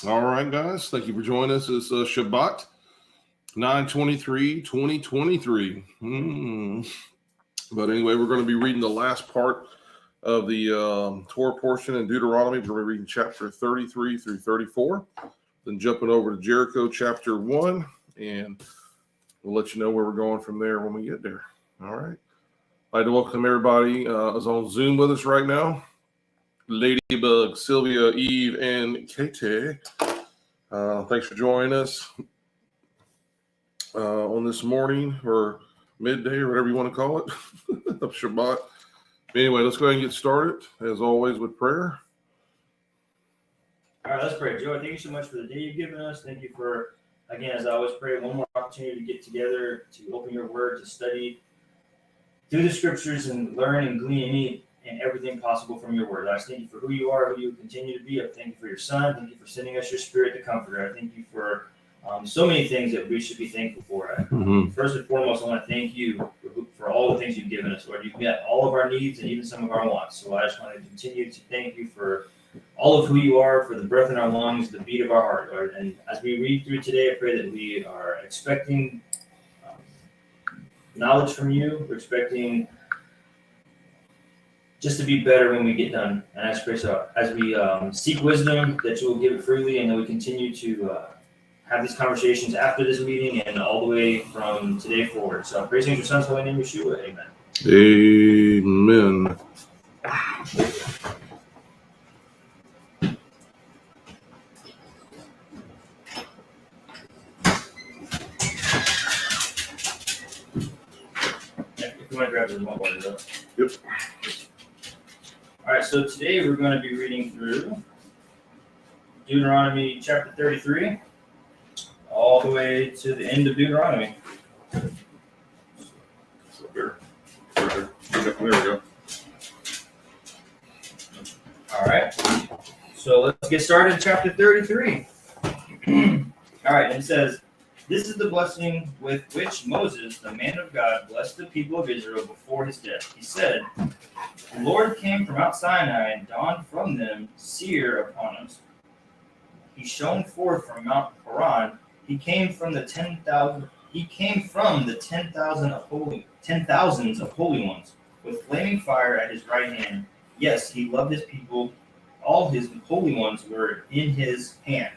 All right, guys. Thank you for joining us. It's Shabbat 9/23/2023. But anyway, we're going to be reading the last part of the Torah portion in Deuteronomy. We're going to be reading chapter 33 through 34. Then jumping over to Jericho chapter 1. And we'll let you know where we're going from there when we get there. All right. I'd like to welcome everybody who's on Zoom with us right now. Ladybug, Sylvia, Eve, and Katie. Thanks for joining us on this morning or midday or whatever you want to call it of Shabbat. Anyway, let's go ahead and get started, as always, with prayer. All right, let's pray. Joe, thank you so much for the day you've given us. Thank you for, again, as I always pray, one more opportunity to get together, to open your word, to study through the scriptures and learn and glean any and everything possible from your word. I just thank you for who you are, who you continue to be. I thank you for your son. Thank you for sending us your spirit, the comforter. I thank you for so many things that we should be thankful for. First and foremost, I want to thank you for all the things you've given us, Lord. You've met all of our needs and even some of our wants. So I just want to continue to thank you for all of who you are, for the breath in our lungs, the beat of our heart, Lord. And as we read through today, I pray that we are expecting knowledge from you. We're expecting just to be better when we get done. And I just pray so as we seek wisdom, that you will give it freely, and that we continue to have these conversations after this meeting and all the way from today forward. So I praise in your son's holy name, Yeshua. Amen. Amen. If you want to grab this one water, though. Yep. All right, so today we're going to be reading through Deuteronomy chapter 33, all the way to the end of Deuteronomy. There we go. All right, so let's get started in chapter 33. All right, and it says, "This is the blessing with which Moses, the man of God, blessed the people of Israel before his death. He said, the Lord came from Mount Sinai and dawned from them seer upon us. He shone forth from Mount Paran. He came from the 10,000. He came from the 10,000 of thousands of holy ones, with flaming fire at his right hand. Yes, he loved his people. All his holy ones were in his hand.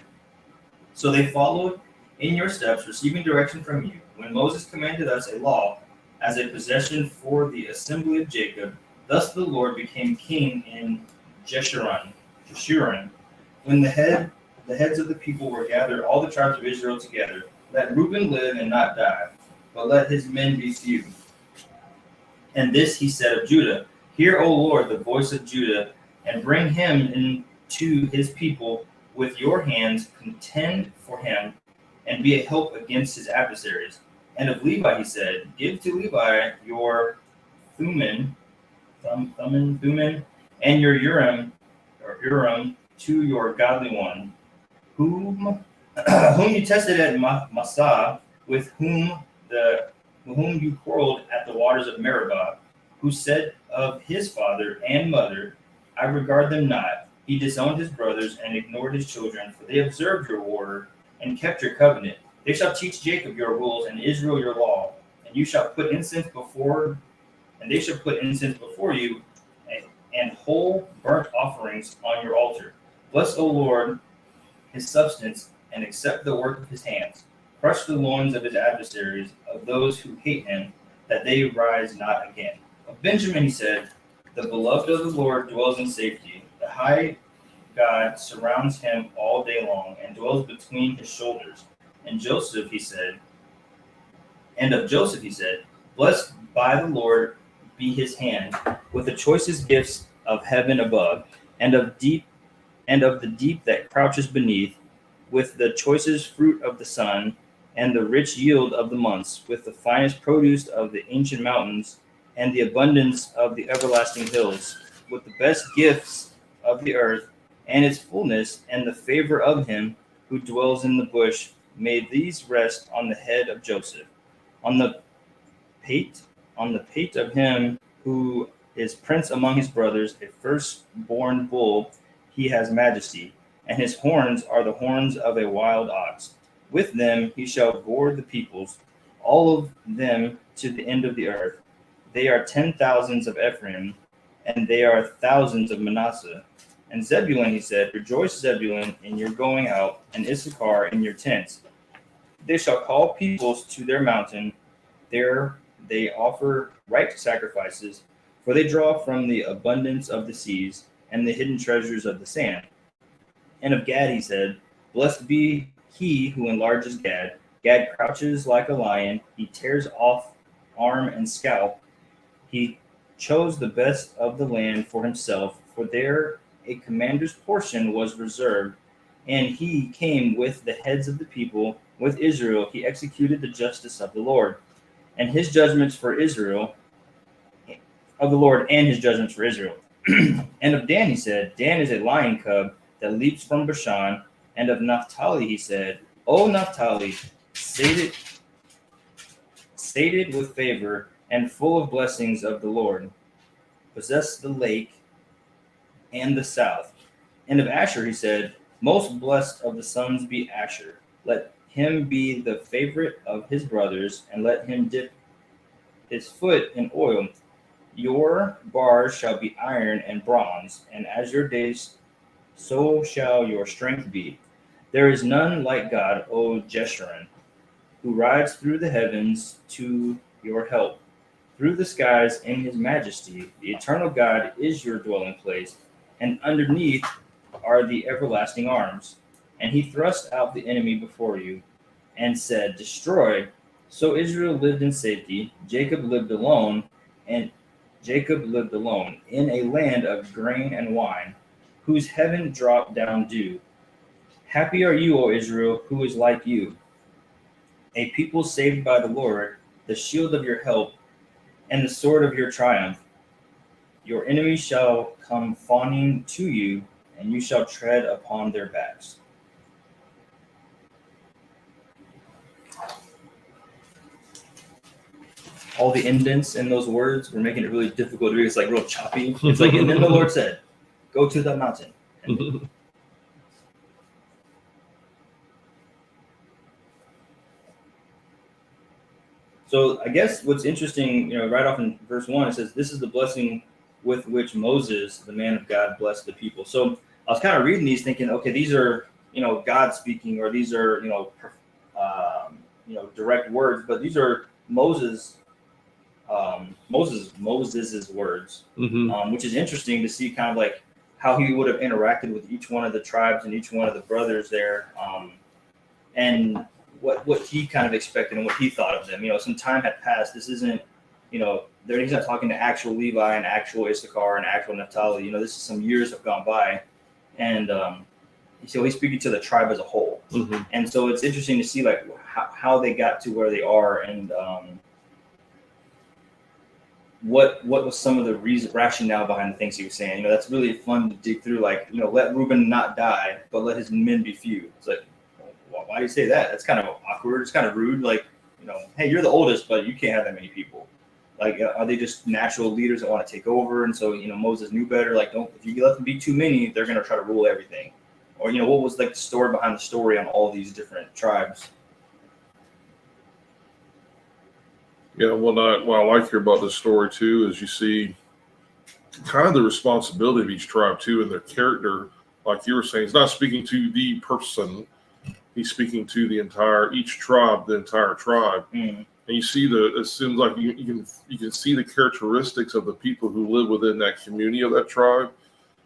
So they followed in your steps, receiving direction from you. When Moses commanded us a law as a possession for the assembly of Jacob, thus the Lord became king in Jeshurun. When the heads of the people were gathered, all the tribes of Israel together. Let Reuben live and not die, but let his men be few. And this he said of Judah, hear, O Lord, the voice of Judah, and bring him into his people with your hands, contend for him, and be a help against his adversaries. And of Levi he said, give to Levi your Thummim, and your Urim to your godly one, whom you tested at Massah, with whom you quarreled at the waters of Meribah, who said of his father and mother, I regard them not. He disowned his brothers and ignored his children, for they observed your order and kept your covenant. They shall teach Jacob your rules and Israel your law, and you shall put incense before, and they shall put incense before you, and whole burnt offerings on your altar. Bless, O Lord, his substance, and accept the work of his hands. Crush the loins of his adversaries, of those who hate him, that they rise not again. Of Benjamin he said, the beloved of the Lord dwells in safety. The high God surrounds him all day long, and dwells between his shoulders. And of Joseph he said, blessed by the Lord be his hand, with the choicest gifts of heaven above, and of the deep that crouches beneath, with the choicest fruit of the sun, and the rich yield of the months, with the finest produce of the ancient mountains, and the abundance of the everlasting hills, with the best gifts of the earth, and its fullness, and the favor of him who dwells in the bush. May these rest on the head of Joseph, on the pate of him who is prince among his brothers, a firstborn bull. He has majesty, and his horns are the horns of a wild ox. With them he shall gore the peoples, all of them to the end of the earth. They are 10,000s of Ephraim, and they are thousands of Manasseh. And Zebulun, he said, rejoice, Zebulun, in your going out, and Issachar in your tents. They shall call peoples to their mountain. There they offer right sacrifices, for they draw from the abundance of the seas and the hidden treasures of the sand. And of Gad he said, blessed be he who enlarges Gad. Gad crouches like a lion. He tears off arm and scalp. He chose the best of the land for himself, for there a commander's portion was reserved. And he came with the heads of the people, with Israel. He executed the justice of the Lord, and his judgments for Israel, of the Lord, and his judgments for Israel. And of Dan he said, Dan is a lion cub that leaps from Bashan. And of Naphtali he said, O Naphtali, sated with favor and full of blessings of the Lord, possess the lake and the south. And of Asher he said, most blessed of the sons be Asher. Let him be the favorite of his brothers, and let him dip his foot in oil. Your bars shall be iron and bronze, and as your days, so shall your strength be. There is none like God, O Jeshurun, who rides through the heavens to your help, through the skies in his majesty. The eternal God is your dwelling place, and underneath are the everlasting arms. And he thrust out the enemy before you, and said, destroy. So Israel lived in safety. Jacob lived alone in a land of grain and wine, whose heaven dropped down dew. Happy are you, O Israel, who is like you, a people saved by the Lord, the shield of your help, and the sword of your triumph. Your enemies shall come fawning to you, and you shall tread upon their backs. All the indents in those words were making it really difficult to read. It's like real choppy. It's like, and then the Lord said, go to the mountain. So I guess what's interesting, right off in verse 1, it says, this is the blessing with which Moses, the man of God, blessed the people. So I was kind of reading these thinking, okay, these are, God speaking, or these are, direct words, but these are Moses's words, which is interesting to see kind of like how he would have interacted with each one of the tribes and each one of the brothers there, and what he kind of expected and what he thought of them. Some time had passed. This isn't, he's not talking to actual Levi and actual Issachar and actual Naphtali. This is some years have gone by, and so he's speaking to the tribe as a whole. And so it's interesting to see like how they got to where they are, and what was some of the rationale behind the things he was saying. That's really fun to dig through. Like, let Reuben not die, but let his men be few. It's like, why do you say that? That's kind of awkward. It's kind of rude. Like, hey, you're the oldest, but you can't have that many people. Like, are they just natural leaders that want to take over? And so, Moses knew better. Like, if you let them be too many, they're going to try to rule everything. Or, what was like the story behind the story on all these different tribes? Yeah, what I like here about this story too is you see kind of the responsibility of each tribe too, and their character. Like you were saying, he's not speaking to the person; he's speaking to the entire tribe. And you see it seems like you can see the characteristics of the people who live within that community of that tribe,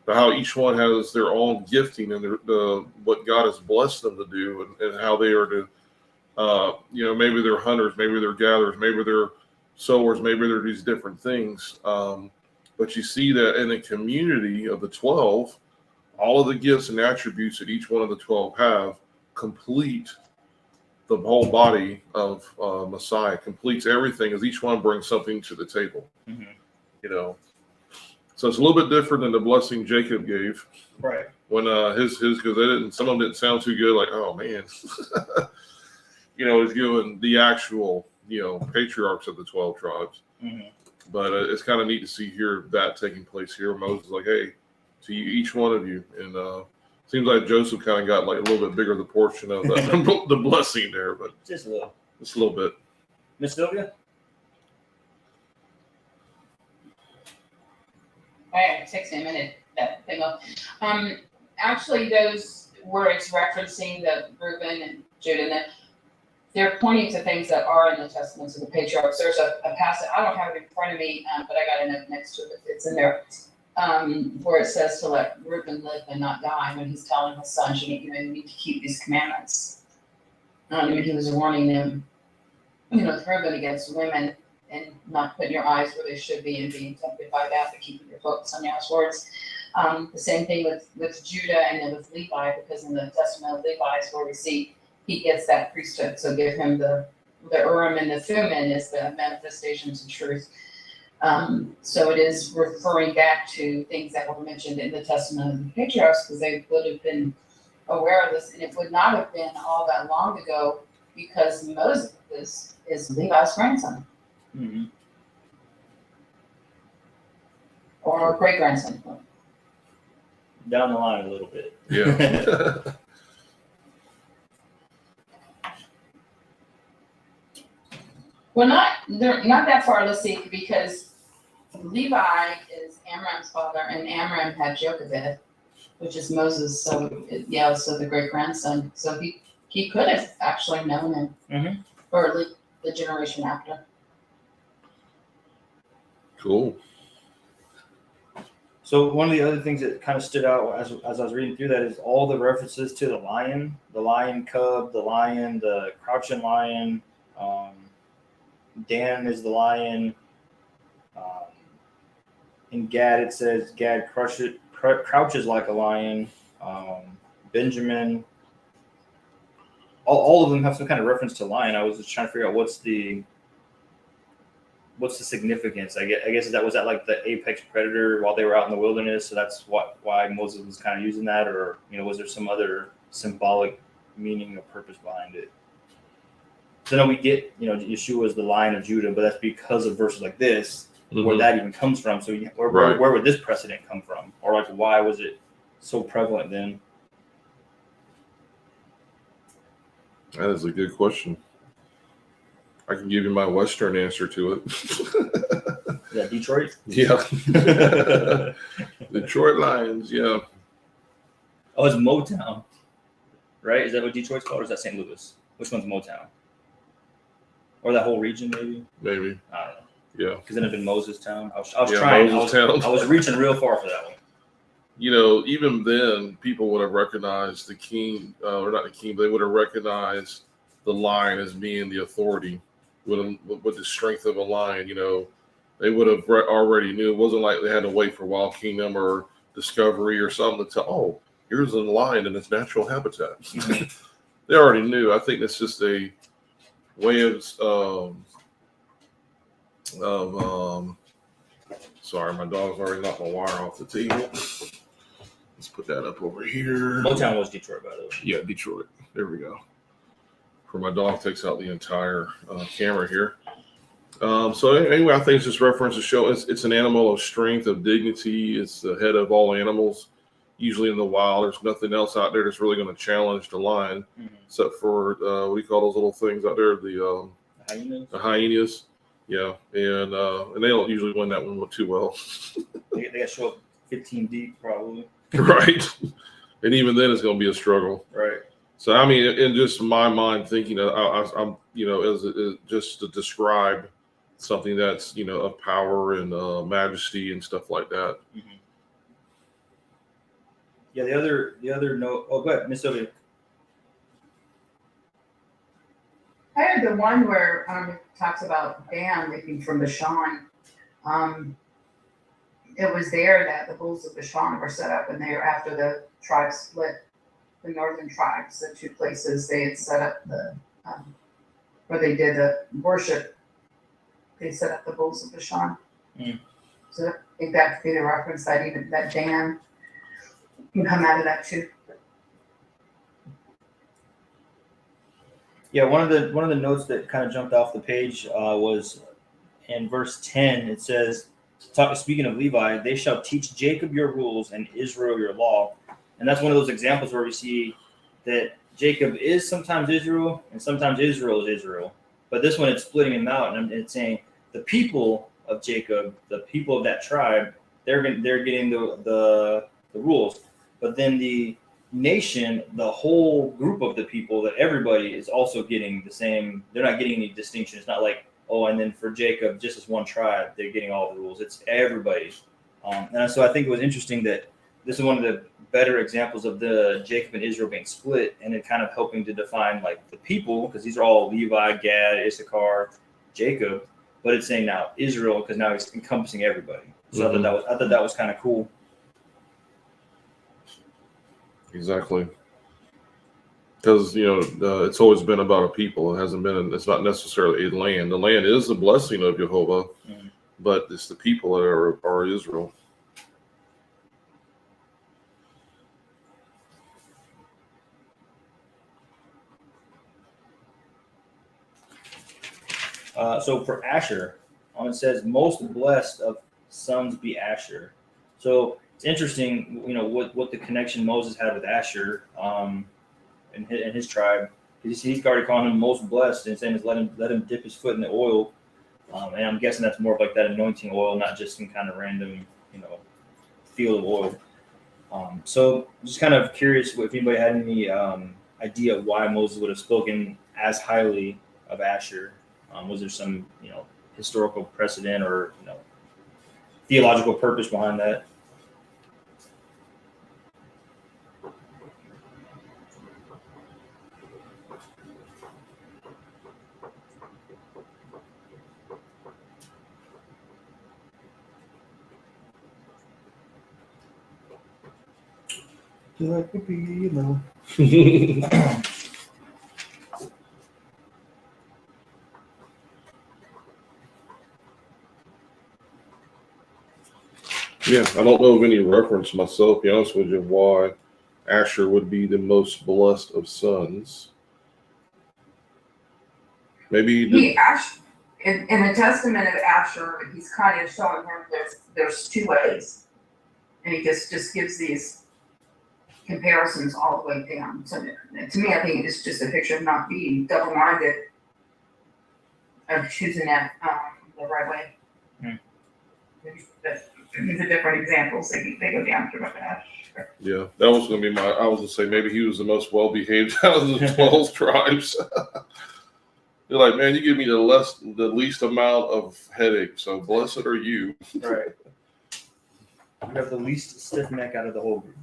but how each one has their own gifting and what God has blessed them to do, and how they are to. Maybe they're hunters, maybe they're gatherers, maybe they're sowers, maybe they're these different things. But you see that in the community of the 12, all of the gifts and attributes that each one of the 12 have complete the whole body of Messiah, completes everything as each one brings something to the table. So it's a little bit different than the blessing Jacob gave. Right. When his because some of them didn't sound too good. Like, oh man. He's giving the actual, patriarchs of the 12 tribes. But it's kind of neat to see here that taking place here. Moses is like, hey, to each one of you, and Seems like Joseph kind of got like a little bit bigger of the portion of the blessing there, but Just a little. just a little bit. Miss Sylvia? It takes me a minute, that thing up. Actually, those words referencing the Reuben and Judah, they're pointing to things that are in the Testaments of the patriarchs. There's a passage, I don't have it in front of me, but I got a note next to it. It's in there, where it says to let Reuben live and not die, when he's telling his sons, you need to keep these commandments. And he was warning them, with Reuben against women and not putting your eyes where they should be and being tempted by that, but keeping your focus on Yahweh's words. The same thing with Judah and then with Levi, because in the Testament of Levi is where we see he gets that priesthood. So give him the Urim and the Thummim is the manifestations of truth. So it is referring back to things that were mentioned in the Testament of the patriarchs, because they would have been aware of this, and it would not have been all that long ago, because Moses is Levi's grandson. Mm-hmm. Or great grandson. Down the line a little bit. Yeah. Well, they're not that far. Let's see, because Levi is Amram's father, and Amram had Jochebed, which is Moses. So so the great grandson. So he could have actually known him, Mm-hmm. or at least the generation after. Cool. So one of the other things that kind of stood out as I was reading through that is all the references to the lion cub, the lion, the crouching lion. Dan is the lion. In Gad, it says Gad crouches like a lion. Benjamin. All of them have some kind of reference to lion. I was just trying to figure out what's the significance. I guess was that like the apex predator while they were out in the wilderness? So that's why Moses was kind of using that, or was there some other symbolic meaning or purpose behind it? So now we get, Yeshua is the Lion of Judah, but that's because of verses like this, where that even comes from. So where would this precedent come from? Or like, why was it so prevalent then? That is a good question. I can give you my Western answer to it. Is that Detroit? Yeah. Detroit Lions, yeah. Oh, it's Motown, right? Is that what Detroit's called, or is that St. Louis? Which one's Motown? Or that whole region, maybe? Maybe. I don't know. Yeah. Because then it'd been Moses Town. I was Yeah, trying. Moses Town. I was reaching real far for that one. Even then, people would have recognized the king, or not the king, but they would have recognized the lion as being the authority with the strength of a lion. They would have already knew. It wasn't like they had to wait for Wild Kingdom or Discovery or something to tell, oh, here's a lion in its natural habitat. Mm-hmm. They already knew. I think it's just a way of sorry, my dog's already knocked my wire off the table. Let's put that up over here. Motown was Detroit, by the way. Yeah, Detroit. There we go. For my dog takes out the entire camera here. So anyway, I think it's just reference to show it's an animal of strength, of dignity. It's the head of all animals. Usually in the wild, there's nothing else out there that's really going to challenge the lion, except for what do you call those little things out there? The hyenas. The hyenas. Yeah, and they don't usually win that one too well. They got to show up 15 deep, probably. Right, and even then it's going to be a struggle. Right. So I mean, in just my mind thinking, I'm as just to describe something that's of power and majesty and stuff like that. Mm-hmm. Yeah, the other note. Oh, go ahead, Miss Sylvia. I had the one where it talks about Dan leaping from Bashan. It was there that the bulls of Bashan were set up, and they were after the tribes split, the northern tribes, the two places they had set up the where they did the worship. They set up the bulls of Bashan. So I think that could be the reference that even that Dan can come out of that too. Yeah, one of the notes that kind of jumped off the page was in verse 10. It says, speaking of Levi, they shall teach Jacob your rules and Israel your law. And that's one of those examples where we see that Jacob is sometimes Israel and sometimes Israel is Israel. But this one, it's splitting them out, and it's saying the people of Jacob, the people of that tribe, they're getting the rules. But then the nation, the whole group of the people, that everybody is also getting the same. They're not getting any distinction. It's not like, oh, and then for Jacob, just as one tribe, they're getting all the rules. It's everybody. And so I think it was interesting that this is one of the better examples of the Jacob and Israel being split, and it kind of helping to define like the people, because these are all Levi, Gad, Issachar, Jacob, but it's saying now Israel because now it's encompassing everybody. So I thought that was kind of cool. Exactly. Because it's always been about a people. It hasn't been. It's not necessarily a land. The land is the blessing of Jehovah, but it's the people that are Israel. So for Asher, it says most blessed of sons be Asher. So it's interesting, what the connection Moses had with Asher, and his tribe. He's already calling him most blessed, and saying is let him dip his foot in the oil. And I'm guessing that's more of like that anointing oil, not just some kind of random, field of oil. So just kind of curious if anybody had any idea why Moses would have spoken as highly of Asher. Was there some, historical precedent or, theological purpose behind that? That could be, Yeah, I don't know of any reference myself, to be honest with you, why Asher would be the most blessed of sons. Maybe in the testament of Asher, he's kind of showing him there's two ways, and he just gives these comparisons all the way down. So to me, I think it's just a picture of not being double-minded, of choosing that the right way. These are different examples. They go down through that. Yeah, that was going to be I was going to say maybe he was the most well-behaved out of the 12 tribes. You're like, man, you give me the least amount of headache, so blessed are you. Right. You have the least stiff neck out of the whole group.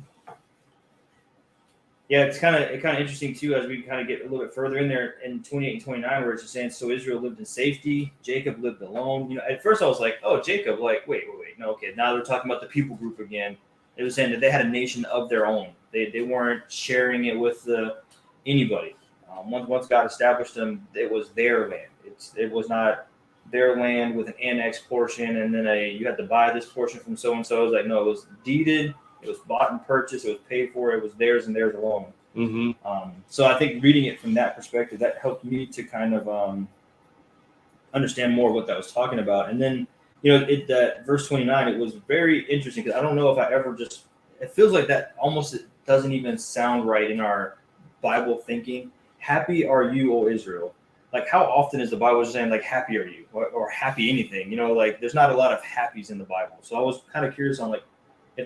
Yeah, it's kind of interesting too as we kind of get a little bit further in there in 28 and 29, where it's just saying, so Israel lived in safety, Jacob lived alone. At first I was like, oh, Jacob, like, wait, no, okay. Now they're talking about the people group again. It was saying that they had a nation of their own. They weren't sharing it with anybody. Once God established them, it was their land. It was not their land with an annexed portion, and then you had to buy this portion from so and so. It was like, no, it was deeded. It was bought and purchased. It was paid for. It was theirs and theirs alone. So I think reading it from that perspective, that helped me to kind of understand more what that was talking about. And then, that verse 29, it was very interesting because I don't know if I ever it feels like that almost it doesn't even sound right in our Bible thinking. Happy are you, O Israel. Like, how often is the Bible just saying, like, happy are you or happy anything? Like, there's not a lot of happies in the Bible. So I was kind of curious on, like,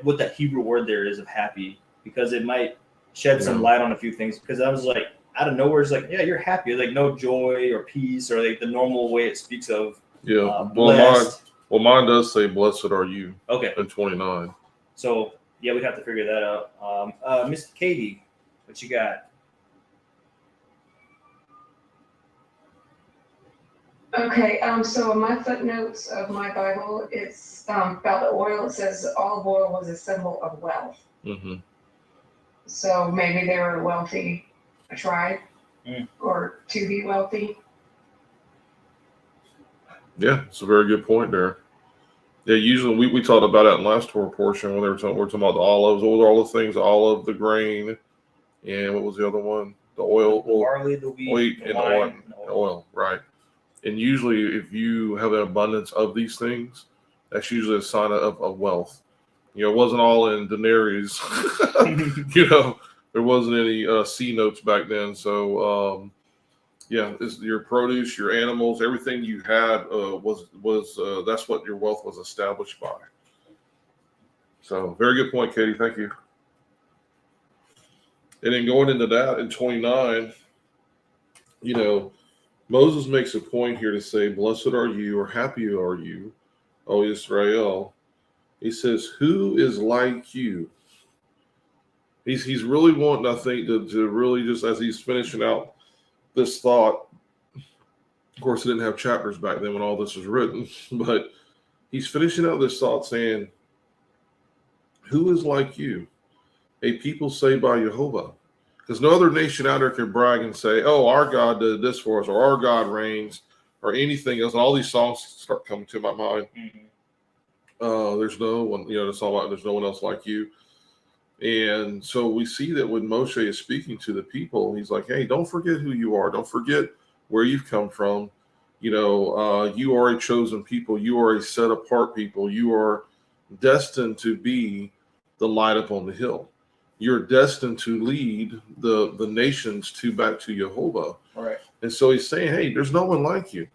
what that Hebrew word there is of happy, because it might shed some light on a few things. Because I was like, out of nowhere, it's like, yeah, you're happy. Like, no joy or peace or like the normal way it speaks of. Yeah. Blessed. Mine does say, blessed are you. Okay. In 29. So, yeah, we'd have to figure that out. Miss Katie, what you got? Okay, so in my footnotes of my Bible, it's about the oil. It says olive oil was a symbol of wealth. So maybe they were a wealthy tribe, or to be wealthy. Yeah, it's a very good point there. Yeah, usually we talked about that in last Torah portion when we're talking about the olives. What were all the things? The olive, the grain, and what was the other one? The oil, the barley, the wheat, and the oil, right? And usually, if you have an abundance of these things, that's usually a sign of wealth. You know, it wasn't all in denaries. You know, there wasn't any C notes back then. So, yeah, it's your produce, your animals, everything you had was that's what your wealth was established by. So, very good point, Katie. Thank you. And then going into that in 29, you know, Moses makes a point here to say, "Blessed are you, or happy are you, O Israel." He says, "Who is like you?" He's really wanting, I think, to really just as he's finishing out this thought. Of course, he didn't have chapters back then when all this was written, but he's finishing out this thought saying, "Who is like you? A people say by Jehovah." Because no other nation out there can brag and say, "Oh, our God did this for us," or "Our God reigns," or anything else. And all these songs start coming to my mind. There's no one, you know, it's all about there's no one else like you. And so we see that when Moshe is speaking to the people, he's like, "Hey, don't forget who you are. Don't forget where you've come from. You know, you are a chosen people. You are a set apart people. You are destined to be the light upon the hill. You're destined to lead the nations back to Jehovah." Right. And so he's saying, "Hey, there's no one like you."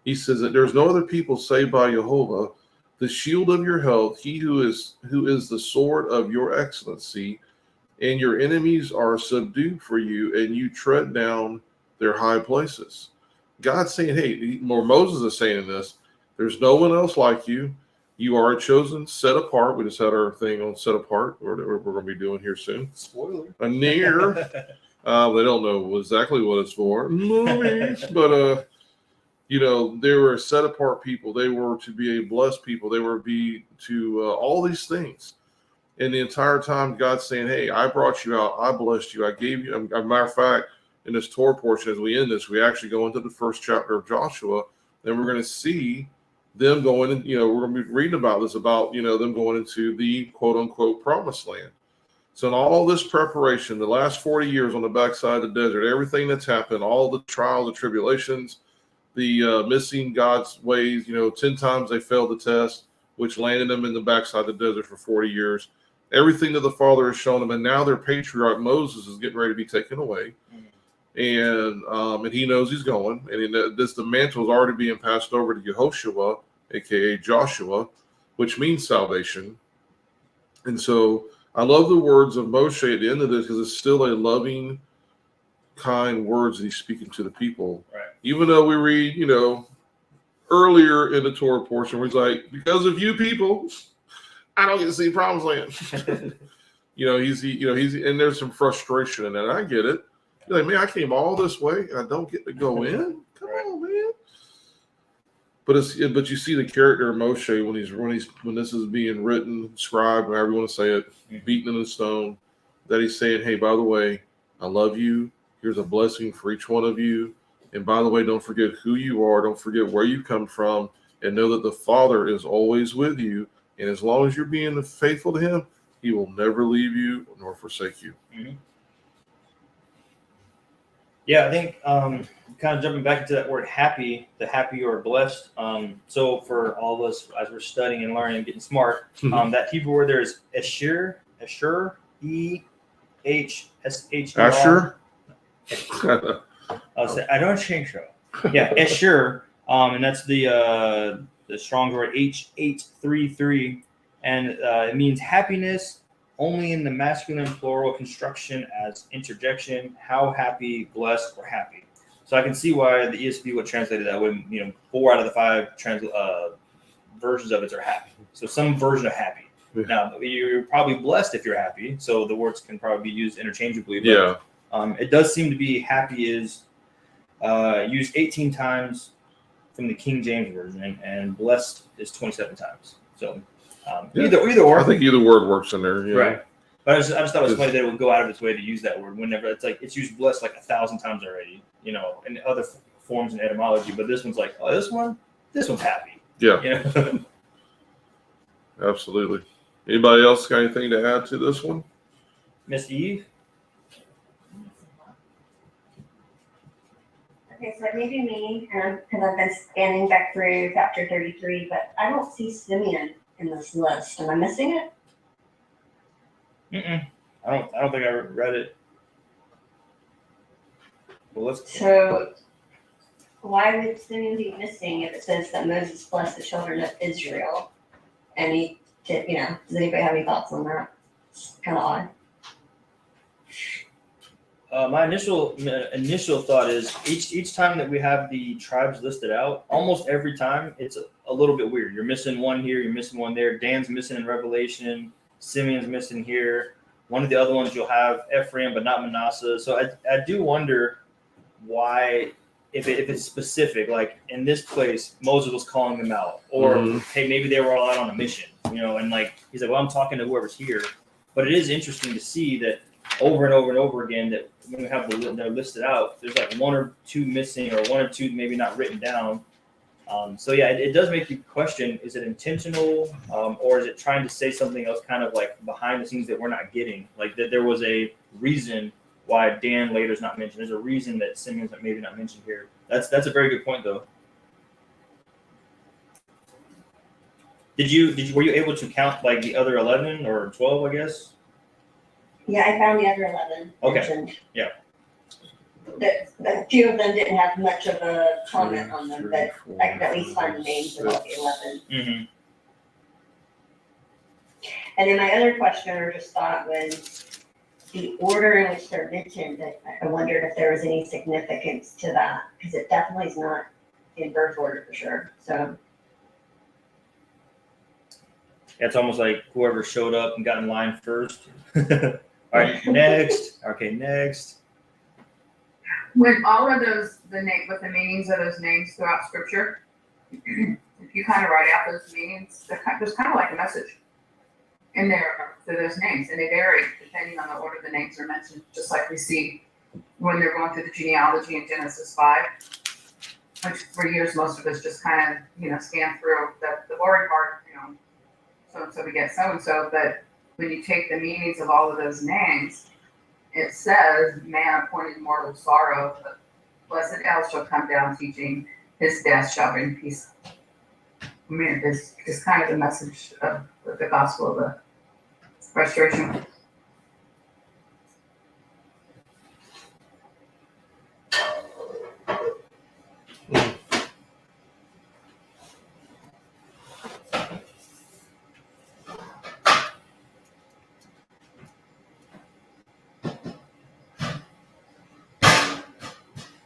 He says that there's no other people saved by Jehovah, the shield of your health, he who is the sword of your excellency, and your enemies are subdued for you, and you tread down their high places. God's saying, hey, or Moses is saying this, there's no one else like you. You are a chosen, set apart. We just had our thing on set apart, or we're going to be doing here soon. Spoiler. A near. They don't know exactly what it's for. Movies. But, you know, they were a set apart people. They were to be a blessed people. They were to be all these things. And the entire time, God's saying, hey, I brought you out. I blessed you. I gave you. As a matter of fact, in this Torah portion, as we end this, we actually go into the first chapter of Joshua. And we're going to see them going, and you know, we're going to be reading about this, about, you know, them going into the quote unquote promised land. So in all this preparation, the last 40 years on the backside of the desert, everything that's happened, all the trials, the tribulations, the missing God's ways, you know, 10 times they failed the test, which landed them in the backside of the desert for 40 years. Everything that the Father has shown them, and now their patriarch Moses is getting ready to be taken away. And he knows he's going, and the mantle is already being passed over to Yehoshua, aka Joshua, which means salvation. And so I love the words of Moshe at the end of this, because it's still a loving, kind words that he's speaking to the people. Right. Even though we read, you know, earlier in the Torah portion where he's like, because of you people, I don't get to see Promised Land. he's and there's some frustration in that. I get it. You're like, man, I came all this way and I don't get to go in. Come on, man. But you see the character of Moshe when this is being written, scribed, however you want to say it, beaten in the stone, that he's saying, hey, by the way, I love you. Here's a blessing for each one of you. And by the way, don't forget who you are. Don't forget where you come from, and know that the Father is always with you. And as long as you're being faithful to him, he will never leave you nor forsake you. Mm-hmm. Yeah, I think kind of jumping back into that word happy, the happy or blessed. So for all of us, as we're studying and learning and getting smart, that Hebrew word there is Esher, E-H-S-H-E-R. Asher? I don't change that. Yeah, Esher, and that's the strong word H833, and it means happiness, only in the masculine plural construction as interjection. How happy, blessed, or happy. So I can see why the ESV would translate it that way. 4 out of the 5 versions of it are happy. So some version of happy. Yeah. Now you're probably blessed if you're happy. So the words can probably be used interchangeably. But, yeah. It does seem to be happy is used 18 times from the King James version, and blessed is 27 times. So either or. I think either word works in there. Yeah. Right. But I just thought it was funny that it would go out of its way to use that word whenever it's like it's used blessed like 1,000 times already, in other forms in etymology. But this one's like, oh, this one's happy. Yeah. Absolutely. Anybody else got anything to add to this one? Miss Eve? Okay, so it may be me, because I've been scanning back through chapter 33, but I don't see Simeon in this list. Am I missing it? I don't think I read it. Well, let's. So why would Simeon be missing if it says that Moses blessed the children of Israel? And he did, does anybody have any thoughts on that? It's kind of odd. My initial thought is each time that we have the tribes listed out, almost every time it's a little bit weird. You're missing one here, you're missing one there. Dan's missing in Revelation, Simeon's missing here. One of the other ones you'll have Ephraim, but not Manasseh. So I do wonder why, if it's specific, like in this place, Moses was calling them out, or hey, maybe they were all out on a mission, and like he's like, well, I'm talking to whoever's here. But it is interesting to see that over and over and over again, that when we have they're listed out, there's like one or two missing, or one or two maybe not written down. So yeah, it does make you question: is it intentional, or is it trying to say something else, kind of like behind the scenes that we're not getting? Like that there was a reason why Dan later is not mentioned. There's a reason that Simeon's maybe not mentioned here. That's a very good point, though. Were you able to count like the other 11 or 12? I guess. Yeah, I found the other 11 Okay. mentioned. Yeah. A few of them didn't have much of a comment on them, but I could at least find the names of all the 11. Mm-hmm. And then my other question or just thought was the order in which they're mentioned. I wondered if there was any significance to that, because it definitely is not in birth order for sure. So It's almost like whoever showed up and got in line first. All right, next. Okay, next. With all of those, with the meanings of those names throughout Scripture, if you kind of write out those meanings, there's kind of like a message in there for those names, and they vary depending on the order the names are mentioned. Just like we see when they're going through the genealogy in Genesis 5, which for years most of us just kind of scan through the boring part, so and so we get so and so. But when you take the meanings of all of those names, it says, man appointed mortal sorrow, but blessed El shall come down teaching, his death shall bring peace. I mean, it's just kind of the message of the gospel of the restoration.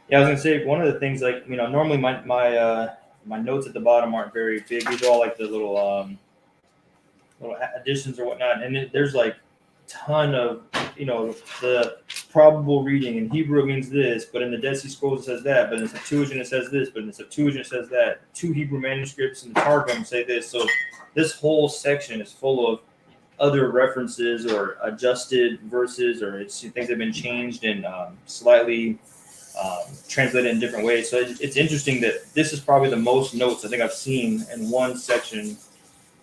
Yeah, I was gonna say one of the things, like normally my notes at the bottom aren't very big. These are all like the little additions or whatnot, and there's like a ton of the probable reading in Hebrew it means this, but in the Dead Sea Scrolls it says that, but in the Septuagint it says this, but in the Septuagint it says that. 2 Hebrew manuscripts in the Targum say this. So this whole section is full of other references or adjusted verses, or it's things that have been changed and slightly translated in different ways. So it's interesting that this is probably the most notes I think I've seen in one section.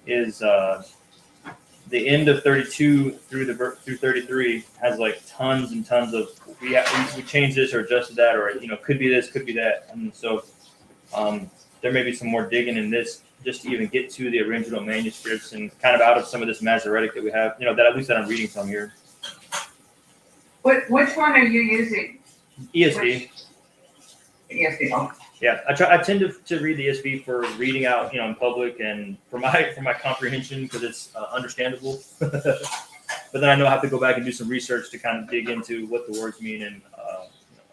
Is the end of 32 through 33 has like tons and tons of we changed this or adjusted that, or could be this, could be that, and so there may be some more digging in this just to even get to the original manuscripts and kind of out of some of this Masoretic that we have, that at least that I'm reading from here. Which one are you using? ESV. ESV. Yeah, I tend to read the ESV for reading out, in public, and for my comprehension, because it's understandable. But then I know I have to go back and do some research to kind of dig into what the words mean and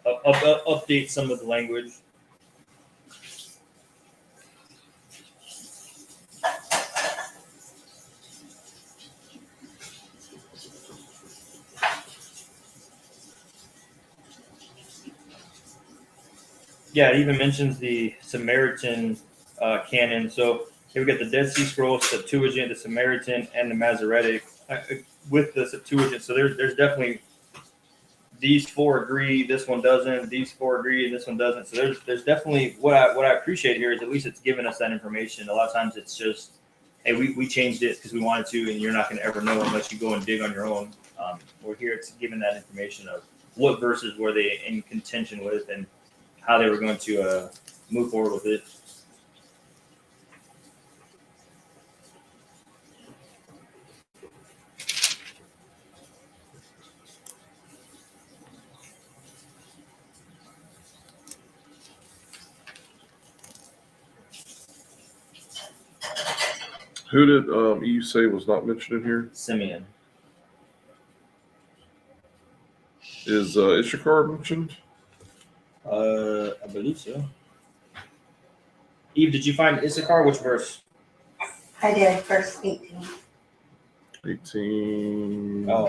update some of the language. Yeah, it even mentions the Samaritan canon. So here we get the Dead Sea Scrolls, Septuagint, the Samaritan, and the Masoretic with the Septuagint. So there's definitely these 4 agree, this one doesn't. These 4 agree, and this one doesn't. So there's definitely what I appreciate here is at least it's giving us that information. A lot of times it's just, hey, we changed it because we wanted to, and you're not going to ever know unless you go and dig on your own. Or here it's giving that information of what verses were they in contention with and how they were going to move forward with it. Who did you say was not mentioned in here? Simeon. Is Issachar mentioned? I believe so. Eve, did you find Issachar? Which verse? I did, verse 18. 18. Oh,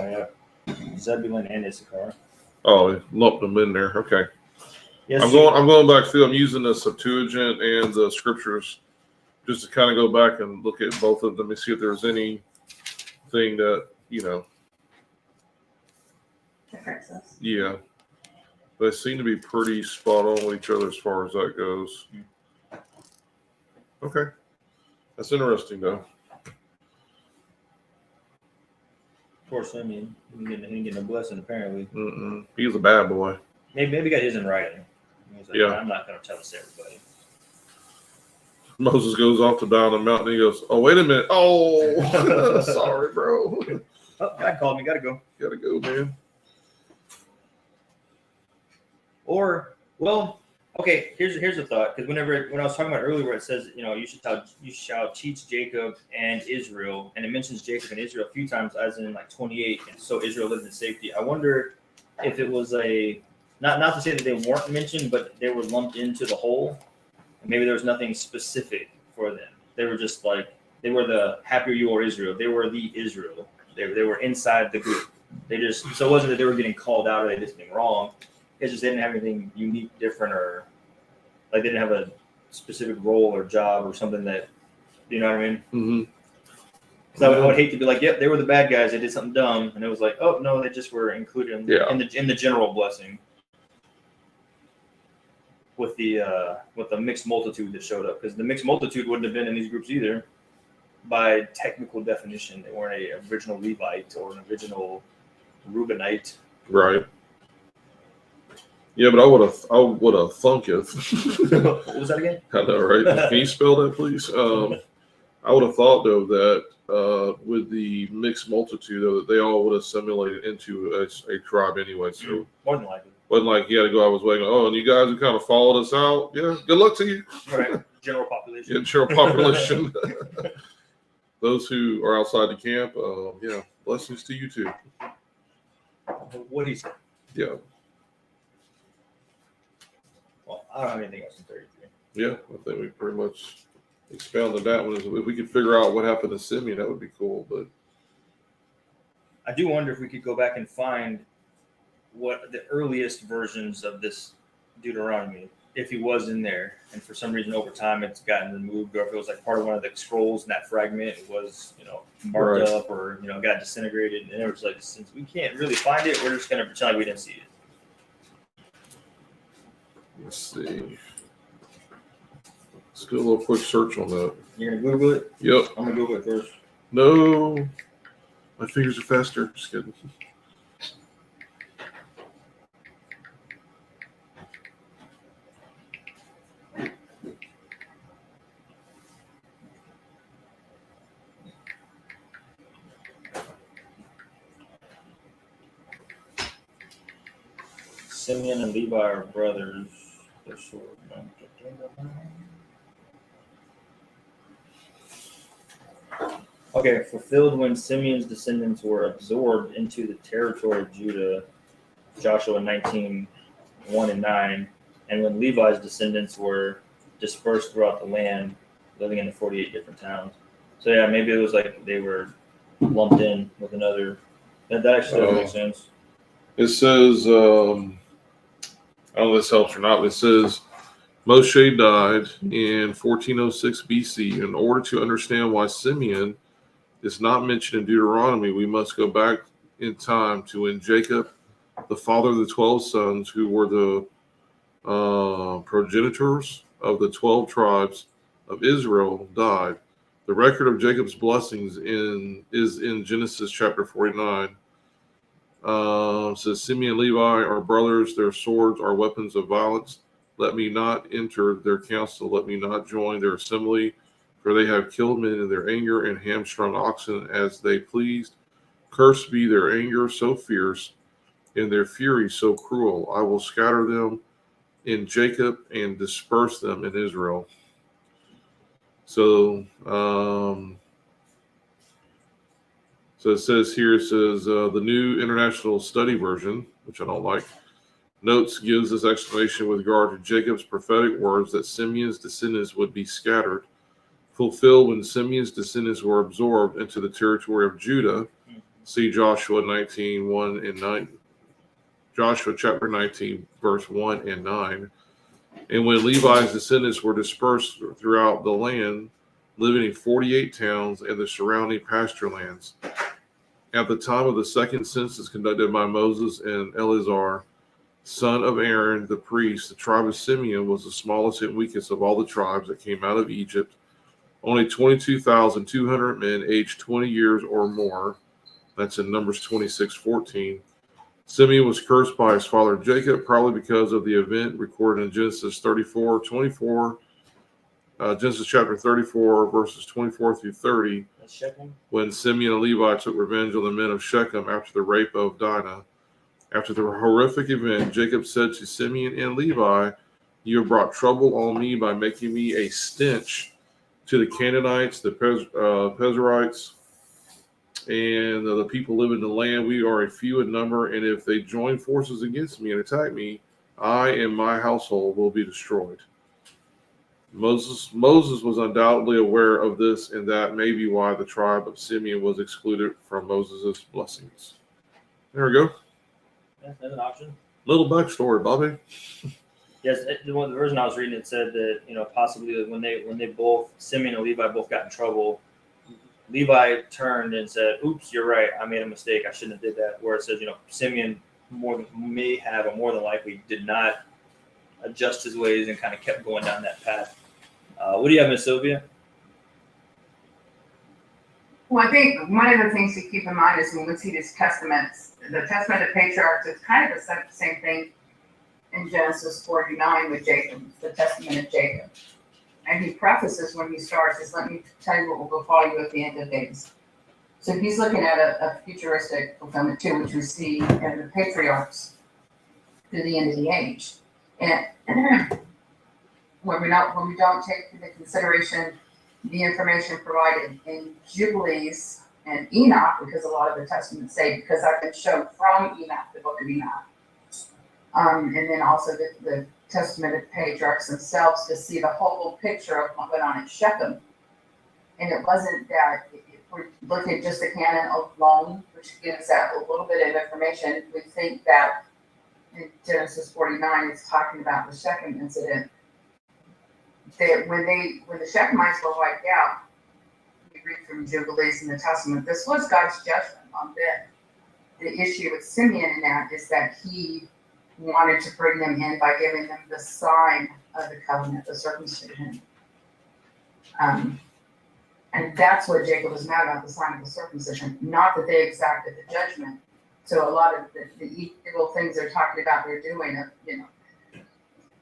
yeah. Zebulun and Issachar. Oh, lumped them in there. Okay. Yes, I'm going back through. I'm using the Septuagint and the scriptures just to kind of go back and look at both of them and see if there's anything that, Differences. yeah. They seem to be pretty spot on with each other as far as that goes. Okay. That's interesting, though. Poor Simeon. He didn't get no blessing, apparently. He was a bad boy. Maybe he got his in writing. He was like, Yeah. I'm not going to tell this to everybody. Moses goes off to die on the mountain. And he goes, "Oh, wait a minute. Oh, sorry, bro. Oh, God called me. Got to go. Gotta go, man." Or, well, okay, here's a thought. Because when I was talking about earlier where it says, you shall teach Jacob and Israel, and it mentions Jacob and Israel a few times, as in like 28, and so Israel lived in safety. I wonder if it was not to say that they weren't mentioned, but they were lumped into the whole. Maybe there was nothing specific for them. They were just like, they were the happier you are Israel. They were the Israel. They were inside the group. So it wasn't that they were getting called out or they did something wrong. It's just they didn't have anything unique, different, or like they didn't have a specific role or job or something that, you know what I mean? Mm-hmm. Because I would hate to be like, yep, they were the bad guys. They did something dumb, and it was like, oh no, they just were included in the general blessing. With the mixed multitude that showed up, because the mixed multitude wouldn't have been in these groups either. By technical definition, they weren't an original Levite or an original Reubenite. Right. Yeah, but I would have thunk it. What was that again? I know, right? Can you spell that, please? I would have thought though that with the mixed multitude, though, that they all would have assimilated into a tribe anyway. So More than likely. wasn't like he had to go out his way. Oh, and you guys who kind of followed us out, yeah, good luck to you. Right. General population. Yeah, general population. Those who are outside the camp, blessings to you too. What he said. Yeah. Well, I don't have anything else in 33. Yeah, I think we pretty much expounded that one. If we could figure out what happened to Simeon, that would be cool. But I do wonder if we could go back and find what the earliest versions of this Deuteronomy, if he was in there, and for some reason over time it's gotten removed, or if it was like part of one of the scrolls in that fragment, it was marked Right. up or got disintegrated, and it was like, since we can't really find it, we're just gonna pretend like we didn't see it. let's see. Let's do a little quick search on that. You're gonna Google it? Yep. I'm gonna Google it first. No, my fingers are faster. Just kidding. Simeon and Levi are brothers. They're sort Okay, fulfilled when Simeon's descendants were absorbed into the territory of Judah, Joshua 19:1 and 9, and when Levi's descendants were dispersed throughout the land, living in the 48 different towns. So yeah, maybe it was like they were lumped in with another. That actually doesn't make sense. It says, I don't know if this helps or not, but it says Moshe died in 1406 BC. In order to understand why Simeon is not mentioned in Deuteronomy, we must go back in time to when Jacob, the father of the 12 sons, who were the progenitors of the 12 tribes of Israel, died. The record of Jacob's blessings is in Genesis chapter 49. Says Simeon and Levi are brothers, their swords are weapons of violence. Let me not enter their council, let me not join their assembly, for they have killed men in their anger and hamstrung oxen as they pleased. Cursed be their anger so fierce and their fury so cruel. I will scatter them in Jacob and disperse them in Israel. So So it says here, the New International Study Version, which I don't like, notes gives this explanation with regard to Jacob's prophetic words that Simeon's descendants would be scattered, fulfilled when Simeon's descendants were absorbed into the territory of Judah. See Joshua 19:1 and 9. Joshua chapter 19, verse 1 and 9. And when Levi's descendants were dispersed throughout the land, living in 48 towns and the surrounding pasture lands. At the time of the second census conducted by Moses and Eleazar, son of Aaron the priest, the tribe of Simeon was the smallest and weakest of all the tribes that came out of Egypt. Only 22,200 men aged 20 years or more. That's in Numbers 26:14. Simeon was cursed by his father Jacob, probably because of the event recorded in Genesis 34:24. Genesis chapter 34, verses 24 through 30, when Simeon and Levi took revenge on the men of Shechem after the rape of Dinah. After the horrific event, Jacob said to Simeon and Levi, "You have brought trouble on me by making me a stench to the Canaanites, the Perizzites, and the people living in the land. We are a few in number, and if they join forces against me and attack me, I and my household will be destroyed." Moses was undoubtedly aware of this, and that may be why the tribe of Simeon was excluded from Moses' blessings. There we go. Yeah, that's an option. Little backstory, Bobby. Yes, the version I was reading, it said that possibly when they both, Simeon and Levi both got in trouble, Levi turned and said, "Oops, you're right. I made a mistake. I shouldn't have did that." Where it says, Simeon more than likely did not adjust his ways and kind of kept going down that path. What do you have, Miss Sylvia? Well, I think one of the things to keep in mind is when we see these testaments, the Testament of Patriarchs, it's kind of the same thing in Genesis 49 with Jacob, the Testament of Jacob. And he prefaces when he starts is, "Let me tell you what will befall you at the end of days." So he's looking at a futuristic fulfillment too, which we see in the patriarchs through the end of the age. And when we don't take into consideration the information provided in Jubilees and Enoch, because a lot of the testaments say, because I've been shown from Enoch, the book of Enoch, and then also the Testament of Patriarchs themselves, to see the whole picture of what went on at Shechem. And it wasn't that, if we're looking at just the canon alone, which gives that a little bit of information, we think that in Genesis 49, it's talking about the Shechem incident. That when the Shechemites were wiped out, we read from Jubilees in the Testament, this was God's judgment on them. The issue with Simeon in that is that he wanted to bring them in by giving them the sign of the covenant, the circumcision. And that's what Jacob was mad about, the sign of the circumcision, not that they exacted the judgment. So a lot of the evil things they're talking about they're doing,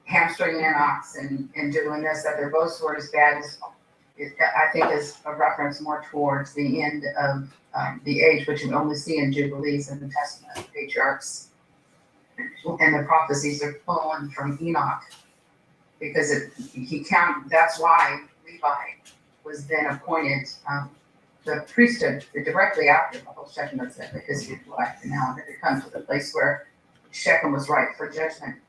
hamstringing an ox and doing this, that their boasts were as bad as, I think is a reference more towards the end of the age, which you only see in Jubilees in the Testament of Patriarchs. And the prophecies are pulling from Enoch, because that's why Levi was then appointed the priesthood directly after the whole Shechem incident, because he left, and now they come to the place where Shechem was ripe for judgment.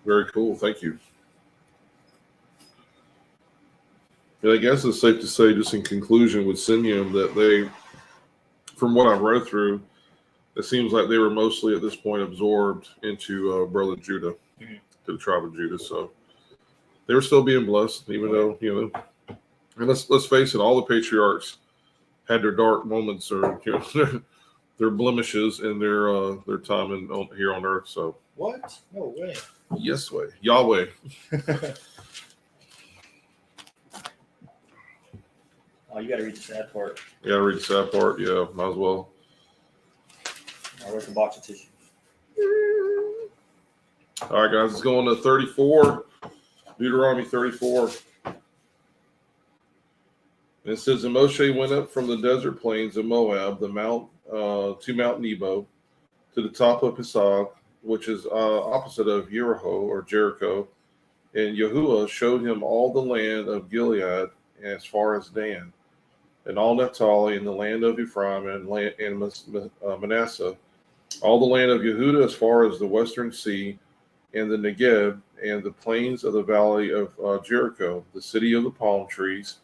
Very cool. Thank you. And I guess it's safe to say, just in conclusion with Simeon, that they, from what I've read through, it seems like they were mostly at this point absorbed into brother Judah, to the tribe of Judah. So they were still being blessed, even though, and let's face it, all the patriarchs had their dark moments, or their blemishes in their time here on earth. So What? No way. yes, way Yahweh. Oh, you got to read the sad part. Yeah, read the sad part. Yeah, might as well. Where's the box of tissue? All right, guys, let's go on to 34, Deuteronomy 34. And it says, "And Moshe went up from the desert plains of Moab, to Mount Nebo, to the top of Pisgah, which is opposite of Jericho, And Yahuwah showed him all the land of Gilead as far as Dan, and all Naphtali, and the land of Ephraim, and Manasseh, all the land of Yehuda as far as the western sea, and the Negeb, and the plains of the valley of Jericho, the city of the palm trees,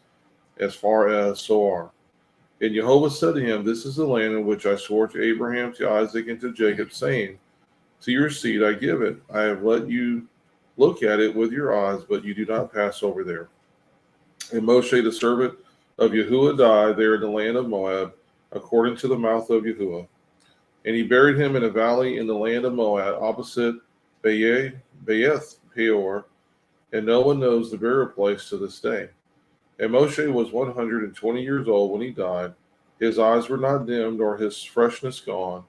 as far as Soar. And Jehovah said to him, This is the land in which I swore to Abraham, to Isaac, and to Jacob, saying, To your seed I give it. I have let you look at it with your eyes, but you do not pass over there. And Moshe, the servant of Yahuwah, died there in the land of Moab, according to the mouth of Yahuwah. And he buried him in a valley in the land of Moab, opposite Baeth Peor, and no one knows the burial place to this day. And Moshe was 120 years old when he died. His eyes were not dimmed, nor his freshness gone.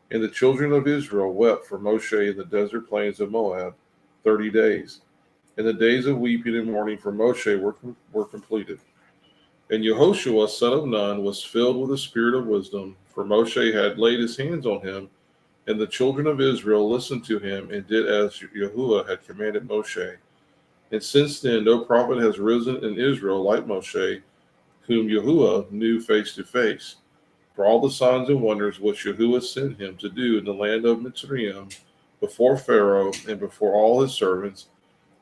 And the children of Israel wept for Moshe in the desert plains of Moab 30 days. And the days of weeping and mourning for Moshe were completed. And Yehoshua, son of Nun, was filled with the spirit of wisdom, for Moshe had laid his hands on him, and the children of Israel listened to him and did as Yahuwah had commanded Moshe. And since then, no prophet has risen in Israel like Moshe, whom Yahuwah knew face to face. For all the signs and wonders which Yahuwah sent him to do in the land of Mitzrayim, before Pharaoh and before all his servants,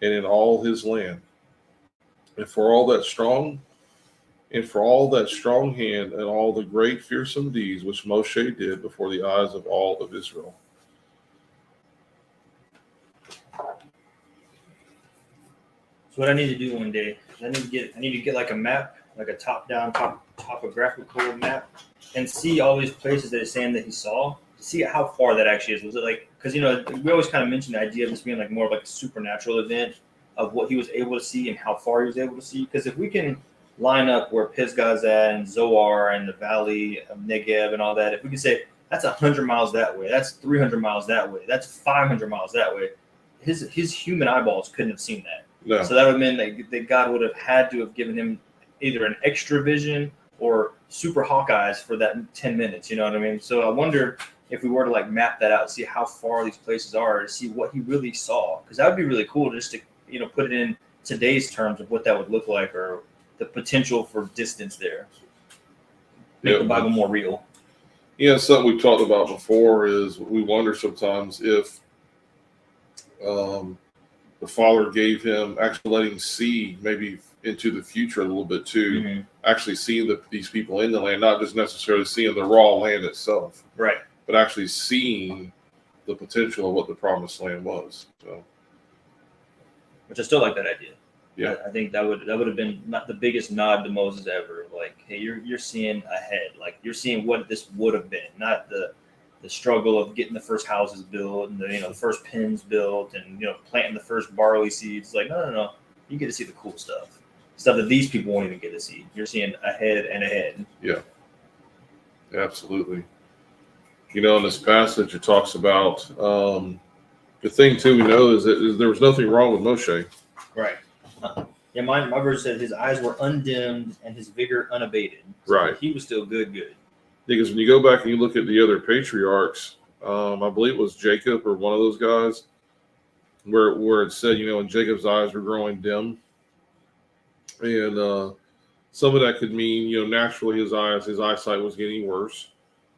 and in all his land, and for all that strong hand and all the great fearsome deeds which Moshe did before the eyes of all of Israel. So what I need to do one day is I need to get like a map, like a top-down, topographical map, and see all these places that it's saying that he saw, to see how far that actually is. Was it like, because we always kind of mention the idea of this being like more of like a supernatural event of what he was able to see and how far he was able to see. Because if we can line up where Pisgah's at and Zoar and the valley of Negeb and all that, if we can say that's 100 miles that way, that's 300 miles that way, that's 500 miles that way, his human eyeballs couldn't have seen that. No. So that would mean that God would have had to have given him either an extra vision or super Hawkeyes for that 10 minutes. You know what I mean? So I wonder if we were to like map that out, see how far these places are, to see what he really saw, because that would be really cool just to put it in today's terms of what that would look like, or the potential for distance there. Make the Bible more real. Yeah, something we've talked about before is we wonder sometimes if the Father gave him, actually letting him see maybe into the future a little bit too, actually seeing these people in the land, not just necessarily seeing the raw land itself, right, but actually seeing the potential of what the promised land was. So, which I still like that idea. Yeah, I think that would have been not the biggest nod to Moses ever. Like, hey, you're seeing ahead. Like, you're seeing what this would have been, not the struggle of getting the first houses built and the first pens built and planting the first barley seeds. Like, no, you get to see the cool stuff that these people won't even get to see. You're seeing ahead and ahead. Yeah, absolutely. In this passage, it talks about the thing too. We know is that there was nothing wrong with Moshe. Right. Yeah, my verse said his eyes were undimmed and his vigor unabated. So right. He was still good. Because when you go back and you look at the other patriarchs, I believe it was Jacob or one of those guys, where it said, and Jacob's eyes were growing dim. And some of that could mean, naturally his eyesight was getting worse.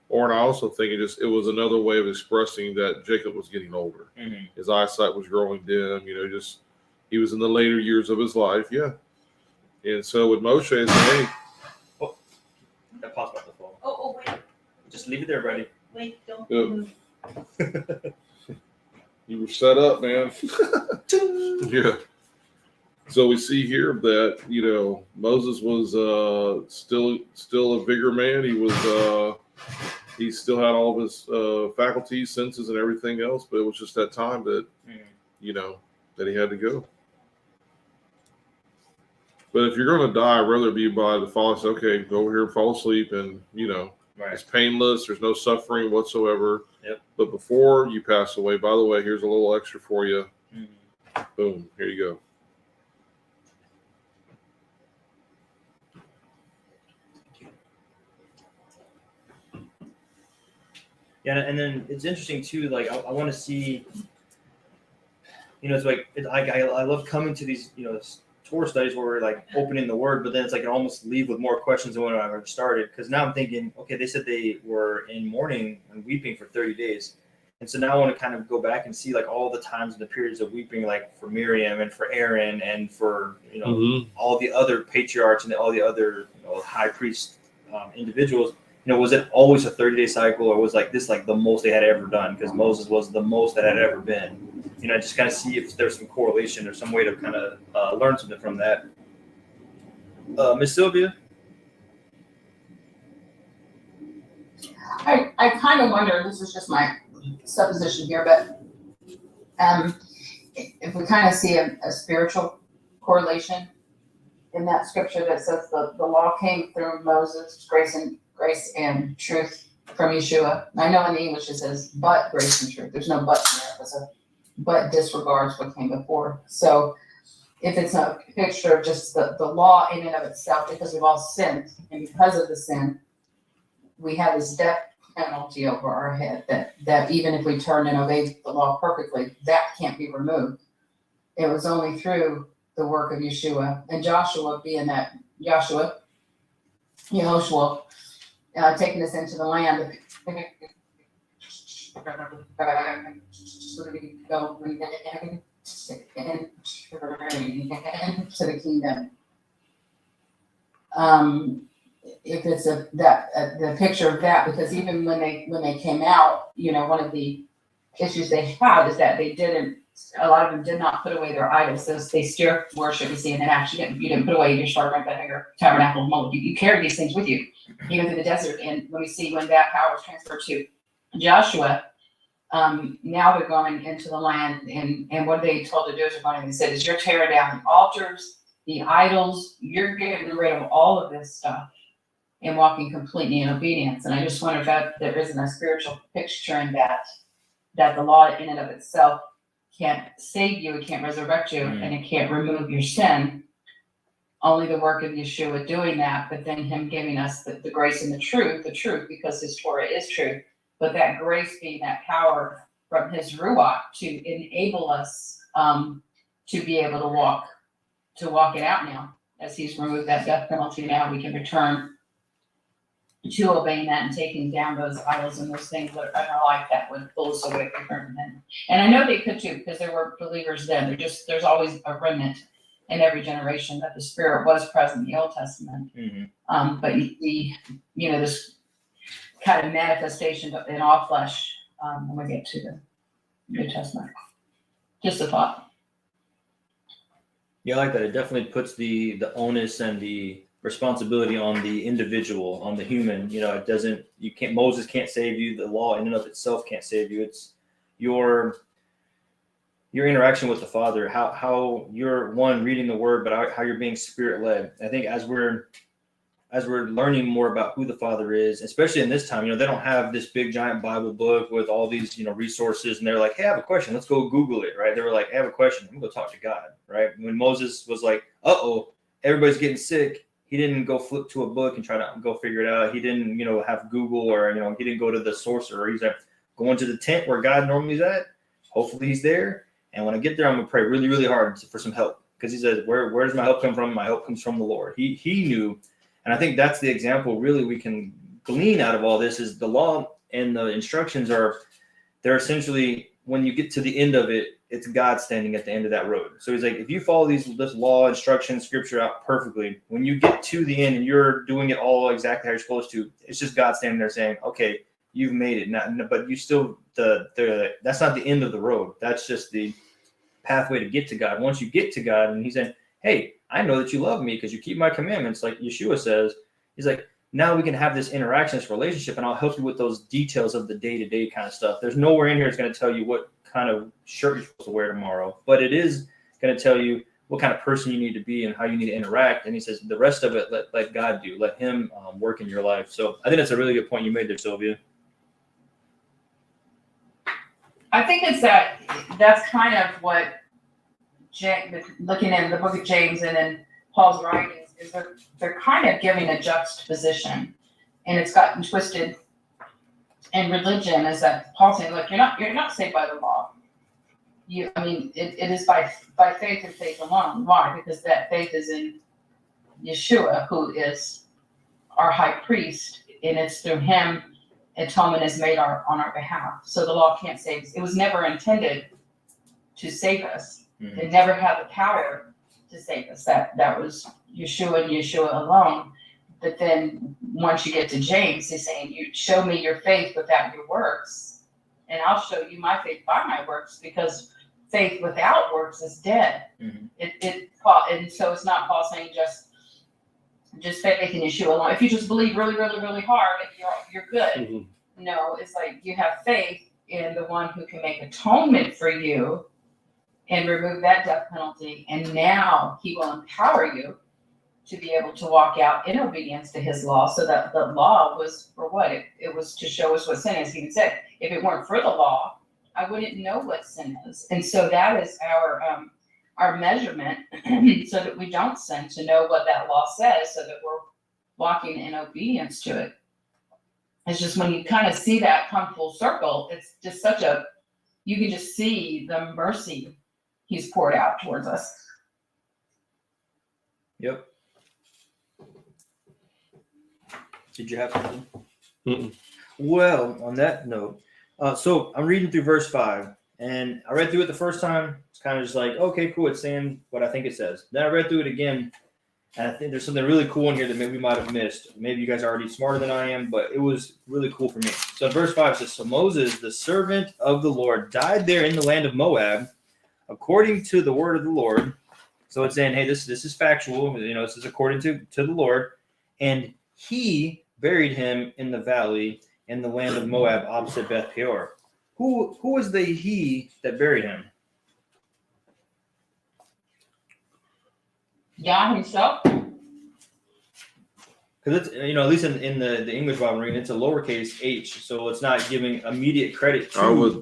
Or, and I also think it was another way of expressing that Jacob was getting older. Mm-hmm. His eyesight was growing dim, he was in the later years of his life. Yeah. And so with Moshe, it's hey. Oh, that pops about the phone. Oh, wait, Just leave it there, buddy. wait, don't Yep. move. You were set up, man. Yeah. So we see here that, Moses was still a bigger man. He still had all of his faculties, senses, and everything else, but it was just that time that, that he had to go. But if you're going to die, I'd rather be by the Father say, okay, go over here and fall asleep, and, Right. it's painless. There's no suffering whatsoever. Yep. But before you pass away, by the way, here's a little extra for you. Mm-hmm. Boom. Here you go. Yeah, and then it's interesting too. Like, I want to see, it's like I love coming to these Torah studies where we're like opening the word, but then it's like I almost leave with more questions than when I ever started. Because now I'm thinking, okay, they said they were in mourning and weeping for 30 days. And so now I want to kind of go back and see like all the times and the periods of weeping, like for Miriam and for Aaron and for all the other patriarchs and all the other high priest individuals. Was it always a 30-day cycle, or was like this like the most they had ever done? Because Moses was the most that had ever been. Just kind of see if there's some correlation or some way to kind of learn something from that. Miss Sylvia? I kind of wonder, this is just my supposition here, but if we kind of see a spiritual correlation in that scripture that says the law came through Moses, grace and truth from Yeshua. I know in the English it says but grace and truth. There's no but in there. It's a but disregards what came before. So if it's a picture of just the law in and of itself, because we've all sinned, and because of the sin, we have this death penalty over our head that even if we turn and obey the law perfectly, that can't be removed. It was only through the work of Yeshua and Joshua being that Yehoshua, taking us into the land. To the kingdom. If it's the picture of that, because even when they came out, one of the issues they had is that a lot of them did not put away their idols. So they still worship, you see, and then actually you didn't put away your shard, your tabernacle, mold. You carry these things with you, even through the desert. And when we see when that power was transferred to Joshua, now they're going into the land, and what they told the Deuteronomy, they said, is you're tearing down the altars, the idols, you're getting rid of all of this stuff and walking completely in obedience. And I just wonder if there isn't a spiritual picture in that the law in and of itself can't save you, it can't resurrect you, and it can't remove your sin. Only the work of Yeshua doing that, but then him giving us the grace and the truth, because his Torah is truth. But that grace being that power from his Ruach to enable us to be able to walk it out now. As he's removed that death penalty, now we can return to obeying that and taking down those idols and those things that are in our life that would pull us away from him. And I know they could too, because there were believers then. There's always a remnant in every generation that the Spirit was present in the Old Testament. Mm-hmm. But this kind of manifestation in all flesh when we get to the New Testament. Just a thought. Yeah, I like that. It definitely puts the onus and the responsibility on the individual, on the human. Moses can't save you. The law in and of itself can't save you. It's your interaction with the Father, how you're reading the word, but how you're being Spirit led. I think as we're learning more about who the Father is, especially in this time, they don't have this big giant Bible book with all these, resources, and they're like, hey, I have a question. Let's go Google it, right? They were like, I have a question. I'm going to go talk to God, right? When Moses was like, everybody's getting sick, he didn't go flip to a book and try to go figure it out. He didn't, have Google or, he didn't go to the sorcerer. He's like going to the tent where God normally is at. Hopefully he's there. And when I get there, I'm going to pray really, really hard for some help. Because he says, where does my help come from? My help comes from the Lord. He knew. And I think that's the example really we can glean out of all this is the law and the instructions they're essentially, when you get to the end of it, it's God standing at the end of that road. So he's like, if you follow this law, instruction, scripture out perfectly, when you get to the end and you're doing it all exactly how you're supposed to, it's just God standing there saying, okay, you've made it. But you still, that's not the end of the road. That's just the pathway to get to God. Once you get to God and he's saying, hey, I know that you love me because you keep my commandments, like Yeshua says. He's like, now we can have this interaction, this relationship, and I'll help you with those details of the day-to-day kind of stuff. There's nowhere in here that's going to tell you what kind of shirt you're supposed to wear tomorrow, but it is going to tell you what kind of person you need to be and how you need to interact. And he says, the rest of it, let God do. Let him work in your life. So I think that's a really good point you made there, Sylvia. I think that's kind of what looking in the book of James and then Paul's writings is they're kind of giving a juxtaposition, and it's gotten twisted in religion is that Paul's saying, look, you're not saved by the law. it is by faith and faith alone. Why? Because that faith is in Yeshua, who is our high priest, and it's through him atonement is made on our behalf. So the law can't save us. It was never intended to save us. Mhm. It never had the power to save us. That was Yeshua and Yeshua alone. But then once you get to James, he's saying, you show me your faith without your works, and I'll show you my faith by my works, because faith without works is dead. Mhm. And so it's not Paul saying just faith in Yeshua alone. If you just believe really, really, really hard, you're good. Mhm. No, it's like you have faith in the one who can make atonement for you and remove that death penalty, and now he will empower you to be able to walk out in obedience to his law. So that the law was for what? It was to show us what sin is. He even said, if it weren't for the law, I wouldn't know what sin is. And so that is our measurement so that we don't sin, to know what that law says, so that we're walking in obedience to it. It's just when you kind of see that come full circle, it's just you can just see the mercy he's poured out towards us. Yep. Did you have something? Mm-mm. Well, on that note, so I'm reading through verse 5, and I read through it the first time. It's kind of just like, okay, cool, it's saying what I think it says. Then I read through it again, and I think there's something really cool in here that maybe we might have missed. Maybe you guys are already smarter than I am, but it was really cool for me. So verse 5 says, so Moses, the servant of the Lord, died there in the land of Moab, according to the word of the Lord. So it's saying, hey, this is factual. This is according to the Lord. And he buried him in the valley in the land of Moab opposite Beth Peor. Who was the he that buried him? Yah himself. Because it's, at least in the English Bible reading, it's a lowercase h, so it's not giving immediate credit to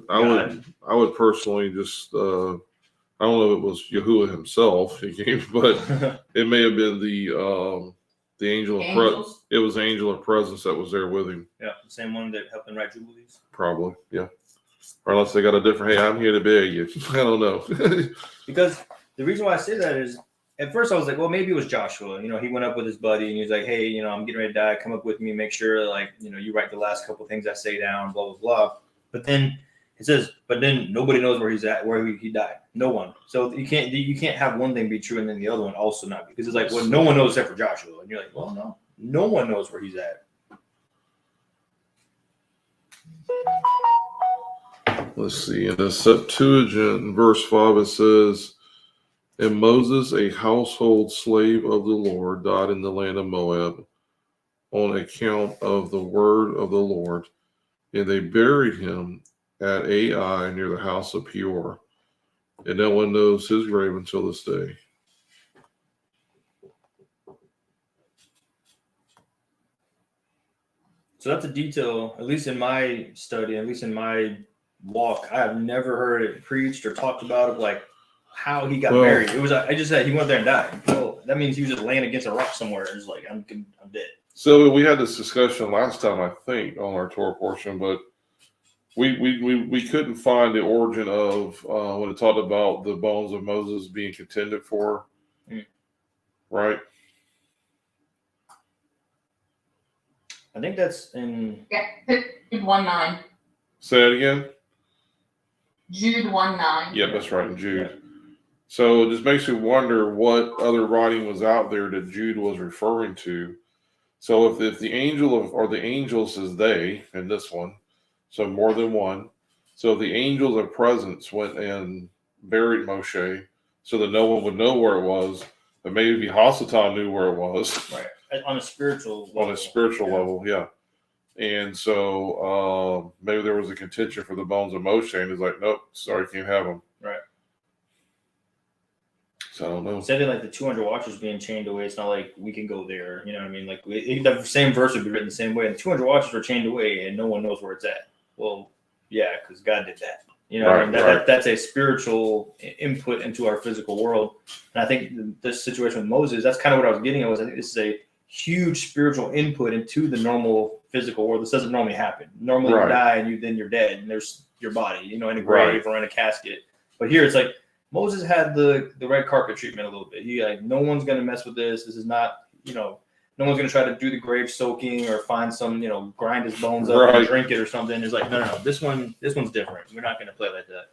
God. I would personally just I don't know if it was Yahuwah himself he came, but it may have been the angel of it was the angel of presence that was there with him. Yeah, the same one that helped him write Jubilees. Probably, yeah. Or unless they got a different, hey, I'm here to beg you. I don't know. Because the reason why I say that is, at first I was like, well, maybe it was Joshua. He went up with his buddy and he was like, hey, I'm getting ready to die. Come up with me. Make sure, you write the last couple things I say down, blah, blah, blah. But then it says, but then nobody knows where he's at, where he died. No one. So you can't have one thing be true and then the other one also not be. Because it's like, well, no one knows except for Joshua. And you're like, well, no one knows where he's at. Let's see. In the Septuagint, in verse 5, it says, and Moses, a household slave of the Lord, died in the land of Moab on account of the word of the Lord. And they buried him at Ai near the house of Peor. And no one knows his grave until this day. So that's a detail, at least in my study, at least in my walk, I have never heard it preached or talked about of like how he got buried. It was, I just said he went there and died. Well, that means he was just laying against a rock somewhere. It's like, I'm dead. So we had this discussion last time, I think, on our Torah portion, but we couldn't find the origin of when it talked about the bones of Moses being contended for, right? I think that's in Jude 1:9. Say it again. Jude 1:9. Yeah, that's right, in Jude. So it just makes me wonder what other writing was out there that Jude was referring to. So if the angels is they in this one, so more than one. So if the angels of presence went and buried Moshe so that no one would know where it was, but maybe Hasatan knew where it was. right on a spiritual level. On a spiritual level, yeah. And so maybe there was a contention for the bones of Moshe, and he's like, nope, sorry, can't have them. Right. So I don't know. Instead of like the 200 watchers being chained away, it's not like we can go there. You know what I mean? Like the same verse would be written the same way. And 200 watchers were chained away, and no one knows where it's at. Well, yeah, because God did that. You know, right, what I mean? That's a spiritual input into our physical world. And I think this situation with Moses, that's kind of what I was getting at. I think this is a huge spiritual input into the normal physical world. This doesn't normally happen. Normally you die and then you're dead, and there's your body, in a grave or in a casket. But here it's like Moses had the red carpet treatment a little bit. He like, no one's gonna mess with this. This is not, no one's gonna try to do the grave soaking or find some, grind his bones up and Right. drink it or something. It's like, no, this one's different. We're not gonna play like that.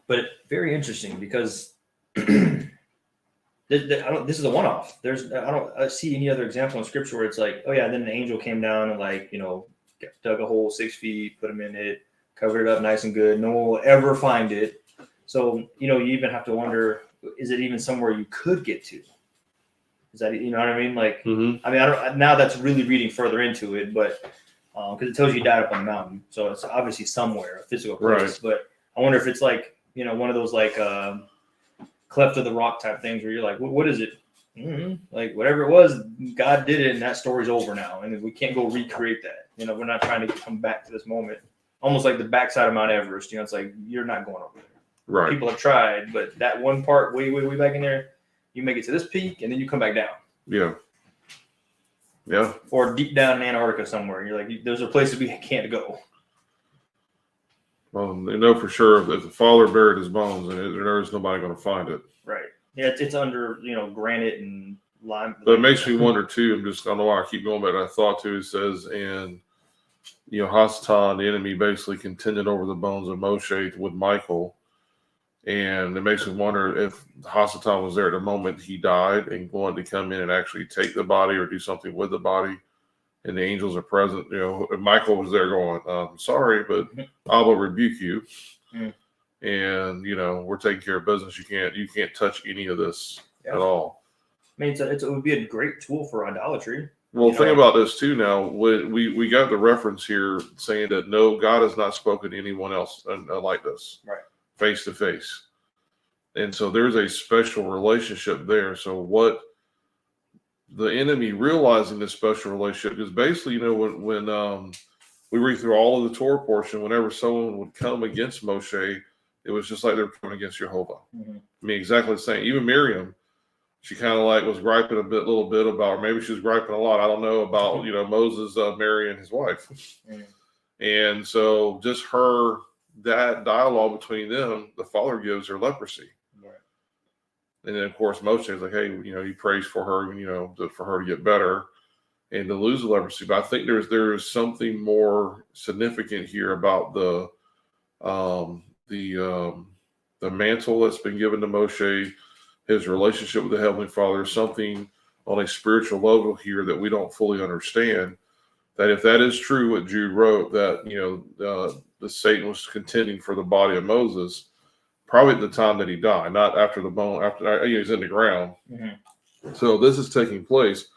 But very interesting because this is a one-off. I don't see any other example in scripture where it's like, oh yeah, then an angel came down and like, dug a hole 6 feet, put him in it, covered it up nice and good. No one will ever find it. So, you even have to wonder, is it even somewhere you could get to? Is that, you know what I mean? Like, Mm-hmm. I don't, now that's really reading further into it, but because it tells you he died up on the mountain. So it's obviously somewhere, a physical place. Right. But I wonder if it's like, one of those like cleft of the rock type things where you're like, what is it? Mm-hmm. Like whatever it was, God did it, and that story's over now, and we can't go recreate that. We're not trying to come back to this moment. Almost like the backside of Mount Everest. It's like you're not going over there. Right. People have tried, but that one part way back in there, you make it to this peak, and then you come back down. Yeah. Yeah. Or deep down in Antarctica somewhere. You're like, those are places we can't go. Well, they know for sure if the father buried his bones, and there's nobody going to find it. Right. Yeah, it's under granite and lime. But it makes me wonder too. I don't know why I keep going back. I thought too. It says, and Hasatan, the enemy, basically contended over the bones of Moshe with Michael, and it makes me wonder if Hasatan was there at the moment he died and wanted to come in and actually take the body or do something with the body, and the angels are present. And Michael was there going, "Sorry, but I will rebuke you." Mm. And we're taking care of business. You can't touch any of this at all. I mean, it would be a great tool for idolatry. Well, think about this too. Now, we got the reference here saying that no, God has not spoken to anyone else like this, right, face to face, and so there's a special relationship there. So what the enemy realizing this special relationship is basically, when we read through all of the Torah portion, whenever someone would come against Moshe, it was just like they were coming against Jehovah. Mm-hmm. I mean, exactly the same. Even Miriam, she kind of like was griping a little bit about, or maybe she was griping a lot. I don't know about, Moses marrying his wife. Mm-hmm. And so just that dialogue between them, the father gives her leprosy. Right. And then of course, Moshe is like, hey, he prays for her, for her to get better and to lose the leprosy. But I think there is something more significant here about the mantle that's been given to Moshe, his relationship with the Heavenly Father, something on a spiritual level here that we don't fully understand. That if that is true, what Jude wrote, that the Satan was contending for the body of Moses, probably at the time that he died, not after the bone, after he's in the ground. Mm-hmm. So this is taking place.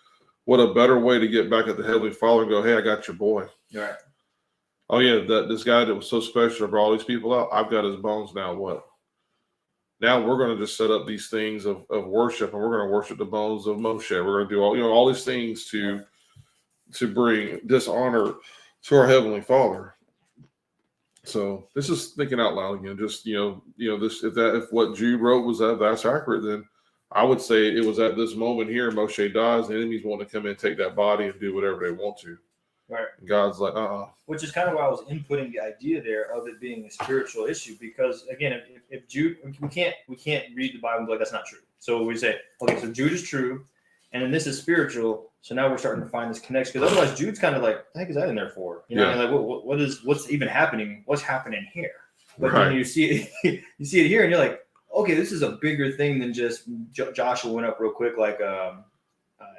What a better way to get back at the Heavenly Father and go, hey, I got your boy. Right. Oh yeah, this guy that was so special, brought all these people out. I've got his bones now. What? Now we're going to just set up these things of worship, and we're going to worship the bones of Moshe. We're going to do all these things to bring dishonor to our Heavenly Father. So this is thinking out loud again. Just this if what Jude wrote was that's accurate, then I would say it was at this moment here. Moshe dies, the enemies want to come in and take that body and do whatever they want to. Right. And God's like, Which is kind of why I was inputting the idea there of it being a spiritual issue, because again, if Jude, we can't read the Bible and be like, that's not true. So we say, okay, so Jude is true, and then this is spiritual. So now we're starting to find this connection, because otherwise Jude's kind of like, what the heck is that in there for? And like, what's even happening? What's happening here? But then you see it here, and you're like, okay, this is a bigger thing than just Joshua went up real quick, like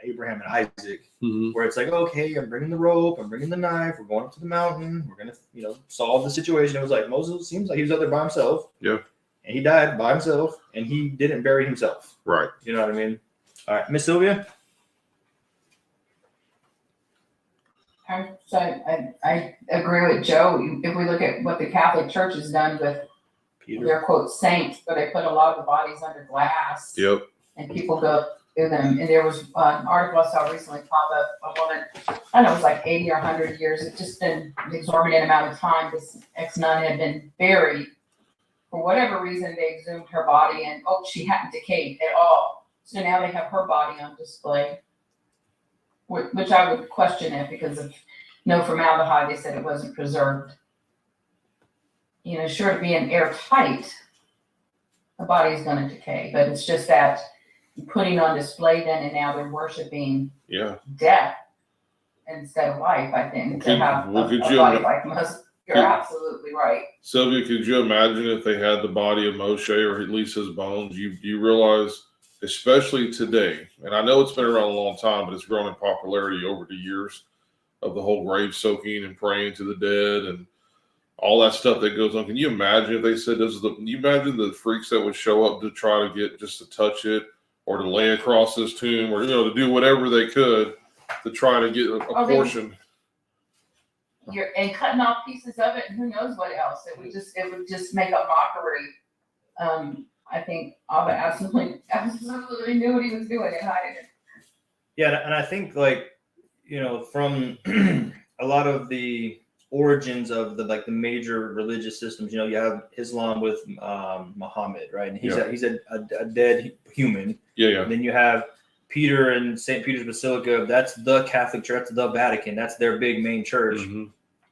Abraham and Isaac, mm-hmm. where it's like, okay, I'm bringing the rope, I'm bringing the knife, we're going up to the mountain, we're gonna, solve the situation. It was like Moses seems like he was out there by himself, yeah, and he died by himself, and he didn't bury himself, right? You know what I mean? All right, Miss Sylvia. So I agree with Joe. If we look at what the Catholic Church has done with their quote saints, where they put a lot of the bodies under glass, yep, and people go through them. And there was an article I saw recently pop up, a woman, I don't know, it was like 80 or 100 years. It's just been an exorbitant amount of time. This ex-nun had been buried. For whatever reason, they exhumed her body, and she hadn't decayed at all. So now they have her body on display, which I would question it because of no formaldehyde. They said it wasn't preserved. short of being airtight, the body's going to decay. But it's just that putting on display then, and now they're worshiping Yeah. death instead of life, I think, to have a body like Moses. You're absolutely right. Sylvia, could you imagine if they had the body of Moshe, or at least his bones? You realize, especially today, and I know it's been around a long time, but it's grown in popularity over the years, of the whole grave soaking and praying to the dead and all that stuff that goes on. Can you imagine if they said this is can you imagine the freaks that would show up to try to get just to touch it, or to lay across this tomb, or to do whatever they could to try to get a portion? And cutting off pieces of it, and who knows what else. It would just make a mockery. I think Abba absolutely knew what he was doing and hiding it. Yeah, and I think from a lot of the origins of the major religious systems, you have Islam with Muhammad, right? And he's a dead human. Yeah. And then you have Peter and St. Peter's Basilica. That's the Catholic Church. That's the Vatican. That's their big main church. Mm-hmm.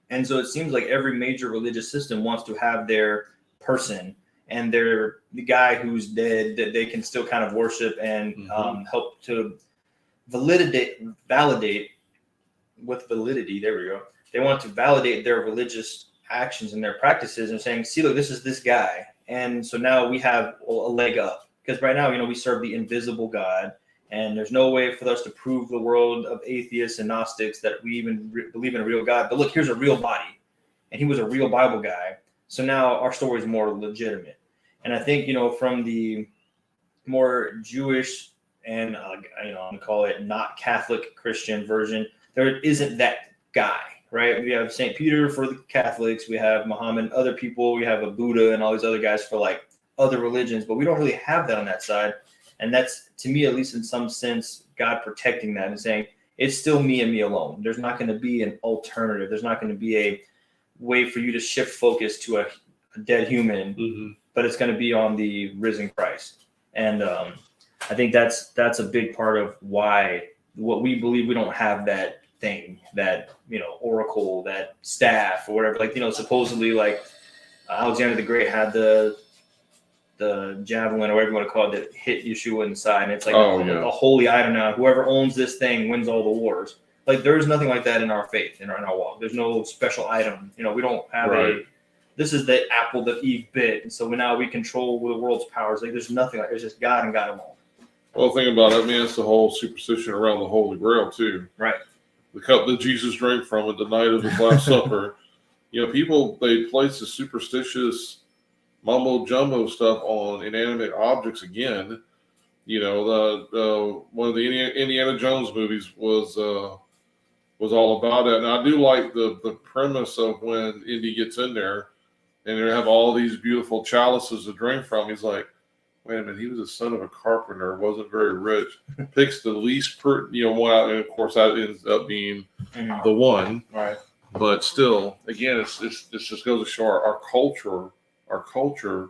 And so it seems like every major religious system wants to have their person and the guy who's dead that they can still kind of worship and help to validate with validity. There we go. They want to validate their religious actions and their practices and saying, see, look, this is this guy. And so now we have a leg up, because right now, we serve the invisible God. And there's no way for us to prove the world of atheists and Gnostics that we even believe in a real God. But look, here's a real body. And he was a real Bible guy. So now our story is more legitimate. And I think, from the more Jewish and, I'm going to call it not Catholic Christian version, there isn't that guy, right? We have St. Peter for the Catholics. We have Muhammad, other people. We have a Buddha and all these other guys for other religions. But we don't really have that on that side. And that's, to me, at least in some sense, God protecting that and saying, it's still me and me alone. There's not going to be an alternative. There's not going to be a way for you to shift focus to a dead human, but it's going to be on the risen Christ. And I think that's a big part of why what we believe we don't have that thing, that, oracle, that staff or whatever. Supposedly Alexander the Great had the javelin or whatever you want to call it that hit Yeshua in the side, and it's a holy item now. Whoever owns this thing wins all the wars. There's nothing like that in our faith, in our walk. There's no special item. We don't have this is the apple that Eve bit, and so now we control the world's powers. There's nothing like. It's just God and God alone. Well, think about it. It's the whole superstition around the Holy Grail too. Right. The cup that Jesus drank from at the night of his last supper. People, they place the superstitious mumbo jumbo stuff on inanimate objects again. One of the Indiana Jones movies was all about it. And I do like the premise of when Indy gets in there and they have all these beautiful chalices to drink from. He's like, wait a minute, he was the son of a carpenter, wasn't very rich. Picks the least one out, and of course that ends up being the one. Right. But still, again, this just goes to show our culture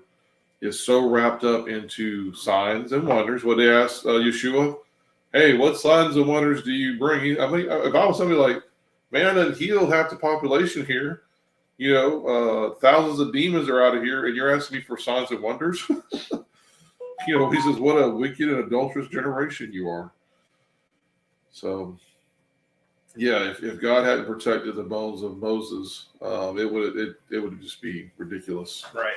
is so wrapped up into signs and wonders. What they asked Yeshua, hey, what signs and wonders do you bring? If I was somebody like, man, I done healed half the population here. Thousands of demons are out of here, and you're asking me for signs and wonders? He says, what a wicked and adulterous generation you are. So, yeah, if God hadn't protected the bones of Moses, it would just be ridiculous. Right.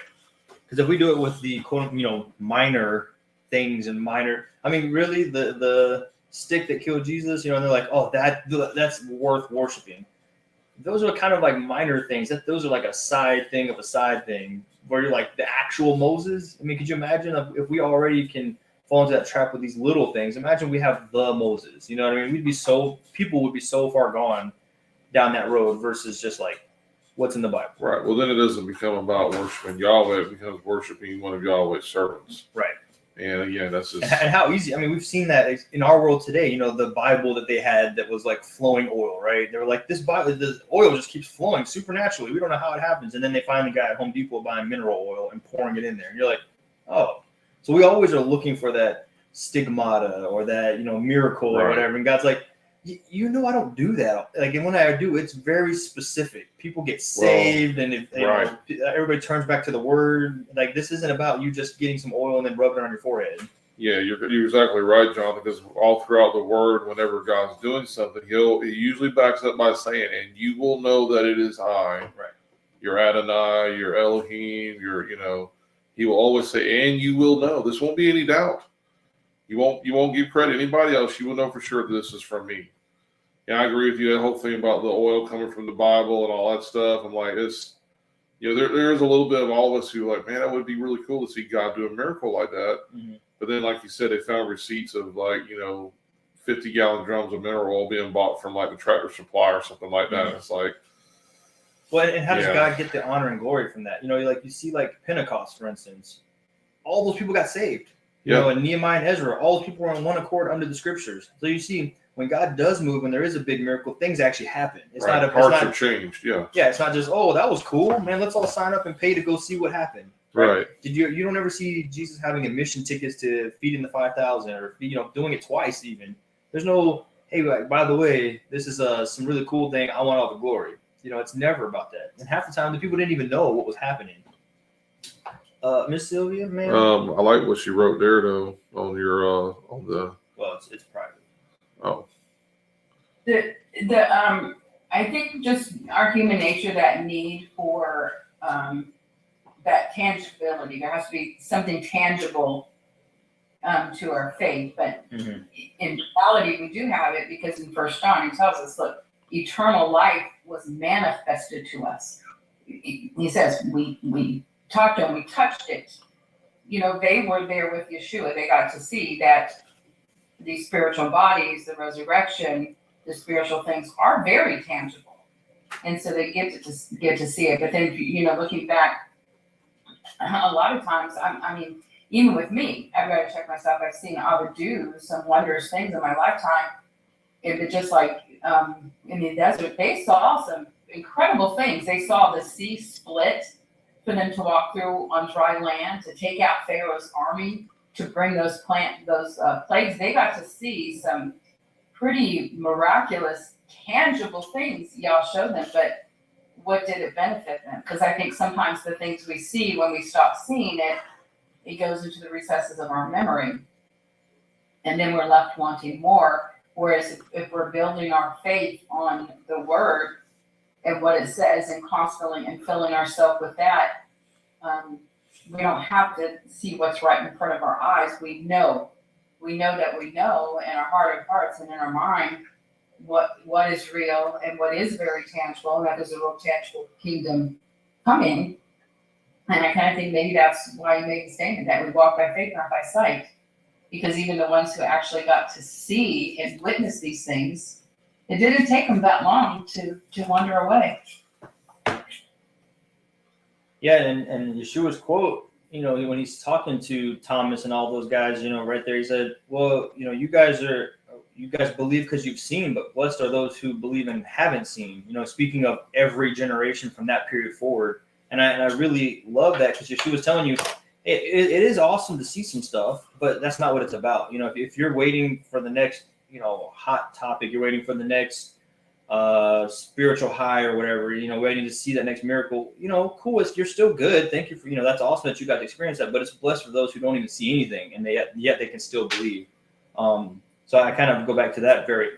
Because if we do it with the quote, minor things and really the stick that killed Jesus, and they're like, oh, that's worth worshiping. Those are kind of minor things. Those are a side thing of a side thing, where you're the actual Moses. Could you imagine if we already can fall into that trap with these little things? Imagine we have the Moses. You know what I mean? People would be so far gone down that road versus just what's in the Bible. Right. Well, then it doesn't become about worshiping Yahweh. It becomes worshiping one of Yahweh's servants. Right. And again, that's just... And how easy. We've seen that in our world today. The Bible that they had that was flowing oil, right? They were this Bible, the oil just keeps flowing supernaturally. We don't know how it happens. And then they find the guy at Home Depot buying mineral oil and pouring it in there. And you're like, oh. So we always are looking for that stigmata or that, miracle or whatever. And God's like, you know, I don't do that. Like, and when I do, it's very specific. People get saved, and if right. everybody turns back to the Word. Like, this isn't about you just getting some oil and then rubbing it on your forehead. Yeah, you're exactly right, John. Because all throughout the Word, whenever God's doing something, he usually backs up by saying, "And you will know that it is I." Right. Your Adonai, your Elohim, he will always say, "And you will know." This won't be any doubt. You won't give credit to anybody else. You will know for sure that this is from me. Yeah, I agree with you. That whole thing about the oil coming from the Bible and all that stuff. I'm like, it's, there's a little bit of all of us who are like, man, that would be really cool to see God do a miracle like that. Mm-hmm. But then, like you said, they found receipts of 50-gallon drums of mineral oil being bought from like the Tractor Supply or something like that. Mm-hmm. And it's like, well, and how does God get the honor and glory from that? Like you see, like Pentecost, for instance, all those people got saved. And Nehemiah and Ezra, all those people were on one accord under the scriptures. So you see, when God does move and there is a big miracle, things actually happen. It's right. not Hearts are changed. Yeah. Yeah, it's not just, oh, that was cool, man. Let's all sign up and pay to go see what happened. Right. Did you don't ever see Jesus having admission tickets to feeding the 5,000 or doing it twice even? There's no, hey, by the way, this is some really cool thing. I want all the glory. It's never about that. And half the time, the people didn't even know what was happening. Miss Sylvia, man. I like what she wrote there though on your on the. Well, it's private. Oh. I think just our human nature, that need for that tangibility. There has to be something tangible to our faith, but in reality, we do have it because in 1 John, he tells us, look, eternal life was manifested to us. He says we talked to him, we touched it. They were there with Yeshua. They got to see that these spiritual bodies, the resurrection, the spiritual things are very tangible, and so they get to see it. But then, looking back, a lot of times, I mean, even with me, I've got to check myself. I've seen Abba do some wondrous things in my lifetime, and just like in the desert, they saw some incredible things. They saw the sea split for them to walk through on dry land, to take out Pharaoh's army, to bring those plagues. They got to see some pretty miraculous, tangible things y'all showed them, but what did it benefit them? Because I think sometimes the things we see, when we stop seeing it, it goes into the recesses of our memory. And then we're left wanting more. Whereas if we're building our faith on the Word and what it says, and constantly and filling ourselves with that, we don't have to see what's right in front of our eyes. We know that we know in our heart of hearts and in our mind what is real and what is very tangible, and that is a real tangible kingdom coming. And I kind of think maybe that's why you made the statement that we walk by faith, not by sight. Because even the ones who actually got to see and witness these things, it didn't take them that long to wander away. Yeah, and Yeshua's quote, when he's talking to Thomas and all those guys, right there, he said, well, you guys believe because you've seen, but blessed are those who believe and haven't seen, speaking of every generation from that period forward. And I really love that, because Yeshua's telling you, it is awesome to see some stuff, but that's not what it's about. If you're waiting for the next, hot topic, you're waiting for the next spiritual high or whatever, waiting to see that next miracle, cool. You're still good. Thank you for, that's awesome that you got to experience that, but it's blessed for those who don't even see anything, and yet they can still believe. So I kind of go back to that very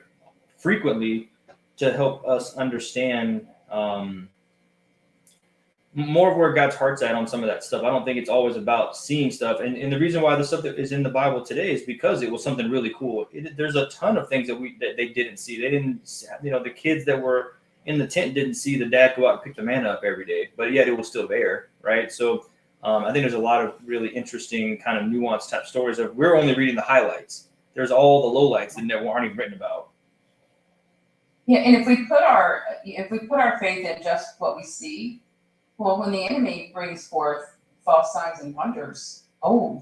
frequently to help us understand more of where God's heart's at on some of that stuff. I don't think it's always about seeing stuff. And the reason why the stuff that is in the Bible today is because it was something really cool. There's a ton of things that they didn't see. They didn't, the kids that were in the tent didn't see the dad go out and pick the manna up every day, but yet it was still there, right? So I think there's a lot of really interesting kind of nuanced type stories of we're only reading the highlights. There's all the lowlights that aren't even written about. Yeah, and if we put our faith in just what we see, well, when the enemy brings forth false signs and wonders,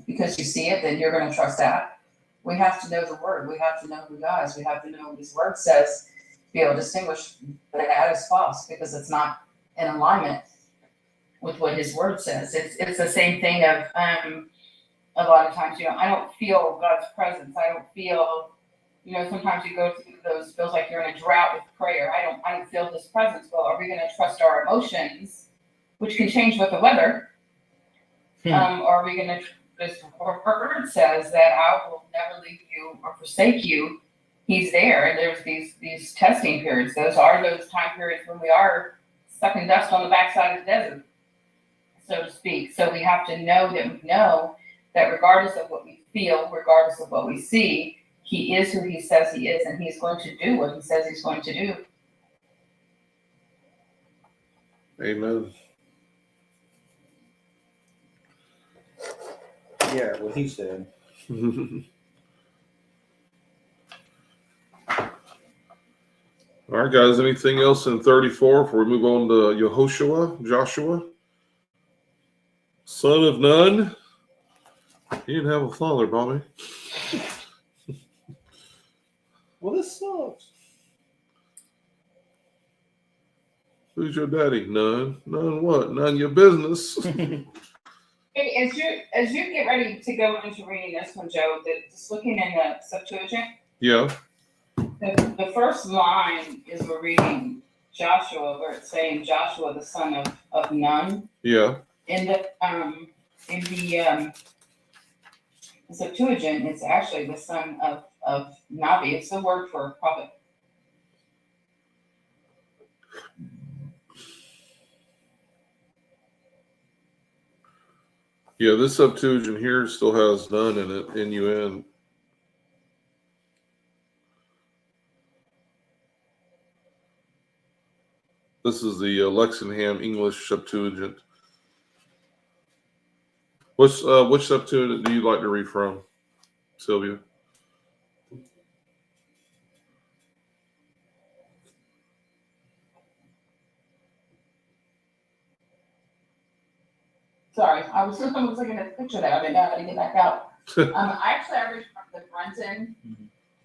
because you see it, then you're going to trust that. We have to know the Word. We have to know who God is. We have to know what His Word says to be able to distinguish that as false, because it's not in alignment with what His Word says. It's the same thing of a lot of times, I don't feel God's presence. I don't feel, You know, sometimes you go through those, feels like you're in a drought with prayer. I don't feel his presence. Well, are we going to trust our emotions, which can change with the weather? Or are we going to, this word says that I will never leave you or forsake you. He's there. And there's these testing periods. Those are those time periods when we are sucking dust on the backside of the desert, so to speak. So we have to know that regardless of what we feel, regardless of what we see, he is who he says he is, and he's going to do what he says he's going to do. Amen. Yeah, what he said. All right, guys. Anything else in 34 before we move on to Joshua, son of Nun? He didn't have a father, Bobby. Well, this sucks. Who's your daddy? None. None what? None your business. Hey, as you get ready to go into reading this one, Joe, just looking in the Septuagint, Yeah. the first line is we're reading Joshua, where it's saying Joshua the son of Nun. Yeah. In the Septuagint, it's actually the son of Navi. It's the word for prophet. Yeah, this Septuagint here still has none in it, N-U-N. This is the Lexingham English Septuagint. Which Septuagint do you like to read from, Sylvia? Sorry, I was looking at the picture there. I didn't know how to get back out. I read from the Brenton.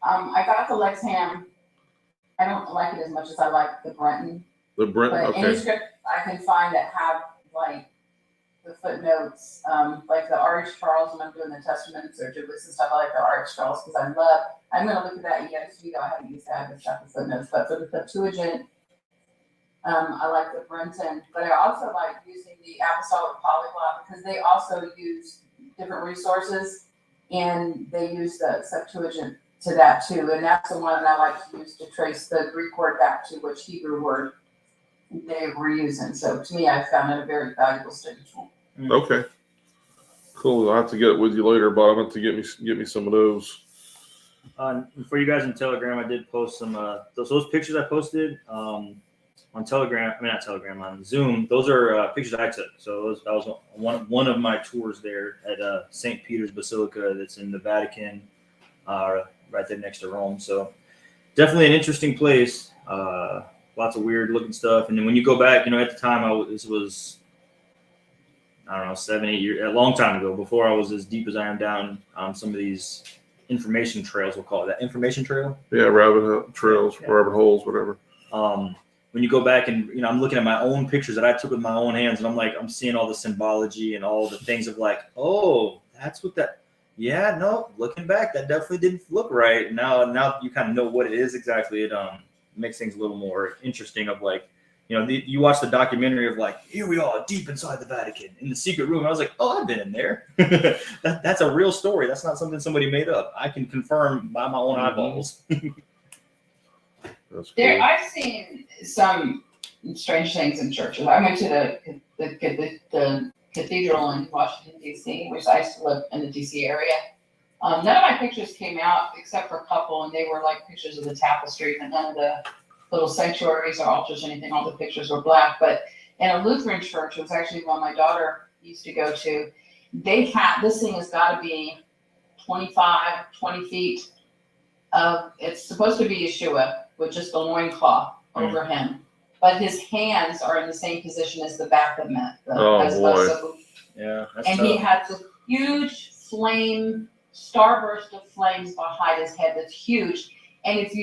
I got the Lexham. I don't like it as much as I like the Brenton. The Brenton, But any okay. script I can find that have like the footnotes, like the R.H. Charles when I'm doing the Testaments or Jubilees and stuff. I like the R.H. Charles because I'm going to look at that ESV though. I haven't used that with stuff with footnotes, but for the Septuagint, I like the Brenton, but I also like using the Apostolic Polyglot because they also use different resources and they use the Septuagint to that too. And that's the one that I like to use to trace the Greek word back to which Hebrew word they were using. So to me, I found it a very valuable study tool. Okay. Cool. I'll have to get it with you later, but I'm going to get me some of those. For you guys in Telegram, I did post some those pictures I posted on Telegram. I mean, not Telegram, on Zoom. Those are pictures I took. So that was one of my tours there at St. Peter's Basilica that's in the Vatican, right there next to Rome. So definitely an interesting place. Lots of weird looking stuff. And then when you go back, at the time this was, I don't know, 7, 8 years, a long time ago, before I was as deep as I am down some of these information trails, we'll call it that. Information trail? Yeah, rabbit trails, Yeah. rabbit holes, whatever. When you go back and, I'm looking at my own pictures that I took with my own hands, and I'm seeing all the symbology and all the things of like, oh, that's what that, yeah, no, looking back, that definitely didn't look right. Now you kind of know what it is exactly. It makes things a little more interesting of like, you watch the documentary of like, here we are deep inside the Vatican in the secret room. I was like, oh, I've been in there. That's a real story. That's not something somebody made up. I can confirm by my own eyeballs. That's cool. I've seen some strange things in churches. I went to the cathedral in Washington, D.C., which I used to live in the D.C. area. None of my pictures came out except for a couple, and they were like pictures of the tapestry, but none of the little sanctuaries or altars or anything. All the pictures were black. But in a Lutheran church, it was actually one my daughter used to go to. This thing has got to be 20 feet. It's supposed to be Yeshua with just a loincloth over him. But his hands are in the same position as the back of him. Boy. Yeah, that's and tough. he has this huge starburst of flames behind his head that's huge. And if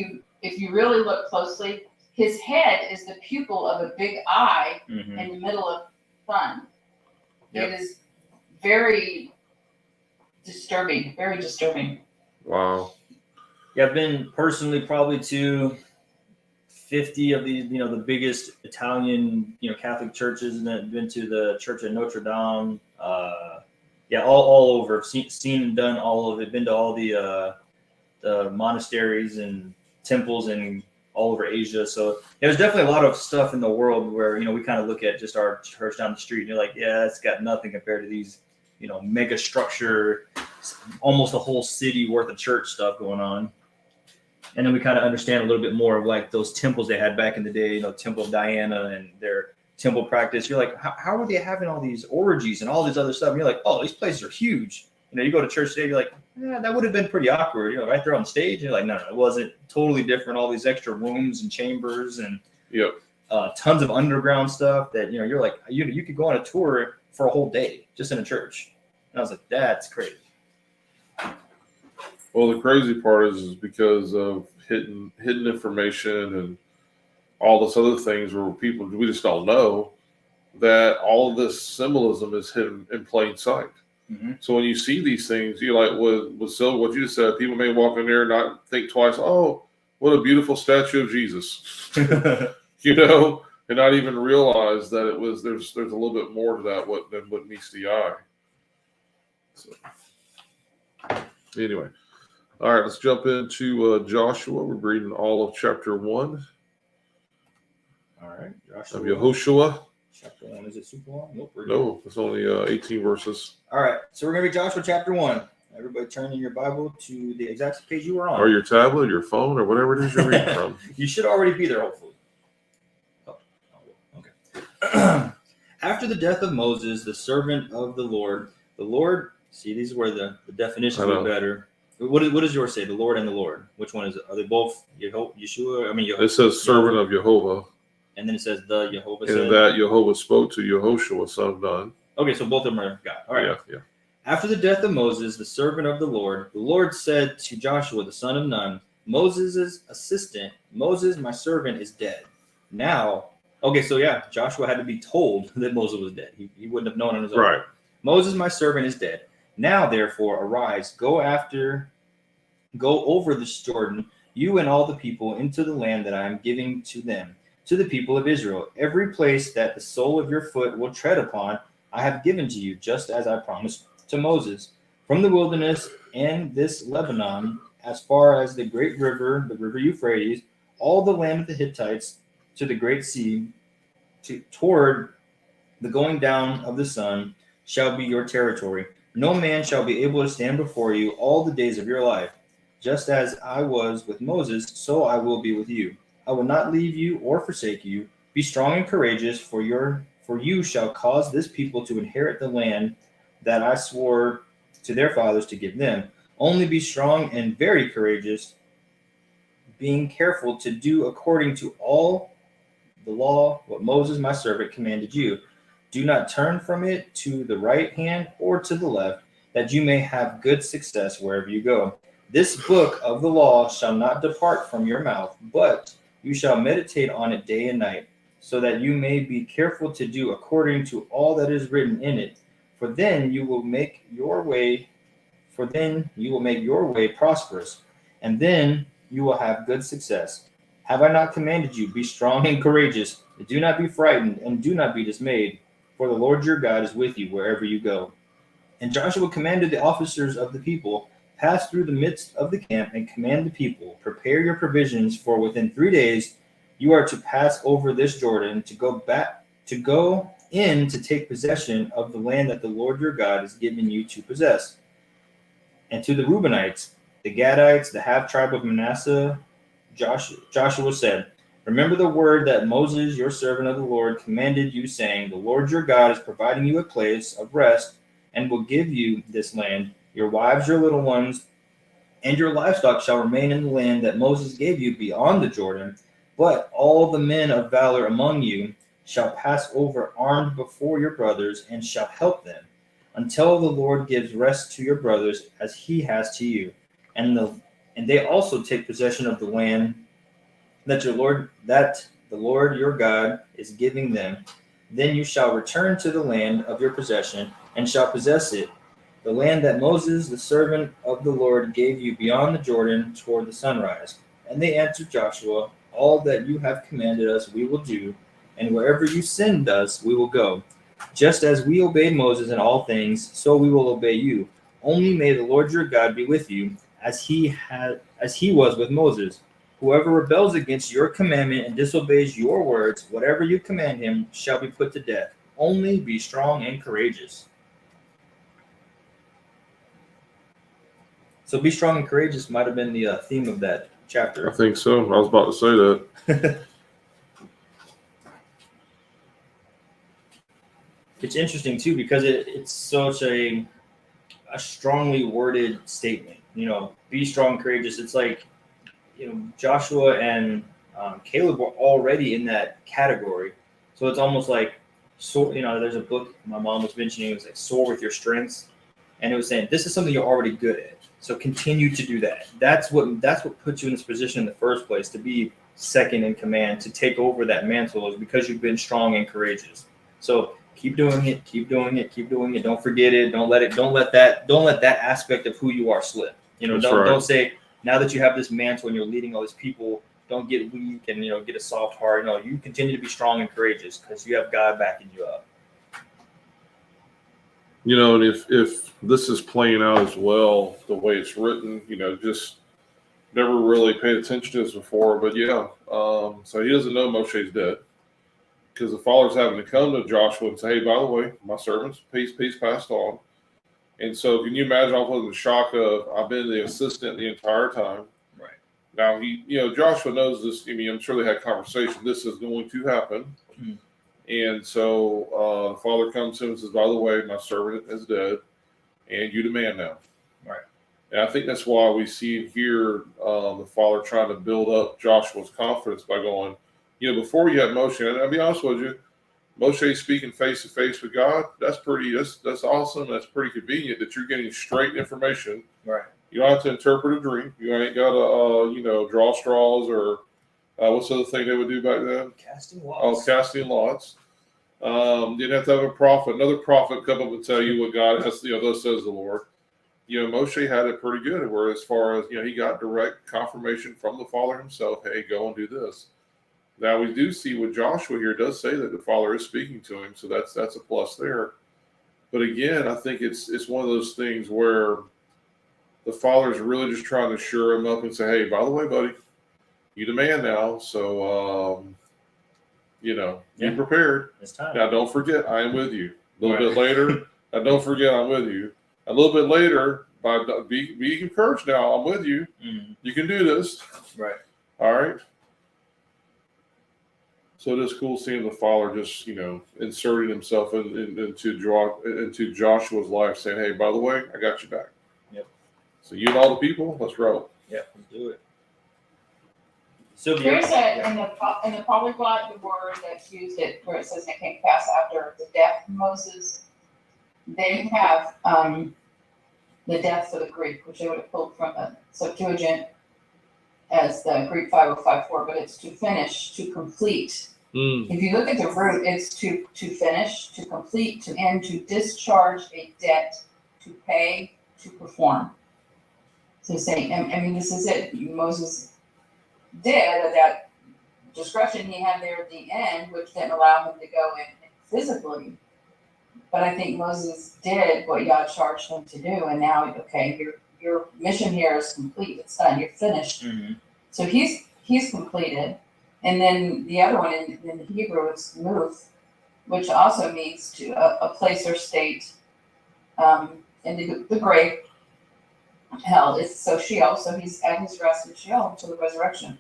you really look closely, his head is the pupil of a big eye in the middle of the sun. Yep. It is very disturbing, very disturbing. Wow. Yeah, I've been personally probably to 50 of these, the biggest Italian, Catholic churches, and then been to the church at Notre Dame. Yeah, all over. Seen and done all of it. Been to all the monasteries and temples and all over Asia. So there's definitely a lot of stuff in the world where, we kind of look at just our church down the street and you're like, yeah, it's got nothing compared to these, mega structure, almost a whole city worth of church stuff going on. And then we kind of understand a little bit more of like those temples they had back in the day, Temple of Diana and their temple practice. You're like, how are they having all these orgies and all this other stuff? And you're like, oh, these places are huge. You go to church today, you're like, yeah, that would have been pretty awkward, right there on stage. You're like, no, it wasn't. Totally different. All these extra rooms and chambers and tons of underground stuff that, you're like, you could go on a tour for a whole day just in a church. And I was like, that's crazy. Well, the crazy part is because of hidden information and all this other things where we just don't know that all of this symbolism is hidden in plain sight. Mm-hmm. So when you see these things, you're like, with Silver, what you just said, people may walk in there and not think twice, oh, what a beautiful statue of Jesus, and not even realize that there's a little bit more to that than what meets the eye. So, anyway. All right, let's jump into Joshua. We're reading all of chapter 1. All right. Joshua. Of Yehoshua. Chapter 1. Is it super long? Nope. No, it's only 18 verses. All right. So we're going to read Joshua chapter 1. Everybody turn in your Bible to the exact page you were on. Or your tablet, your phone, or whatever it is you're reading from. You should already be there, hopefully. Okay. After the death of Moses, the servant of the Lord, see, these is where the definitions were better. What does yours say? The Lord and the Lord. Which one is it? Are they both Yeshua? It says servant of Jehovah. And then it says the Jehovah. And that Jehovah spoke to Yehoshua, son of Nun. Okay, so both of them are God. All right. Yeah. After the death of Moses, the servant of the Lord said to Joshua, the son of Nun, Moses' assistant, Moses, my servant, is dead. Now, Joshua had to be told that Moses was dead. He wouldn't have known on his own. Right. Moses, my servant, is dead. Now, therefore, arise, go over this Jordan, you and all the people, into the land that I am giving to them, to the people of Israel. Every place that the sole of your foot will tread upon, I have given to you, just as I promised to Moses. From the wilderness and this Lebanon, as far as the great river, the river Euphrates, all the land of the Hittites, to the great sea, toward the going down of the sun, shall be your territory. No man shall be able to stand before you all the days of your life. Just as I was with Moses, so I will be with you. I will not leave you or forsake you. Be strong and courageous, for you shall cause this people to inherit the land that I swore to their fathers to give them. Only be strong and very courageous, being careful to do according to all the law what Moses my servant commanded you. Do not turn from it to the right hand or to the left, that you may have good success wherever you go. This book of the law shall not depart from your mouth, but you shall meditate on it day and night, so that you may be careful to do according to all that is written in it. For then you will make your way prosperous, and then you will have good success. Have I not commanded you, be strong and courageous? Do not be frightened, and do not be dismayed, for the Lord your God is with you wherever you go. And Joshua commanded the officers of the people, pass through the midst of the camp and command the people, prepare your provisions, for within 3 days you are to pass over this Jordan to go in to take possession of the land that the Lord your God is giving you to possess. And to the Reubenites, the Gadites, the half tribe of Manasseh, Joshua said, remember the word that Moses, your servant of the Lord, commanded you, saying, the Lord your God is providing you a place of rest and will give you this land. Your wives, your little ones, and your livestock shall remain in the land that Moses gave you beyond the Jordan. But all the men of valor among you shall pass over armed before your brothers and shall help them, until the Lord gives rest to your brothers as he has to you. And they also take possession of the land that the Lord your God is giving them. Then you shall return to the land of your possession and shall possess it. the land that Moses, the servant of the Lord, gave you beyond the Jordan toward the sunrise. And they answered Joshua, all that you have commanded us we will do, and wherever you send us we will go. Just as we obeyed Moses in all things, so we will obey you. Only may the Lord your God be with you, as he was with Moses. Whoever rebels against your commandment and disobeys your words, whatever you command him, shall be put to death. Only be strong and courageous. So be strong and courageous might have been the theme of that chapter. I think so. I was about to say that. It's interesting too because it's such a strongly worded statement. Be strong and courageous. It's like, Joshua and Caleb were already in that category. So it's almost like, there's a book my mom was mentioning. It was like Soar with Your Strengths, and it was saying this is something you're already good at. So continue to do that. That's what puts you in this position in the first place, to be second in command, to take over that mantle, is because you've been strong and courageous. So keep doing it, keep doing it, keep doing it. Don't forget it. Don't let that aspect of who you are slip. Don't say, now that you have this mantle and you're leading all these people, don't get weak and get a soft heart. No, you continue to be strong and courageous because you have God backing you up. And if this is playing out as well, the way it's written, just never really paid attention to this before. But so he doesn't know Moshe's dead, because the father's having to come to Joshua and say, hey, by the way, my servants, peace passed on. And so can you imagine all the shock of, I've been the assistant the entire time. Right. Now, Joshua knows this. I'm sure they had conversation. This is going to happen. Mm-hmm. And so the father comes to him and says, by the way, my servant is dead, and you the man now. Right. And I think that's why we see here the father trying to build up Joshua's confidence by going, before you had Moshe, and I'll be honest with you, Moshe speaking face to face with God, that's awesome. That's pretty convenient that you're getting straight information. Right. You don't have to interpret a dream. You ain't got to, draw straws or what's the other thing they would do back then? Casting lots. Oh, casting lots. Didn't have to have another prophet come up and tell you what God has, thus says the Lord. Moshe had it pretty good, where as far as, he got direct confirmation from the Father himself, hey, go and do this. Now we do see what Joshua here does say that the Father is speaking to him, so that's a plus there. But again, I think it's one of those things where the Father is really just trying to shore him up and say, hey, by the way, buddy, you the man now, so be prepared. It's time. Now don't forget, I am with you. A little bit later, now don't forget I'm with you. A little bit later, be encouraged now, I'm with you. Mm-hmm. You can do this. Right. All right. So it is cool seeing the Father just, inserting himself into Joshua's life, saying, hey, by the way, I got you back. Yep. So you and all the people, let's roll. Yep, let's do it. So There's in the polyglot, the word that's used where it says it came to pass after the death of Moses. They have the death of the Greek, which they would have pulled from the Septuagint as the Greek 5054, but it's to finish, to complete. If you look at the root, it's to finish, to complete, to end, to discharge a debt, to pay, to perform. So he's saying, this is it. Moses did at that discretion he had there at the end, which didn't allow him to go in physically. But I think Moses did what God charged him to do, and now, okay, your mission here is complete. It's done. You're finished. Mm-hmm. So he's completed. And then the other one in Hebrew is muth, which also means to a place or state in the grave, hell. It's so Sheol. So he's at his rest in Sheol until the resurrection.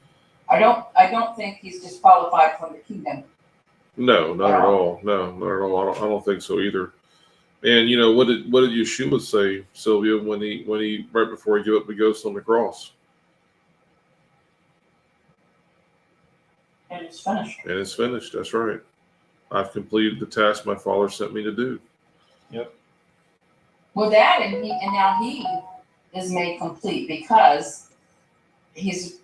I don't think he's disqualified from the kingdom. No, not at all. No, not at all. I don't think so either. And what did Yeshua say, Sylvia, when he right before he gave up the ghost on the cross? And it's finished. And it's finished. That's right. I've completed the task my Father sent me to do. Yep. Well, that and now he is made complete because of his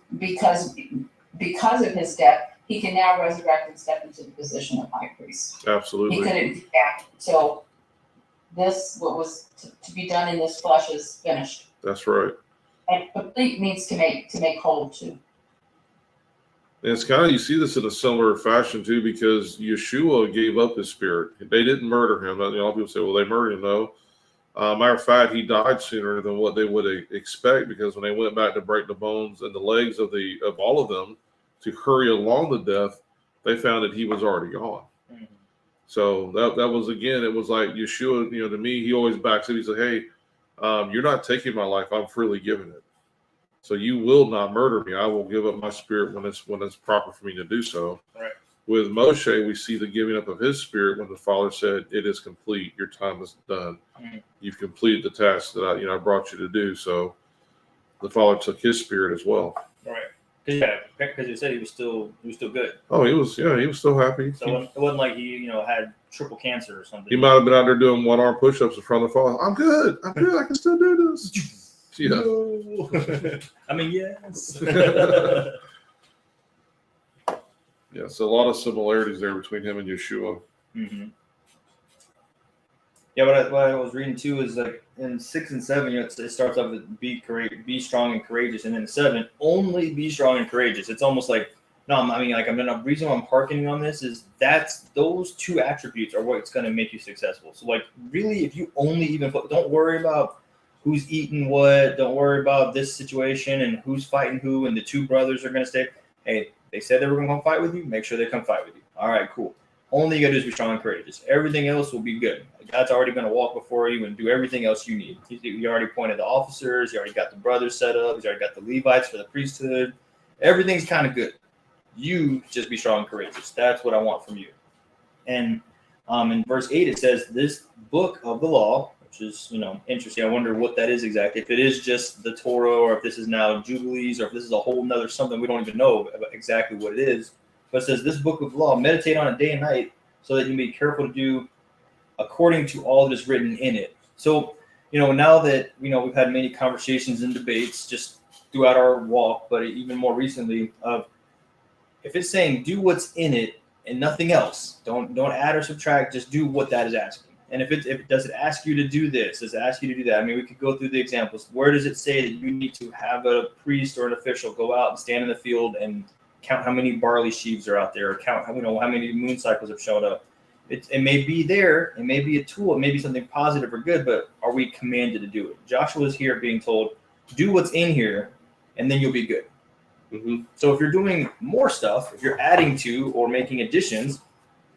death, he can now resurrect and step into the position of high priest. Absolutely. He couldn't act until this, what was to be done in this flesh is finished. That's right. And complete means to make whole too. And it's kind of, you see this in a similar fashion too, because Yeshua gave up his spirit. They didn't murder him. A lot of people say, well, they murdered him. No. Matter of fact, he died sooner than what they would expect, because when they went back to break the bones and the legs of all of them to hurry along the death, they found that he was already gone. Mm-hmm. So that was, again, it was like Yeshua, to me, he always backs it. He said, hey, you're not taking my life. I'm freely giving it. So you will not murder me. I will give up my spirit when it's proper for me to do so. Right. With Moshe, we see the giving up of his spirit when the Father said, it is complete. Your time is done. Mm-hmm. You've completed the task that I brought you to do. So the Father took his spirit as well. Right. Because he said he was still good. Oh, he was still happy. So it wasn't like he, had triple cancer or something. He might have been out there doing one-arm push-ups in front of the Father. I'm good. I can still do this. Yeah. No. I mean, yes. Yeah, so a lot of similarities there between him and Yeshua. Mm-hmm. Yeah, what I was reading too is like in 6 and 7, it starts off with be strong and courageous, and then 7, only be strong and courageous. It's almost like the reason why I'm parking on this is those 2 attributes are what's going to make you successful. So like really, if you only even don't worry about who's eating what, don't worry about this situation and who's fighting who, and the 2 brothers are going to stay. Hey, they said they were going to come fight with you. Make sure they come fight with you. All right, cool. Only you got to do is be strong and courageous. Everything else will be good. God's already going to walk before you and do everything else you need. You already appointed the officers. You already got the brothers set up. You already got the Levites for the priesthood. Everything's kind of good. You just be strong and courageous. That's what I want from you. And in verse 8, it says, this book of the law, which is, interesting. I wonder what that is exactly. If it is just the Torah, or if this is now Jubilees, or if this is a whole nother something we don't even know about exactly what it is. But it says, this book of law, meditate on it day and night, so that you may be careful to do according to all that is written in it. So, now that, we've had many conversations and debates just throughout our walk, but even more recently, of if it's saying do what's in it and nothing else, don't add or subtract, just do what that is asking. And if it does it ask you to do this, does it ask you to do that? I mean, we could go through the examples. Where does it say that you need to have a priest or an official go out and stand in the field and count how many barley sheaves are out there, or count how many moon cycles have shown up? It may be there, it may be a tool, it may be something positive or good, but are we commanded to do it? Joshua is here being told, do what's in here, and then you'll be good. Mm-hmm. So if you're doing more stuff, if you're adding to or making additions,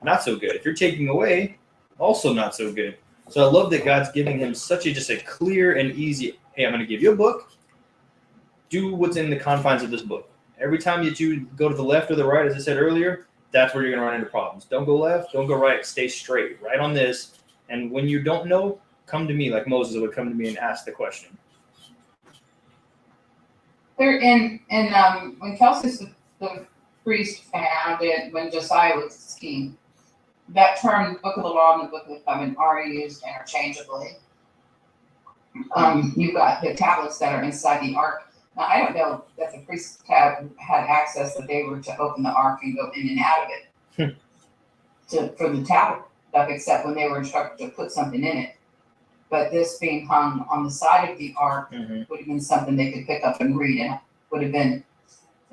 not so good. If you're taking away, also not so good. So I love that God's giving him just a clear and easy, hey, I'm going to give you a book. Do what's in the confines of this book. Every time that you go to the left or the right, as I said earlier, that's where you're going to run into problems. Don't go left, don't go right, stay straight, right on this. And when you don't know, come to me, like Moses would come to me and ask the question. There when Kelsis the priest founded, when Josiah was king, that term, the Book of the Law and the Book of the Covenant, are used interchangeably. You've got the tablets that are inside the ark. Now, I don't know that the priests had access, that they were to open the ark and go in and out of it for the tablet stuff, except when they were instructed to put something in it. But this being hung on the side of the ark would have been something they could pick up and read, and would have been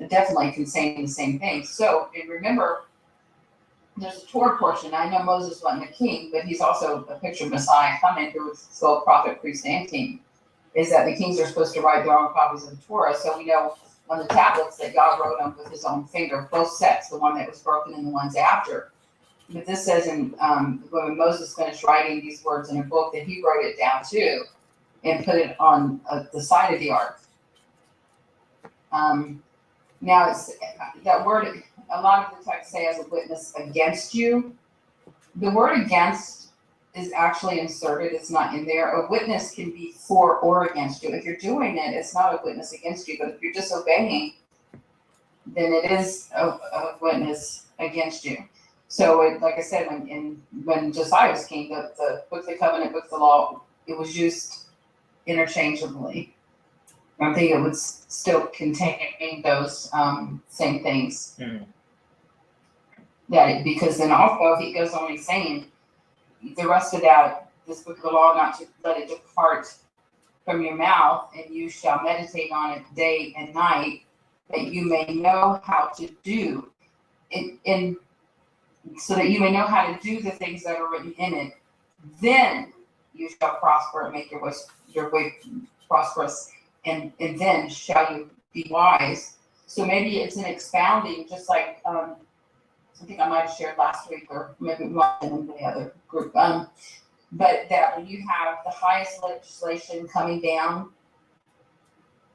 definitely contained the same thing. So, and remember, there's a Torah portion. I know Moses wasn't a king, but he's also a picture of Messiah coming, who was both prophet, priest, and king. Is that the kings are supposed to write their own copies of the Torah. So we know on the tablets that God wrote them with his own finger, both sets, the one that was broken and the ones after. But this says when Moses finished writing these words in a book, that he wrote it down too and put it on the side of the ark. Now, it's that word, a lot of the texts say as a witness against you. The word against is actually inserted. It's not in there. A witness can be for or against you. If you're doing it, it's not a witness against you. But if you're disobeying, then it is a witness against you. So, like I said, when Josiah was king, the Book of the Covenant, Book of the Law, it was used interchangeably. I think it was still containing those same things. Mm-hmm. Yeah, because then also he goes on and saying, the rest of that this book of the law, not to let it depart from your mouth, and you shall meditate on it day and night, that you may know how to do it, and so that you may know how to do the things that are written in it. Then you shall prosper and make your way prosperous, and then shall you be wise. So maybe it's an expounding, just like I think I might have shared last week, or maybe one in the other group. But that when you have the highest legislation coming down,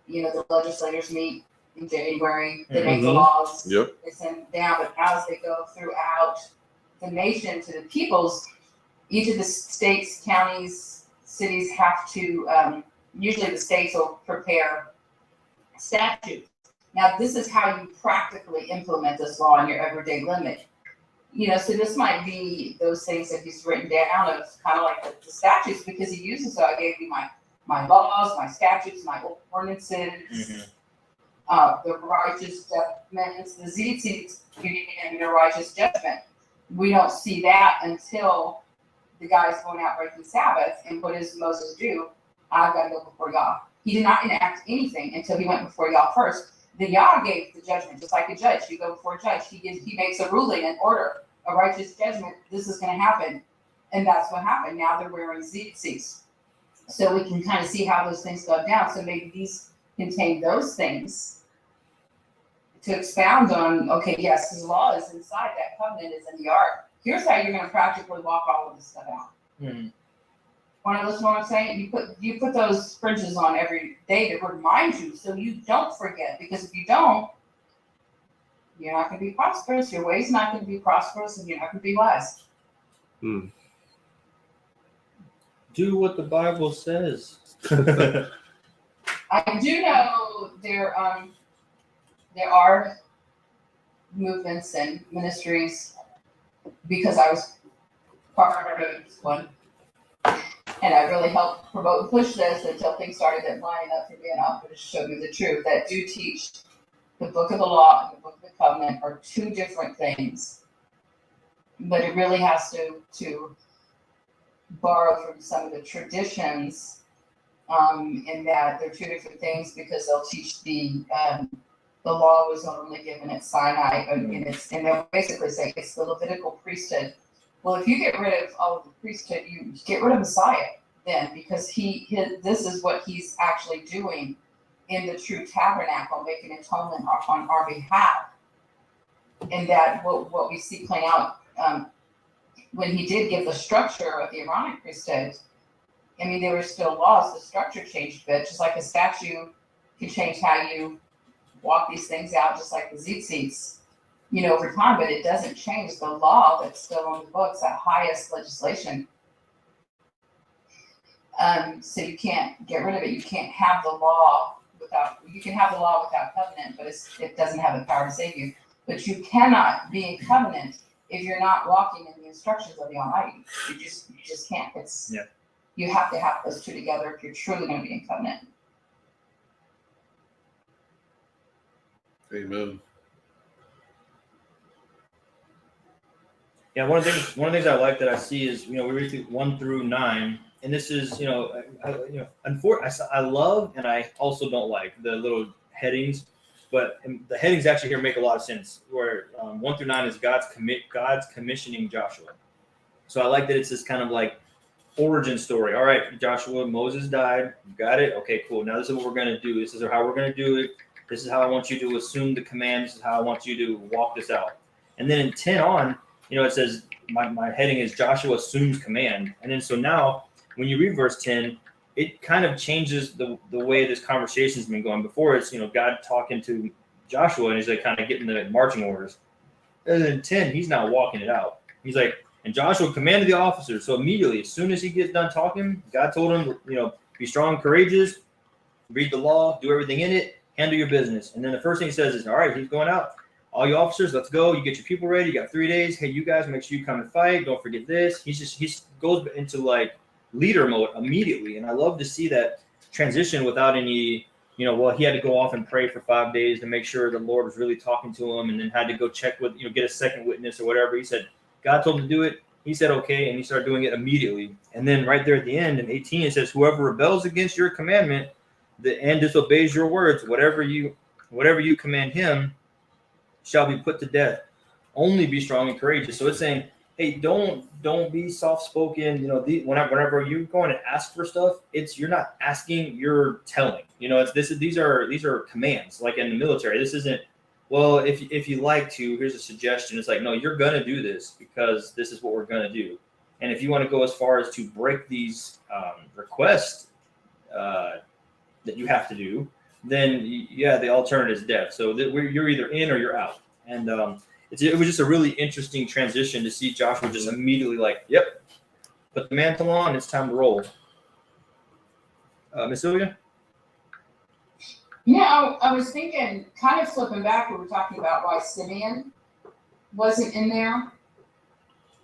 the legislators meet in January, they make the laws, Yep. they send them down, but as they go throughout the nation to the peoples, each of the states, counties, cities have to, usually the states will prepare statutes. Now, this is how you practically implement this law in your everyday limit. So this might be those things that he's written down of kind of like the statutes, because he uses, so I gave you my laws, my statutes, my ordinances, the righteous judgments, the zeitz, and the righteous judgment. We don't see that until the guy's going out breaking Sabbath, and what does Moses do? I've got to go before Yah. He did not enact anything until he went before Yah first. Then Yah gave the judgment, just like a judge. You go before a judge, he makes a ruling, an order, a righteous judgment. This is going to happen, and that's what happened. Now they're wearing tzitzis, so we can kind of see how those things go down. So maybe these contain those things to expound on. Okay, yes, his law is inside, that covenant is in the ark. Here's how you're going to practically walk all of this stuff out. Want to listen to what I'm saying? You put those fringes on every day to remind you, so you don't forget. Because if you don't, you're not going to be prosperous. Your way's not going to be prosperous, and you're not going to be wise. Do what the Bible says. I do know there are movements and ministries, because I was part of one. And I really helped promote and push this until things started to line up for me, and I'll just show you the truth, that do teach the book of the law and the book of the covenant are two different things. But it really has to borrow from some of the traditions, in that they're two different things, because they'll teach the law was only given at Sinai, and they'll basically say it's the Levitical priesthood. Well, if you get rid of all of the priesthood, you get rid of Messiah then, because this is what he's actually doing in the true tabernacle, making atonement on our behalf. And that what we see playing out when he did give the structure of the Aaronic priesthood, I mean, there were still laws. The structure changed a bit, just like a statue can change how you walk these things out, just like the tzitzits, over time, but it doesn't change the law that's still on the books, that highest legislation. So you can't get rid of it. You can't have the law you can have the law without covenant, but it doesn't have the power to save you. But you cannot be in covenant if you're not walking in the instructions of the Almighty. You just can't. You have to have those two together if you're truly going to be in covenant. Amen. Yeah, one of the things I like that I see is, we read through 1 through 9, and this is, I love, and I also don't like the little headings, but the headings actually here make a lot of sense. Where 1 through 9 is God's commissioning Joshua. So I like that it's this kind of like origin story. All right, Joshua, Moses died. You got it. Okay, cool. Now this is what we're going to do. This is how we're going to do it. This is how I want you to assume the command. This is how I want you to walk this out. And then in 10 on, it says, my heading is Joshua assumes command. And then so now, when you read verse 10, it kind of changes the way this conversation's been going. Before it's, God talking to Joshua, and he's like kind of getting the marching orders. And then 10, he's now walking it out. He's like, and Joshua commanded the officers. So immediately, as soon as he gets done talking, God told him, be strong, courageous, read the law, do everything in it, handle your business. And then the first thing he says is, all right, he's going out. All you officers, let's go. You get your people ready. You got 3 days. Hey, you guys, make sure you come and fight. Don't forget this. He goes into like leader mode immediately. And I love to see that transition without any, he had to go off and pray for 5 days to make sure the Lord was really talking to him, and then had to go check with, get a second witness or whatever. He said, God told him to do it. He said, okay, and he started doing it immediately. And then right there at the end in 18, it says, whoever rebels against your commandment and disobeys your words, whatever you command him shall be put to death. Only be strong and courageous. So it's saying, hey, don't be soft-spoken. Whenever you're going to ask for stuff, you're not asking, you're telling. These are commands, like in the military. This isn't, well, if you like to, here's a suggestion. It's like, no, you're gonna do this because this is what we're gonna do. And if you want to go as far as to break these requests that you have to do, then the alternative is death. So you're either in or you're out. And it was just a really interesting transition to see Joshua just immediately like, yep, put the mantle on, it's time to roll. Miss Sylvia? Yeah, I was thinking, kind of flipping back, we were talking about why Simeon wasn't in there.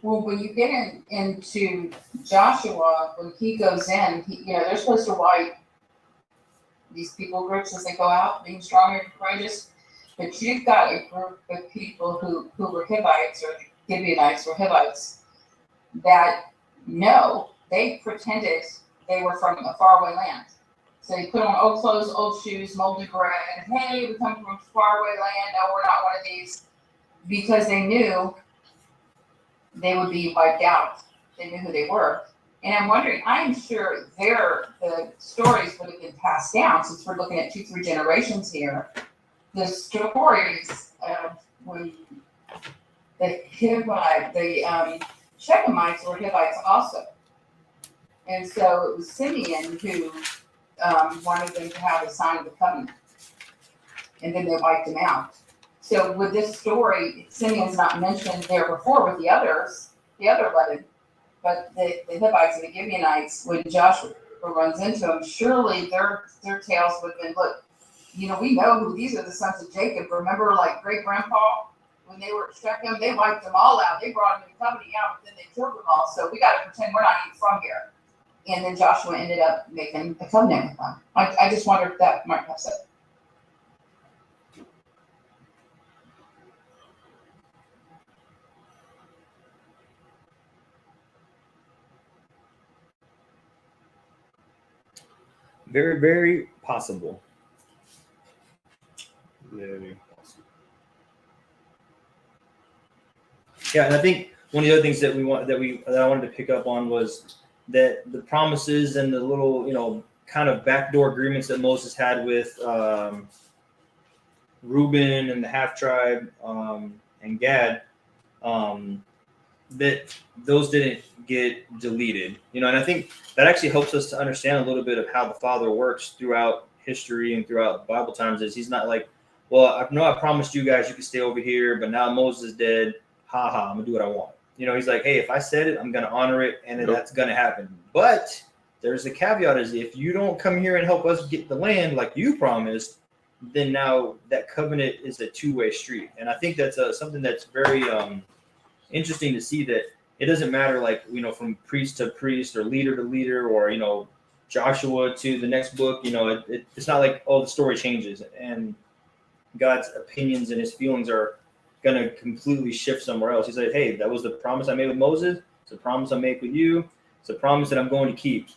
Well, when you get into Joshua, when he goes in, they're supposed to wipe these people groups as they go out, being strong and courageous. But you've got a group of people who were Hivites or Gibeonites or Hivites that they pretended they were from a faraway land. So they put on old clothes, old shoes, moldy bread, and hey, we come from faraway land. No, we're not one of these, because they knew they would be wiped out. They knew who they were. And I'm wondering, I'm sure the stories would have been passed down, since we're looking at 2-3 generations here. The stories of when the Shechemites were Hivites also. And so it was Simeon who wanted them to have a sign of the covenant. And then they wiped him out. So with this story, Simeon's not mentioned there before with the other 11. But the Hivites and the Gibeonites, when Joshua runs into them, surely their tales would have been, look, we know who these are, the sons of Jacob. Remember, like great-grandpa, when they were at Shechem, they wiped them all out. They brought them in the covenant out, but then they killed them all. So we got to pretend we're not even from here. And then Joshua ended up making a covenant with them. I just wonder if that might have said. Very, very possible. Yeah, and I think one of the other things that I wanted to pick up on was that the promises and the little, kind of backdoor agreements that Moses had with Reuben and the half tribe and Gad, that those didn't get deleted, and I think that actually helps us to understand a little bit of how the Father works throughout history and throughout Bible times. Is he's not like, well, I promised you guys you could stay over here, but now Moses is dead. I'm gonna do what I want. He's like, hey, if I said it, I'm gonna honor it, and then that's gonna happen. But there's a caveat: is if you don't come here and help us get the land like you promised, then now that covenant is a two-way street. And I think that's something that's very interesting to see, that it doesn't matter, like, from priest to priest or leader to leader, or Joshua to the next book. It's not like, oh, the story changes and God's opinions and his feelings are going to completely shift somewhere else. He said, hey, that was the promise I made with Moses. It's a promise I make with you. It's a promise that I'm going to keep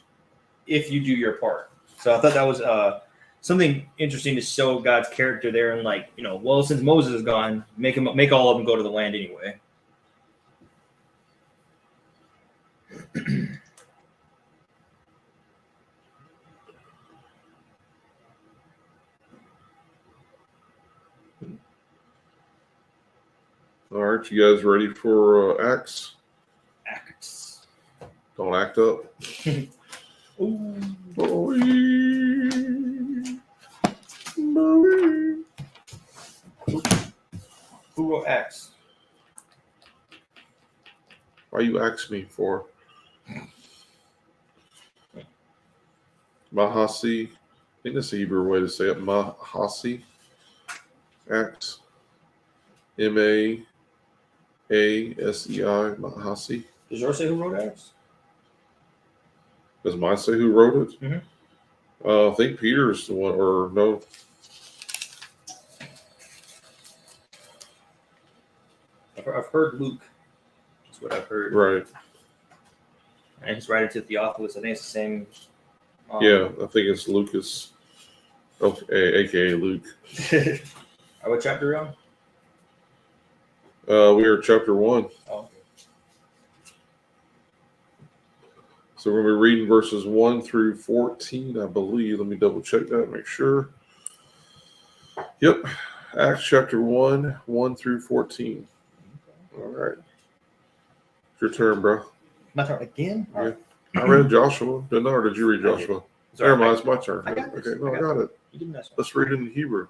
if you do your part. So I thought that was something interesting to show God's character there. And like, well, since Moses is gone, make all of them go to the land anyway. All right, you guys ready for Acts? Acts. Don't act up. Who wrote Acts? Why you ask me for? Mahasi. I think that's the Hebrew way to say it. Mahasi. Acts. Mahasei. Mahasi. Does yours say who wrote Acts? Does mine say who wrote it? Mm-hmm. I think Peter's the one, or no. I've heard Luke. is what I've heard. Right. And he's writing to Theophilus. I think it's the same. Yeah, I think it's Lucas, aka Luke. What chapter are We are chapter 1. Oh. So we're going to be reading verses 1 through 14, I believe. Let me double check that, make sure. Yep. Acts chapter 1, 1 through 14. All right. It's your turn, bro. My turn again? Yeah. All right. I read Joshua. Didn't I, or did you read I did. Joshua? Sorry, Never mind, it's my turn. I got this. Okay, no, I I got got it. You didn't mess up. Let's read it in Hebrew.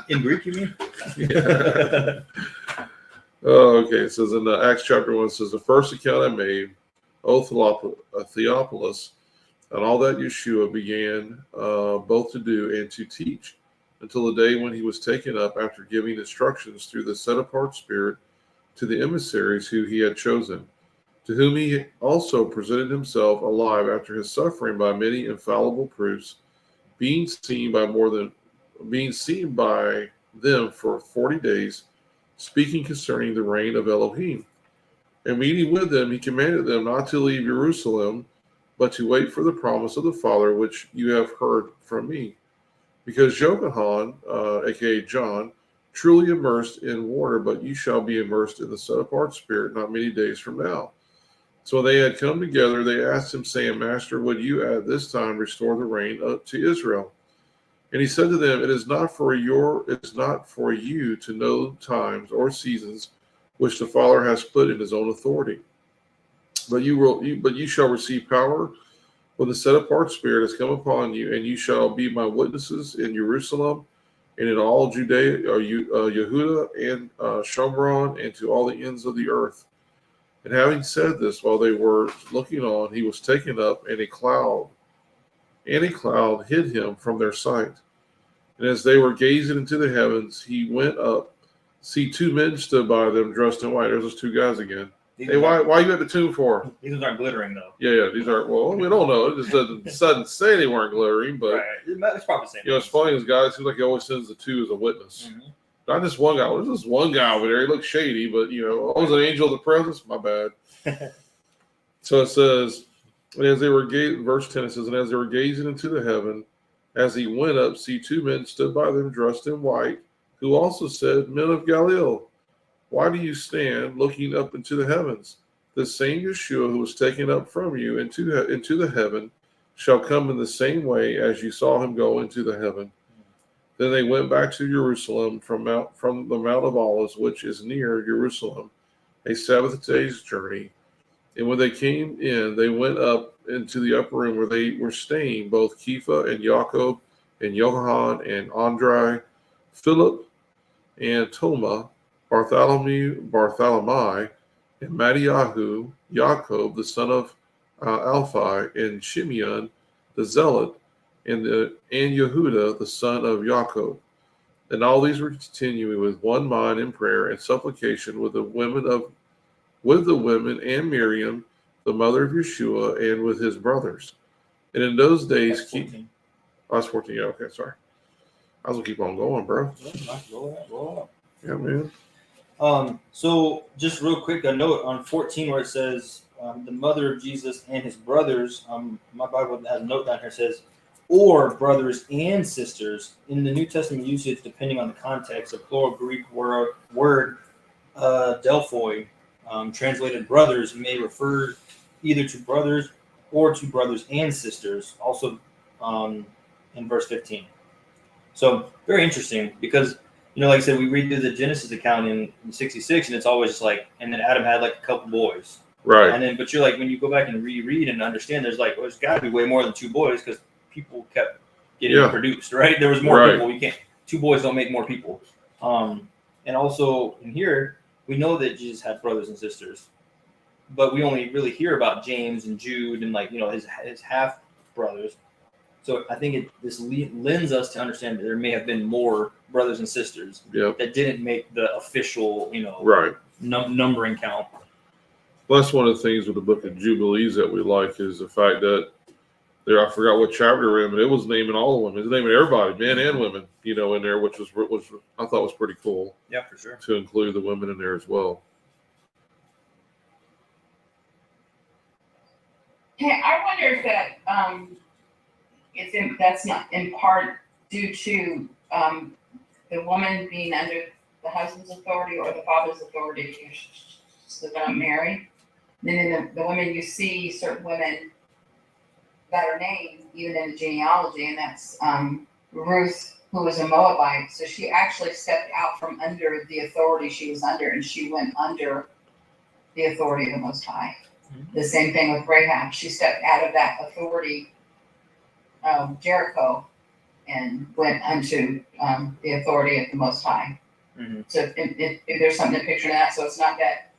In Greek, you mean? Yeah. Okay, it says in Acts chapter 1, it says, the first account I made, O Theophilus, and all that Yeshua began both to do and to teach, until the day when he was taken up after giving instructions through the set-apart Spirit to the emissaries who he had chosen, to whom he also presented himself alive after his suffering by many infallible proofs, being seen by them for 40 days, speaking concerning the reign of Elohim. And meeting with them, he commanded them not to leave Jerusalem, but to wait for the promise of the Father, which you have heard from me. Because Johanan, aka John, truly immersed in water, but you shall be immersed in the set-apart Spirit not many days from now. So when they had come together, they asked him, saying, Master, would you at this time restore the reign to Israel? And he said to them, It is not for you to know times or seasons which the Father has put in his own authority. But you shall receive power when the set-apart Spirit has come upon you, and you shall be my witnesses in Jerusalem and in all Judea, Yehuda, and Shomron, and to all the ends of the earth. And having said this, while they were looking on, he was taken up, and a cloud hid him from their sight. And as they were gazing into the heavens, he went up. See, 2 men stood by them, dressed in white. There's those 2 guys again. Hey, why you at the tomb for? These ones aren't glittering, though. Yeah, these aren't. Well, we don't know. It just doesn't say they weren't glittering, but Right. It's probably the same. it's funny. This guy seems like he always sends the 2 as a witness. Mm-hmm. Not just one guy. There's this one guy over there. He looks shady, but I was an angel of the presence. My bad. So it says, and as they were verse 10, it says, and as they were gazing into the heaven, as he went up, see 2 men stood by them dressed in white, who also said, Men of Galilee, why do you stand looking up into the heavens? The same Yeshua who was taken up from you into the heaven shall come in the same way as you saw him go into the heaven. Then they went back to Jerusalem from the Mount of Olives, which is near Jerusalem, a Sabbath day's journey. And when they came in, they went up into the upper room where they were staying, both Kepha and Jacob and Johann and Andrei, Philip and Toma, Bartholomew, and Mattiyahu, Jacob, the son of Alphi, and Shimeon, the zealot, and Yehuda, the son of Jacob. And all these were continuing with one mind in prayer and supplication with the women and Miriam, the mother of Yeshua, and with his brothers. And in those days, I was 14. Yeah, okay, sorry. I was gonna keep on going, bro. Roll up. Yeah, man. So just real quick, a note on 14 where it says the mother of Jesus and his brothers. My Bible has a note down here that says, or brothers and sisters. In the New Testament usage, depending on the context, a plural Greek word Delphoi, translated brothers, may refer either to brothers or to brothers and sisters, also in verse 15. So very interesting because, like I said, we read through the Genesis account in 66 and it's always just like, and then Adam had like a couple boys. Right. And then, but you're like, when you go back and reread and understand, there's got to be way more than 2 boys because people kept getting produced, right? There was more people. 2 boys don't make more people. And also in here, we know that Jesus had brothers and sisters, but we only really hear about James and Jude and his half brothers. So I think this lends us to understand that there may have been more brothers and sisters that didn't make the official, numbering count. Well, that's one of the things with the book of Jubilees that we like is the fact that I forgot what chapter we're in, but it was naming all the women. It's naming everybody, men and women, in there, which I thought was pretty cool. Yeah, for sure. To include the women in there as well. wonder if that, that's not in part due to, the woman being under the husband's authority or the father's authority because they're not married. Then in the women, you see certain women that are named even in the genealogy, and that's Ruth, who was a Moabite. So she actually stepped out from under the authority she was under, and she went under the authority of the Most High. The same thing with Rahab. She stepped out of that authority of Jericho and went unto the authority of the Most High. Mm-hmm. So if there's something to picture in that, so it's not that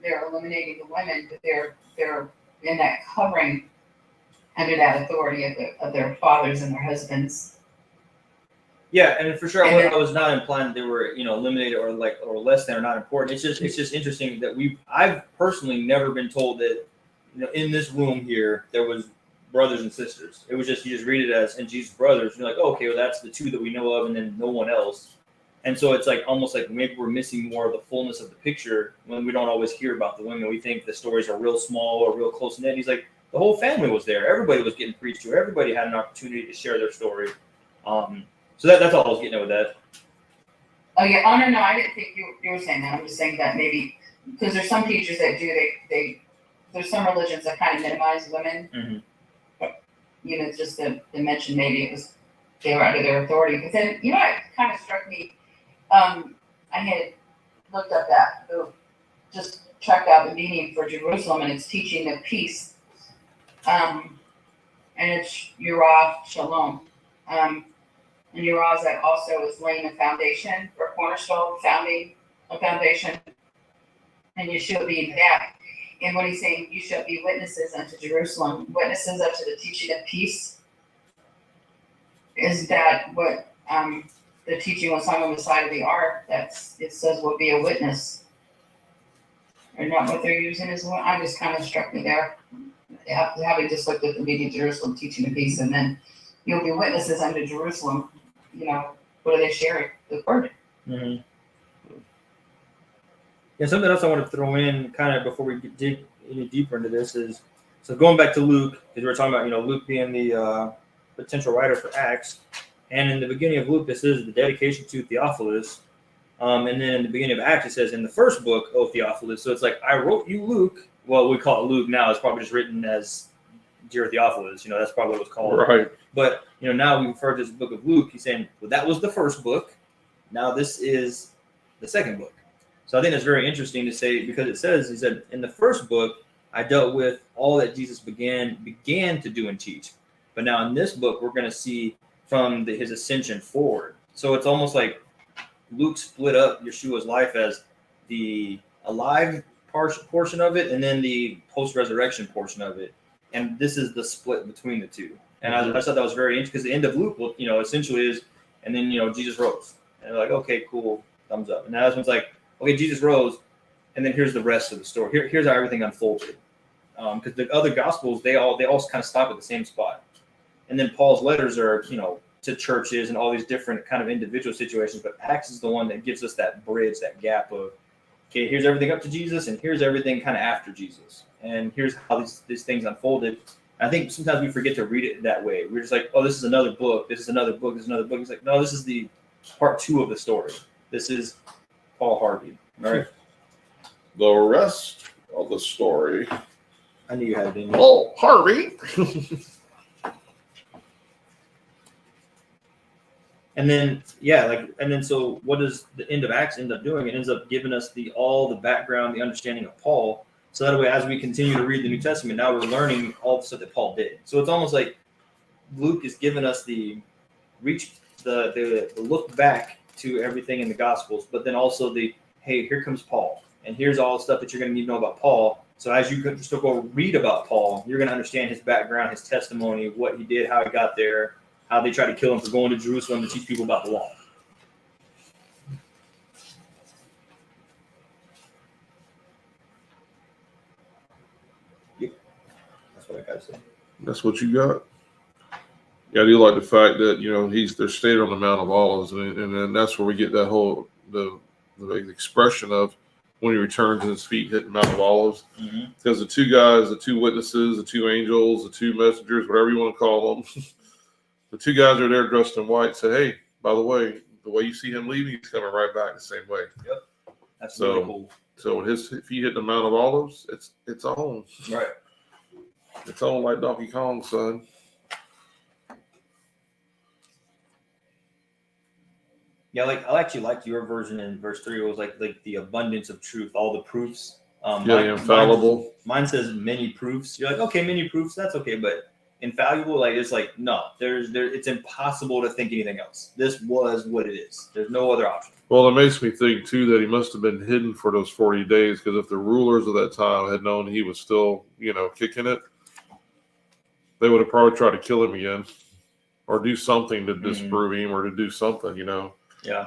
they're eliminating the women, but they're in that covering under that authority of their fathers and their husbands. Yeah, and for sure, And I was not implying that they were, eliminated or less than or not important. It's just interesting that I've personally never been told that, in this room here there was brothers and sisters. It was just, you just read it as, and Jesus' brothers. You're like, oh, okay, well that's the two that we know of, and then no one else. And so it's like almost like maybe we're missing more of the fullness of the picture when we don't always hear about the women. We think the stories are real small or real close knit. He's like, the whole family was there. Everybody was getting preached to. Everybody had an opportunity to share their story. So that's all I was getting at with that. Oh yeah. Oh no, I didn't think you were saying that. I'm just saying that maybe because there's some teachers that do there's some religions that kind of minimize women. Mm-hmm. But, just to mention maybe it was they were under their authority. But then it kind of struck me. I had looked up just checked out the meaning for Jerusalem, and it's teaching of peace. And it's Yirah Shalom. And Yirah that also is laying a foundation for cornerstone, founding a foundation. And Yeshua being that. And when he's saying, you shall be witnesses unto Jerusalem, witnesses unto the teaching of peace, is that what the teaching was hung on the side of the ark? It says will be a witness. Or not what they're using as well. I just kind of struck me there. Having just looked at the meeting of Jerusalem, teaching of peace, and then you'll be witnesses unto Jerusalem. What are they sharing? The word. Mm-hmm. Yeah, something else I want to throw in kind of before we dig any deeper into this is, so going back to Luke, because we're talking about, Luke being the potential writer for Acts. And in the beginning of Luke, this is the dedication to Theophilus. And then in the beginning of Acts, it says, in the first book, O Theophilus. So it's like, I wrote you Luke. Well, we call it Luke now. It's probably just written as Dear Theophilus. That's probably what it's called. Right. But, now we refer to this book of Luke. He's saying, well, that was the first book. Now this is the second book. So I think that's very interesting to say, because it says, he said, in the first book, I dealt with all that Jesus began to do and teach. But now in this book, we're going to see from his ascension forward. So it's almost like Luke split up Yeshua's life as the alive portion of it and then the post-resurrection portion of it. And this is the split between the two. And I thought that was very interesting, because the end of Luke, essentially is, and then, Jesus rose. And they're like, okay, cool, thumbs up. And now this one's like, okay, Jesus rose, and then here's the rest of the story. Here's how everything unfolded. Because the other Gospels, they all kind of stop at the same spot. And then Paul's letters are, to churches and all these different kind of individual situations. But Acts is the one that gives us that bridge, that gap of, okay, here's everything up to Jesus, and here's everything kind of after Jesus. And here's how these things unfolded. I think sometimes we forget to read it that way. We're just like, oh, this is another book. This is another book. This is another book. It's like, no, this is the part 2 of the story. This is Paul Harvey. All right. The rest of the story. I knew you had it in you. Oh, Harvey. And then, so what does the end of Acts end up doing? It ends up giving us all the background, the understanding of Paul. So that way, as we continue to read the New Testament, now we're learning all the stuff that Paul did. So it's almost like Luke is giving us the look back to everything in the Gospels, but then also hey, here comes Paul, and here's all the stuff that you're going to need to know about Paul. So as you just go read about Paul, you're going to understand his background, his testimony, what he did, how he got there, how they tried to kill him for going to Jerusalem to teach people about the law. Yep. That's what I got to say. That's what you got. Yeah, I do like the fact that they're stayed on the Mount of Olives, and then that's where we get that whole the expression of when he returns and his feet hit the Mount of Olives. Mm-hmm. Because the two guys, the two witnesses, the two angels, the two messengers, whatever you want to call them, the two guys are there dressed in white, said, hey, by the way you see him leaving, he's coming right back the same way. Yep. That's So- really cool. So when his feet hit the Mount of Olives, it's on. Right. It's on like Donkey Kong, son. Yeah, like I actually liked your version in verse 3. It was like the abundance of truth, all the proofs. The infallible. Mine says many proofs. You're like, okay, many proofs, that's okay, but infallible, like it's like no, it's impossible to think anything else. This was what it is. There's no other option. Well, it makes me think too that he must have been hidden for those 40 days, because if the rulers of that time had known he was still, kicking it, they would have probably tried to kill him again, or do something to disprove him, or to do something, Yeah.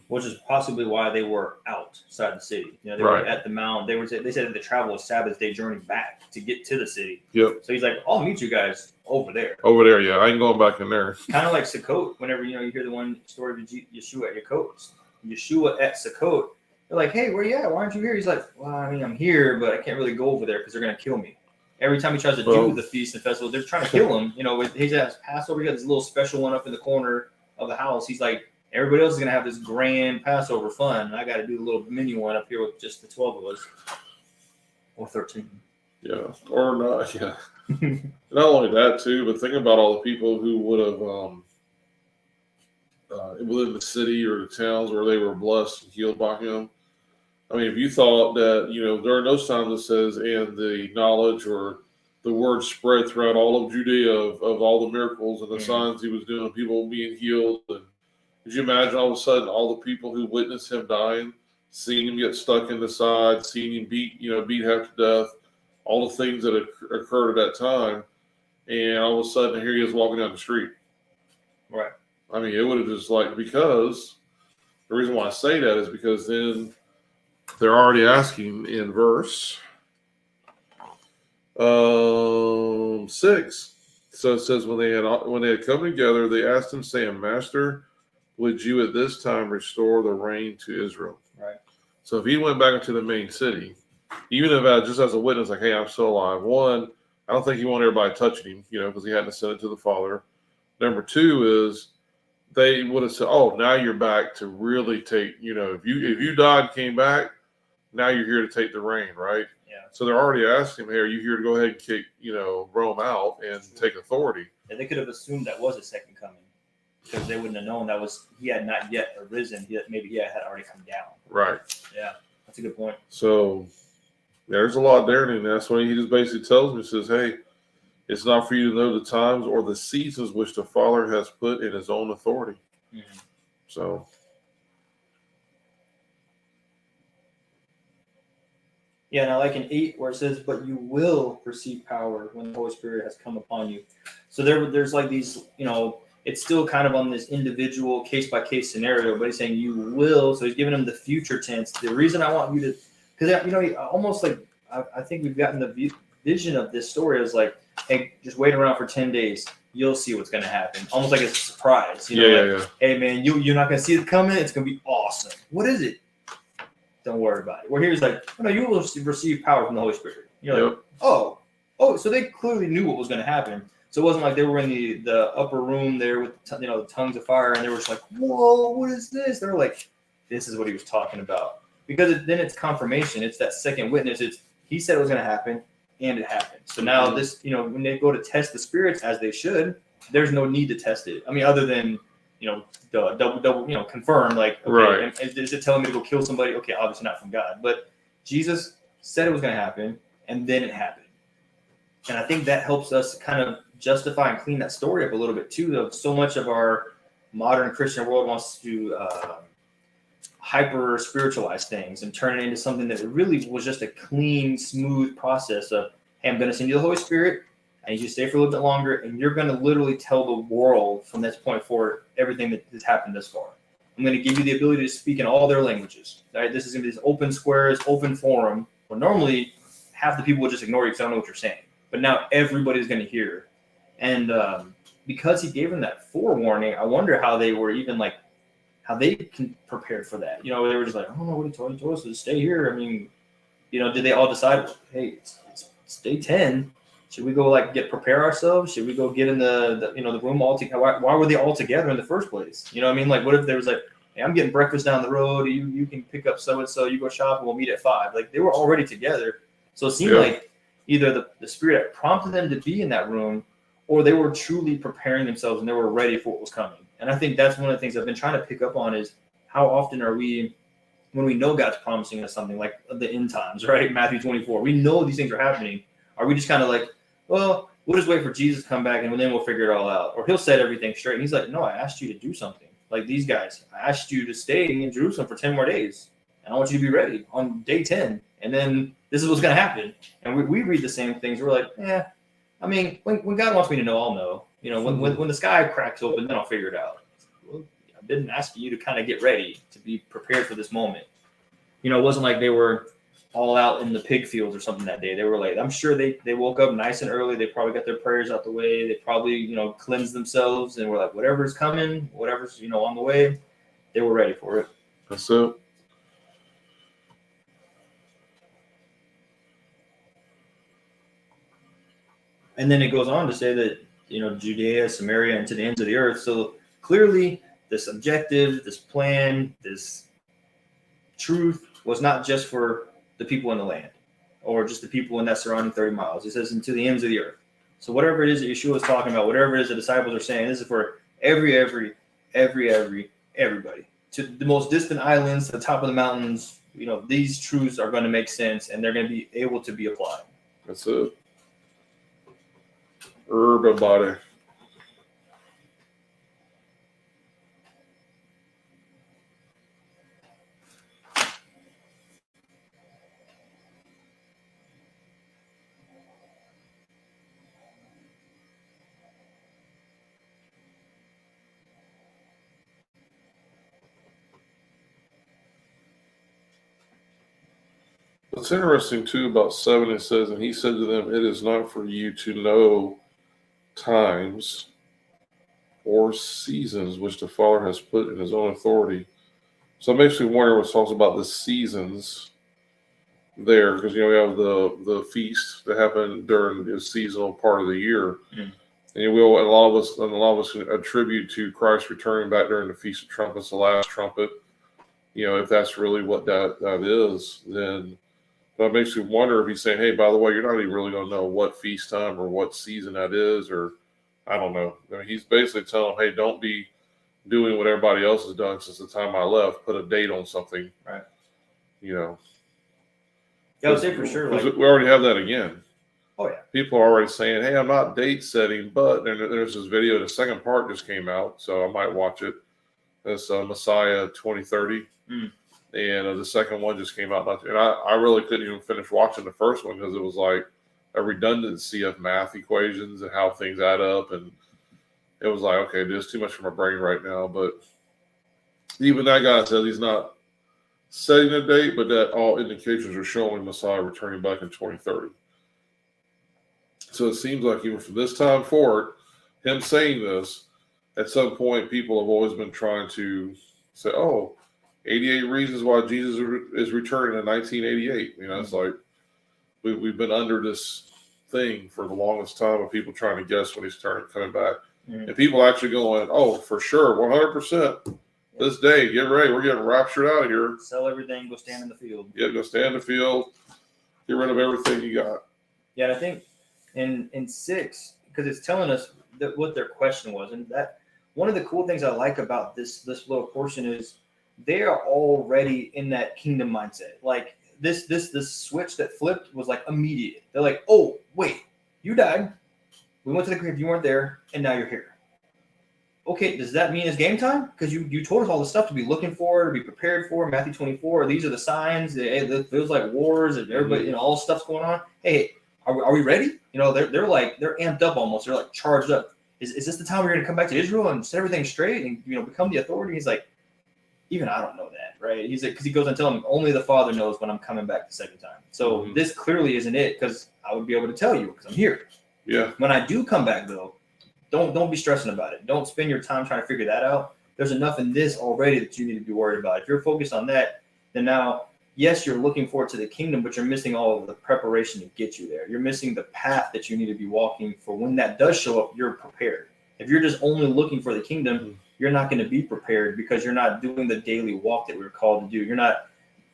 Which is possibly why they were outside the city. They Right. were at the mount. They said that they traveled a Sabbath day journey back to get to the city. Yep. So he's like, I'll meet you guys over there. Over there, yeah. I ain't going back in there. Kind of like Sukkot. Whenever you hear the one story of Yeshua at Sukkot, they're like, hey, where you at? Why aren't you here? He's like, well, I mean, I'm here, but I can't really go over there because they're gonna kill me. Every time he tries to do the feast and festival, they're trying to kill him. He has Passover. He got this little special one up in the corner of the house. He's like, everybody else is gonna have this grand Passover fun, and I got to do the little mini one up here with just the 12 of us, or 13. Yeah. Or not, yeah. Not only that, too, but think about all the people who would have within the city or the towns where they were blessed and healed by him. I mean, if you thought that, during those times it says, and the knowledge or the word spread throughout all of Judea of all the miracles and the signs he was doing, people being healed. And could you imagine all of a sudden all the people who witnessed him dying, seeing him get stuck in the side, seeing him beat half to death, all the things that had occurred at that time, and all of a sudden here he is walking down the street. Right. I mean, it would have just because the reason why I say that is because then they're already asking in verse 6. So it says when they had come together, they asked him, saying, Master, would you at this time restore the reign to Israel? Right. So if he went back into the main city, even if just as a witness, like, hey, I'm still alive. One, I don't think he wanted everybody touching him, because he hadn't ascended to the Father. Number 2 is they would have said, oh, now you're back to really take, if you died and came back, now you're here to take the reign, right? Yeah. So they're already asking him, hey, are you here to go ahead and kick, Rome out and take authority? And they could have assumed that was a second coming, because they wouldn't have known he had not yet arisen. Maybe he had already come down. Right. Yeah, that's a good point. So there's a lot there, and that's when he just basically tells me, he says, hey, it's not for you to know the times or the seasons which the Father has put in his own authority. Mm-hmm. So. Yeah, and I like in 8 where it says, but you will receive power when the Holy Spirit has come upon you. So there's like these, it's still kind of on this individual case-by-case scenario, but he's saying you will. So he's giving them the future tense. The reason I want you to, because, almost like I think we've gotten the vision of this story is like, hey, just wait around for 10 days. You'll see what's going to happen. Almost like it's a surprise. Yeah. Hey, man, you're not going to see it coming. It's going to be awesome. What is it? Don't worry about it. Where here's like, oh, no, you will receive power from the Holy Spirit. You're like, oh, so they clearly knew what was going to happen. So it wasn't like they were in the upper room there with the tongues of fire, and they were just like, whoa, what is this? They were like, this is what he was talking about. Because then it's confirmation. It's that second witness. He said it was going to happen, and it happened. So now this, when they go to test the spirits as they should, there's no need to test it. I mean, other than double, confirm, like, okay, right. Is it telling me to go kill somebody? Okay, obviously not from God. But Jesus said it was going to happen, and then it happened. And I think that helps us kind of justify and clean that story up a little bit, too, of so much of our modern Christian world wants to hyper-spiritualize things and turn it into something that really was just a clean, smooth process of, hey, I'm going to send you the Holy Spirit. I need you to stay for a little bit longer, and you're going to literally tell the world from this point forward everything that has happened thus far. I'm going to give you the ability to speak in all their languages. Right? This is going to be this open square, this open forum, where normally half the people will just ignore you because I don't know what you're saying. But now everybody's going to hear. And because he gave them that forewarning, I wonder how they were even like how they can prepare for that. You know, they were just like, I don't know what he told us to stay here. I mean, you know, did they all decide, hey, it's day 10. Should we go like prepare ourselves? Should we go get in the room all together? Why were they all together in the first place? You know what I mean? Like, what if there was like, hey, I'm getting breakfast down the road. You can pick up so and so. You go shop and we'll meet at 5. Like, they were already together. So it seemed like either the spirit had prompted them to be in that room, or they were truly preparing themselves and they were ready for what was coming. And I think that's one of the things I've been trying to pick up on is how often are we, when we know God's promising us something like the end times, right? Matthew 24. We know these things are happening. Are we just kind of like, well, we'll just wait for Jesus to come back and then we'll figure it all out? Or he'll set everything straight. And he's like, no, I asked you to do something. Like these guys, I asked you to stay in Jerusalem for 10 more days. And I want you to be ready on day 10. And then this is what's going to happen. And we read the same things. We're like, I mean, when God wants me to know, I'll know. You know, when the sky cracks open, then I'll figure it out. Well, I've been asking you to kind of get ready, to be prepared for this moment. You know, it wasn't like they were all out in the pig fields or something that day. They were like, I'm sure they woke up nice and early. They probably got their prayers out the way. They probably, you know, cleansed themselves and were like, whatever's coming, whatever's, you know, on the way, they were ready for it. That's it. And then it goes on to say that, you know, Judea, Samaria, and to the ends of the earth. So clearly this objective, this plan, this truth was not just for the people in the land or just the people in that surrounding 30 miles. It says into the ends of the earth. So whatever it is that Yeshua is talking about, whatever it is the disciples are saying, this is for everybody. To the most distant islands, to the top of the mountains, you know, these truths are going to make sense and they're going to be able to be applied. That's it. Everybody. What's interesting too about 7, it says, and he said to them, it is not for you to know times or seasons which the Father has put in his own authority. So it makes me wonder what talks about the seasons there, because, you know, we have the feast that happened during the seasonal part of the year. Mm. And a lot of us can attribute to Christ returning back during the Feast of Trumpets, the last trumpet. You know, if that's really what that is, then that makes me wonder if he's saying, hey, by the way, you're not even really going to know what feast time or what season that is, or I don't know. I mean, he's basically telling them, hey, don't be doing what everybody else has done since the time I left. Put a date on something. Right. You know. Yeah, I would say for sure. Like, we already have that again. Oh, yeah. People are already saying, hey, I'm not date setting, but there's this video. The second part just came out, so I might watch it. It's Messiah 2030. Mm. And the second one just came out. And I really couldn't even finish watching the first one because it was like a redundancy of math equations and how things add up. And it was like, okay, there's too much for my brain right now. But even that guy says he's not setting a date, but that all indications are showing Messiah returning back in 2030. So it seems like even from this time forward, him saying this, at some point, people have always been trying to say, oh, 88 reasons why Jesus is returning in 1988. You know, it's like we've been under this thing for the longest time of people trying to guess when he's coming back. Mm-hmm. And people actually going, oh, for sure, 100%. This day, get ready. We're getting raptured out of here. Sell everything, go stand in the field. Yeah, go stand in the field. Get rid of everything you got. Yeah, and I think in 6, because it's telling us what their question was. And that one of the cool things I like about this little portion is they are already in that kingdom mindset. Like this switch that flipped was like immediate. They're like, oh, wait, you died. We went to the grave, you weren't there, and now you're here. Okay, does that mean it's game time? Because you told us all the stuff to be looking for, to be prepared for. Matthew 24, these are the signs. It feels like wars and everybody, you know, all stuff's going on. Hey, are we ready? You know, they're amped up almost. They're like charged up. Is this the time we're going to come back to Israel and set everything straight and, you know, become the authority? He's like, even I don't know that, right? He's like, because he goes and tells him, only the Father knows when I'm coming back the second time. So this clearly isn't it, because I would be able to tell you because I'm here. Yeah. When I do come back, though, don't be stressing about it. Don't spend your time trying to figure that out. there's enough in this already that you need to be worried about. If you're focused on that, then now, yes, you're looking forward to the kingdom, but you're missing all of the preparation to get you there. You're missing the path that you need to be walking for when that does show up, you're prepared. If you're just only looking for the kingdom, you're not going to be prepared because you're not doing the daily walk that we're called to do. You're not,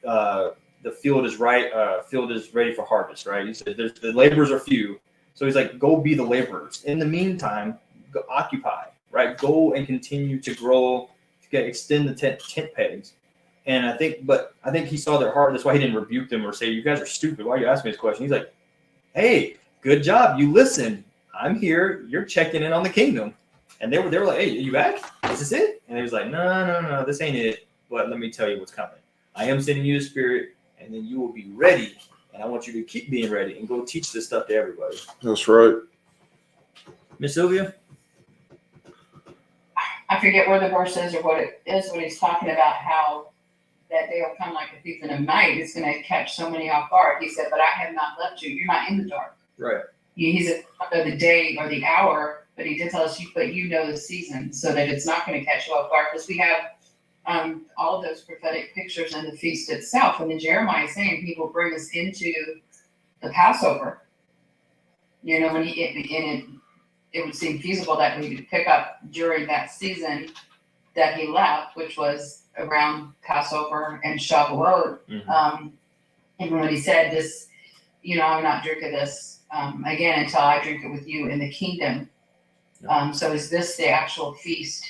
the field is ready for harvest, right? He said the laborers are few. So he's like, go be the laborers. In the meantime, go occupy, right? Go and continue to grow, extend the tent pegs. And I think he saw their heart. That's why he didn't rebuke them or say, you guys are stupid. Why are you asking me this question? He's like, hey, good job. You listened. I'm here. You're checking in on the kingdom. And they were like, hey, are you back? Is this it? And he was like, no, this ain't it. But let me tell you what's coming. I am sending you the Spirit, and then you will be ready. And I want you to keep being ready and go teach this stuff to everybody. That's right. Miss Sylvia? I forget where the verse is or what it is when he's talking about how that day will come like a thief in the night. It's going to catch so many off guard. He said, but I have not left you. You're not in the dark. Right. He's a know the day or the hour, but he did tell us, but you know the season, so that it's not going to catch you off guard. Because we have all of those prophetic pictures in the feast itself. And then Jeremiah is saying he will bring us into the Passover. You know, when it would seem feasible that we could pick up during that season that he left, which was around Passover and Shavuot. Mm-hmm. And when he said this, you know, I'm not drinking this again until I drink it with you in the kingdom. So is this the actual feast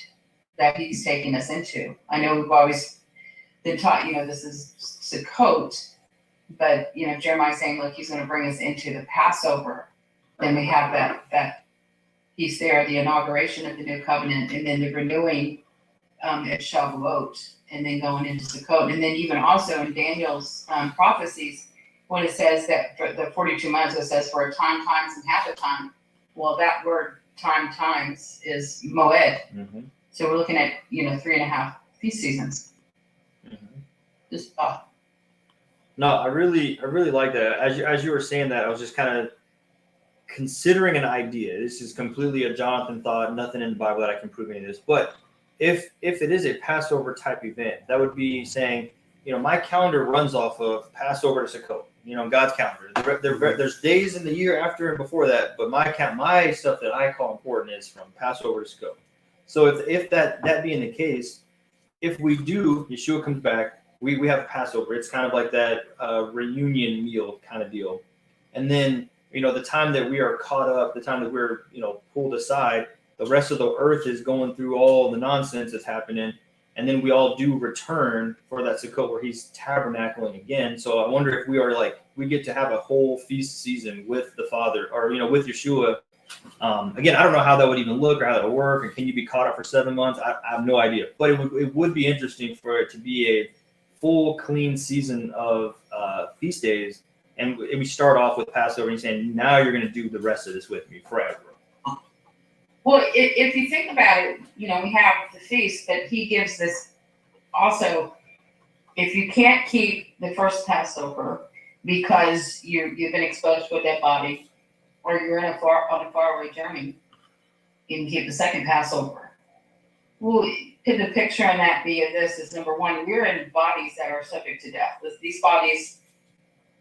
that he's taking us into? I know we've always been taught, you know, this is Sukkot, but, you know, Jeremiah's saying, look, he's going to bring us into the Passover. Then we have that piece there, the inauguration of the new covenant, and then the renewing at Shavuot, and then going into Sukkot. And then even also in Daniel's prophecies, when it says that for the 42 months, it says for a time, times, and half a time. Well, that word time, times is moed. Mm-hmm. So we're looking at, you know, 3.5 feast seasons. Mm-hmm. Just No, I really like that. As you were saying that, I was just kind of considering an idea. This is completely a Jonathan thought, nothing in the Bible that I can prove any of this. But if it is a Passover type event, that would be saying, you know, my calendar runs off of Passover to Sukkot, you know, God's calendar. There's days in the year after and before that, but my stuff that I call important is from Passover to Sukkot. So if that being the case, if we do, Yeshua comes back, we have Passover. It's kind of like that reunion meal kind of deal. And then, you know, the time that we are caught up, the time that we're, you know, pulled aside, the rest of the earth is going through all the nonsense that's happening. And then we all do return for that Sukkot where he's tabernacling again. So I wonder if we are like, we get to have a whole feast season with the Father, or, you know, with Yeshua. Again, I don't know how that would even look or how that would work. And can you be caught up for 7 months? I have no idea. But it would be interesting for it to be a full, clean season of feast days. And we start off with Passover and saying, now you're going to do the rest of this with me forever. well, if you think about it, you know, we have the feast, but he gives this also. If you can't keep the first Passover because you've been exposed to a dead body, or you're on a faraway journey, you can keep the second Passover. Well, could the picture on that be of this is number one, we're in bodies that are subject to death. These bodies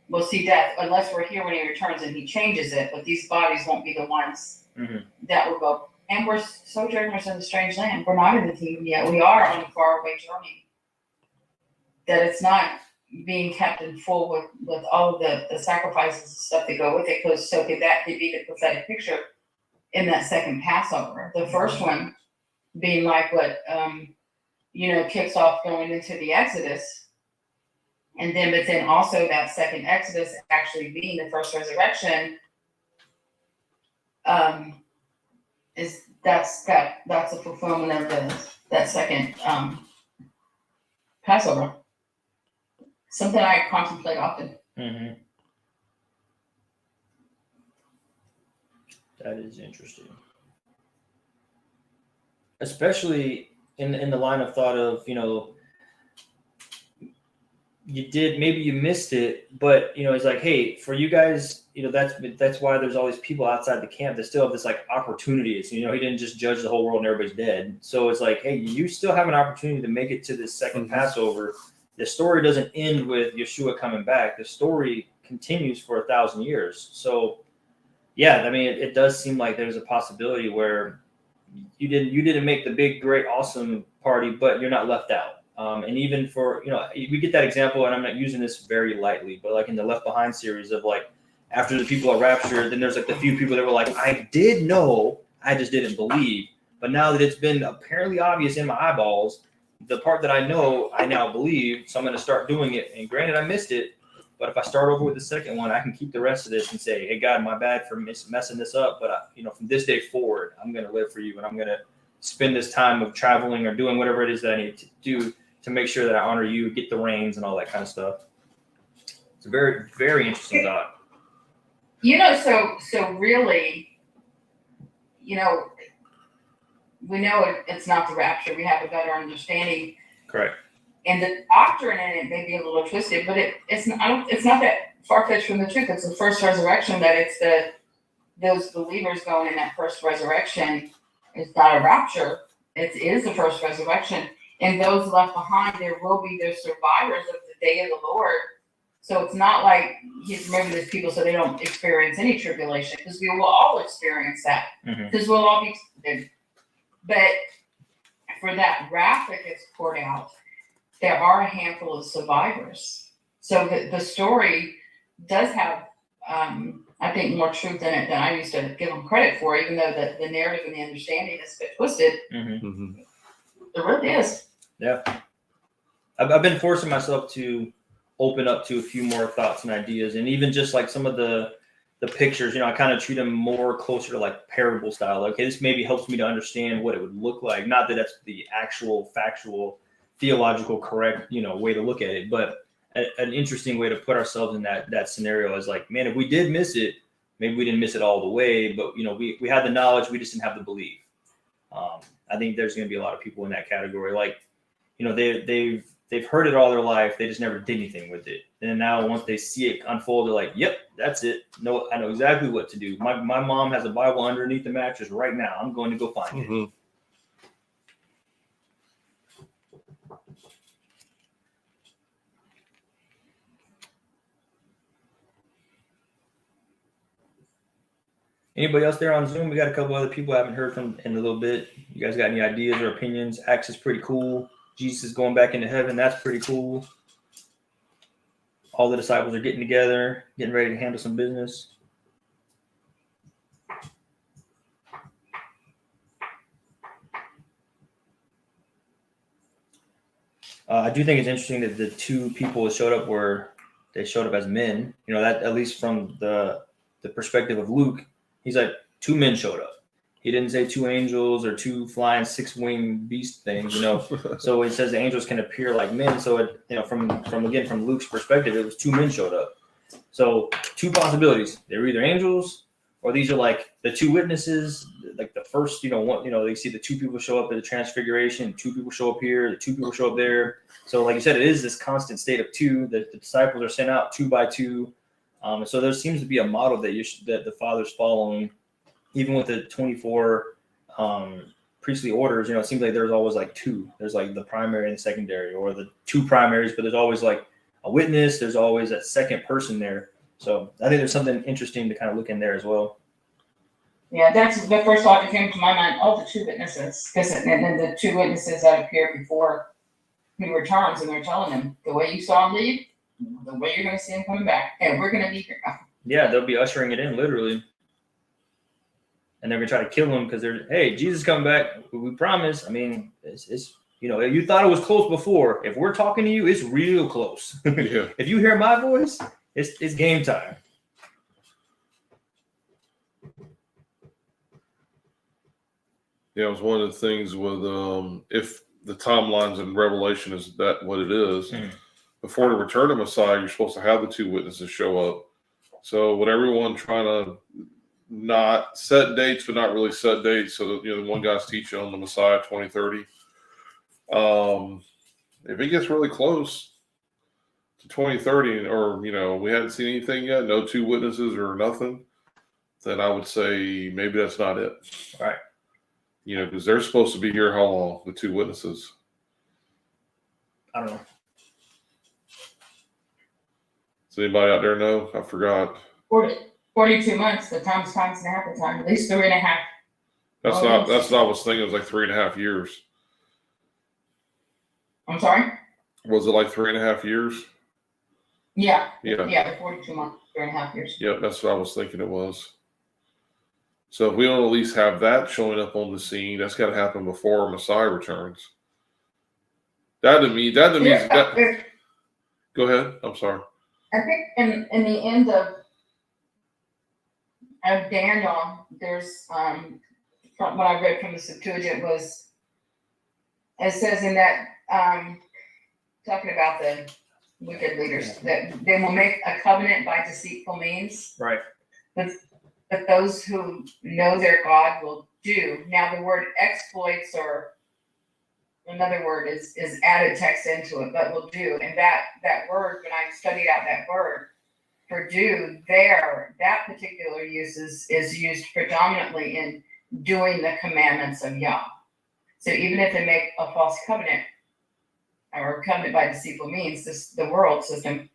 will see death unless we're here when he returns and he changes it, but these bodies won't be the ones that will go. And we're sojourners in a strange land. We're not in the kingdom yet. We are on a faraway journey. That it's not being kept in full with all of the sacrifices and stuff that go with it. Because so could that be the prophetic picture in that second Passover? The first one being like what you know, kicks off going into the Exodus. And then, but then also that second Exodus actually being the first resurrection, that's a fulfillment of that second Passover. Something I contemplate often. Mm-hmm. That is interesting, especially in the line of thought of, you know, you did, maybe you missed it, but it's like, hey, for you guys, that's why there's all these people outside the camp that still have this like opportunity. So, he didn't just judge the whole world and everybody's dead. So it's like, hey, you still have an opportunity to make it to this second Passover. The story doesn't end with Yeshua coming back. The story continues for 1,000 years. So yeah, I mean, it does seem like there's a possibility where you didn't make the big, great, awesome party, but you're not left out. And even for, we get that example, and I'm not using this very lightly, but like in the Left Behind series of like, after the people are raptured, then there's like the few people that were like, I did know, I just didn't believe. But now that it's been apparently obvious in my eyeballs, the part that I know, I now believe, so I'm going to start doing it. And granted, I missed it, but if I start over with the second one, I can keep the rest of this and say, hey, God, my bad for messing this up. But, from this day forward, I'm going to live for you, and I'm going to spend this time of traveling or doing whatever it is that I need to do to make sure that I honor you, get the reins and all that kind of stuff. It's a very, very interesting thought. So really, we know it's not the rapture. We have a better understanding. Correct. And the doctrine in it may be a little twisted, but it's not that far-fetched from the truth. It's the first resurrection, that it's those believers going in that first resurrection. It's not a rapture. It is the first resurrection. And those left behind, there will be the survivors of the day of the Lord. So it's not like he's removing these people so they don't experience any tribulation, because we will all experience that. Because we'll all be. But for that wrath that gets poured out, there are a handful of survivors. So the story does have, I think, more truth in it than I used to give them credit for, even though the narrative and the understanding is a bit twisted. It really is. Yeah. I've been forcing myself to open up to a few more thoughts and ideas, and even just like some of the pictures, I kind of treat them more closer to like parable style. Okay, this maybe helps me to understand what it would look like. Not that that's the actual factual, theological correct, way to look at it, but an interesting way to put ourselves in that scenario is like, man, if we did miss it, maybe we didn't miss it all the way, but we had the knowledge, we just didn't have the belief. I think there's going to be a lot of people in that category. Like, they've heard it all their life. They just never did anything with it. And now once they see it unfold, they're like, yep, that's it. No, I know exactly what to do. My mom has a Bible underneath the mattress right now. I'm going to go find it. Anybody else there on Zoom? We got a couple other people I haven't heard from in a little bit. You guys got any ideas or opinions? Acts is pretty cool. Jesus is going back into heaven. That's pretty cool. All the disciples are getting together, getting ready to handle some business. I do think it's interesting that the two people that showed up they showed up as men. That at least from the perspective of Luke, he's like, two men showed up. He didn't say two angels or two flying 6-winged beast things, So he says the angels can appear like men. So from Luke's perspective, it was two men showed up. So two possibilities. They're either angels, or these are like the two witnesses. Like the first, they see the two people show up at the transfiguration, two people show up here, the two people show up there. So like you said, it is this constant state of two that the disciples are sent out 2 by 2. So there seems to be a model that the Father's following, even with the 24 priestly orders. It seems like there's always like two. There's like the primary and the secondary, or the two primaries, but there's always like a witness. There's always that second person there. So I think there's something interesting to kind of look in there as well. Yeah, that's the first thought that came to my mind. All the two witnesses, and then the two witnesses that appeared before he returns, and they're telling him, the way you saw him leave, the way you're going to see him coming back, and we're going to be here. Yeah, they'll be ushering it in literally, and they're going to try to kill him because hey, Jesus coming back. We promise. I mean, it's you thought it was close before. If we're talking to you, it's real close. Yeah. If you hear my voice, it's game time. Yeah, it was one of the things with if the timelines in Revelation is that what it is, before the return of Messiah, you're supposed to have the two witnesses show up. So with everyone trying to not set dates, but not really set dates, so that the one guy's teaching on the Messiah 2030. If it gets really close, to 2030, or we hadn't seen anything yet, no two witnesses or nothing, then I would say maybe that's not it. Right. Because they're supposed to be here how long with two witnesses? I don't know. Does anybody out there know? I forgot. 42 months, the time's and a half the time, at least 3.5. That's Oh, not yes. what I was thinking. It was like 3.5 years. I'm sorry? Was it like 3.5 years? Yeah. Yeah. Yeah, the 42 months, 3.5 years. Yeah, that's what I was thinking it was. So if we don't at least have that showing up on the scene, that's got to happen before Messiah returns. That to me is that. Go ahead. I'm sorry. I think in the end of Daniel, there's what I read from the Septuagint was, it says in that talking about the wicked leaders, that they will make a covenant by deceitful means. Right. But those who know their God will do. Now the word exploits, or another word is added text into it, but will do. And that word, when I studied out that word for do there, that particular use is used predominantly in doing the commandments of Yah. So even if they make a false covenant or covenant by deceitful means, the world system,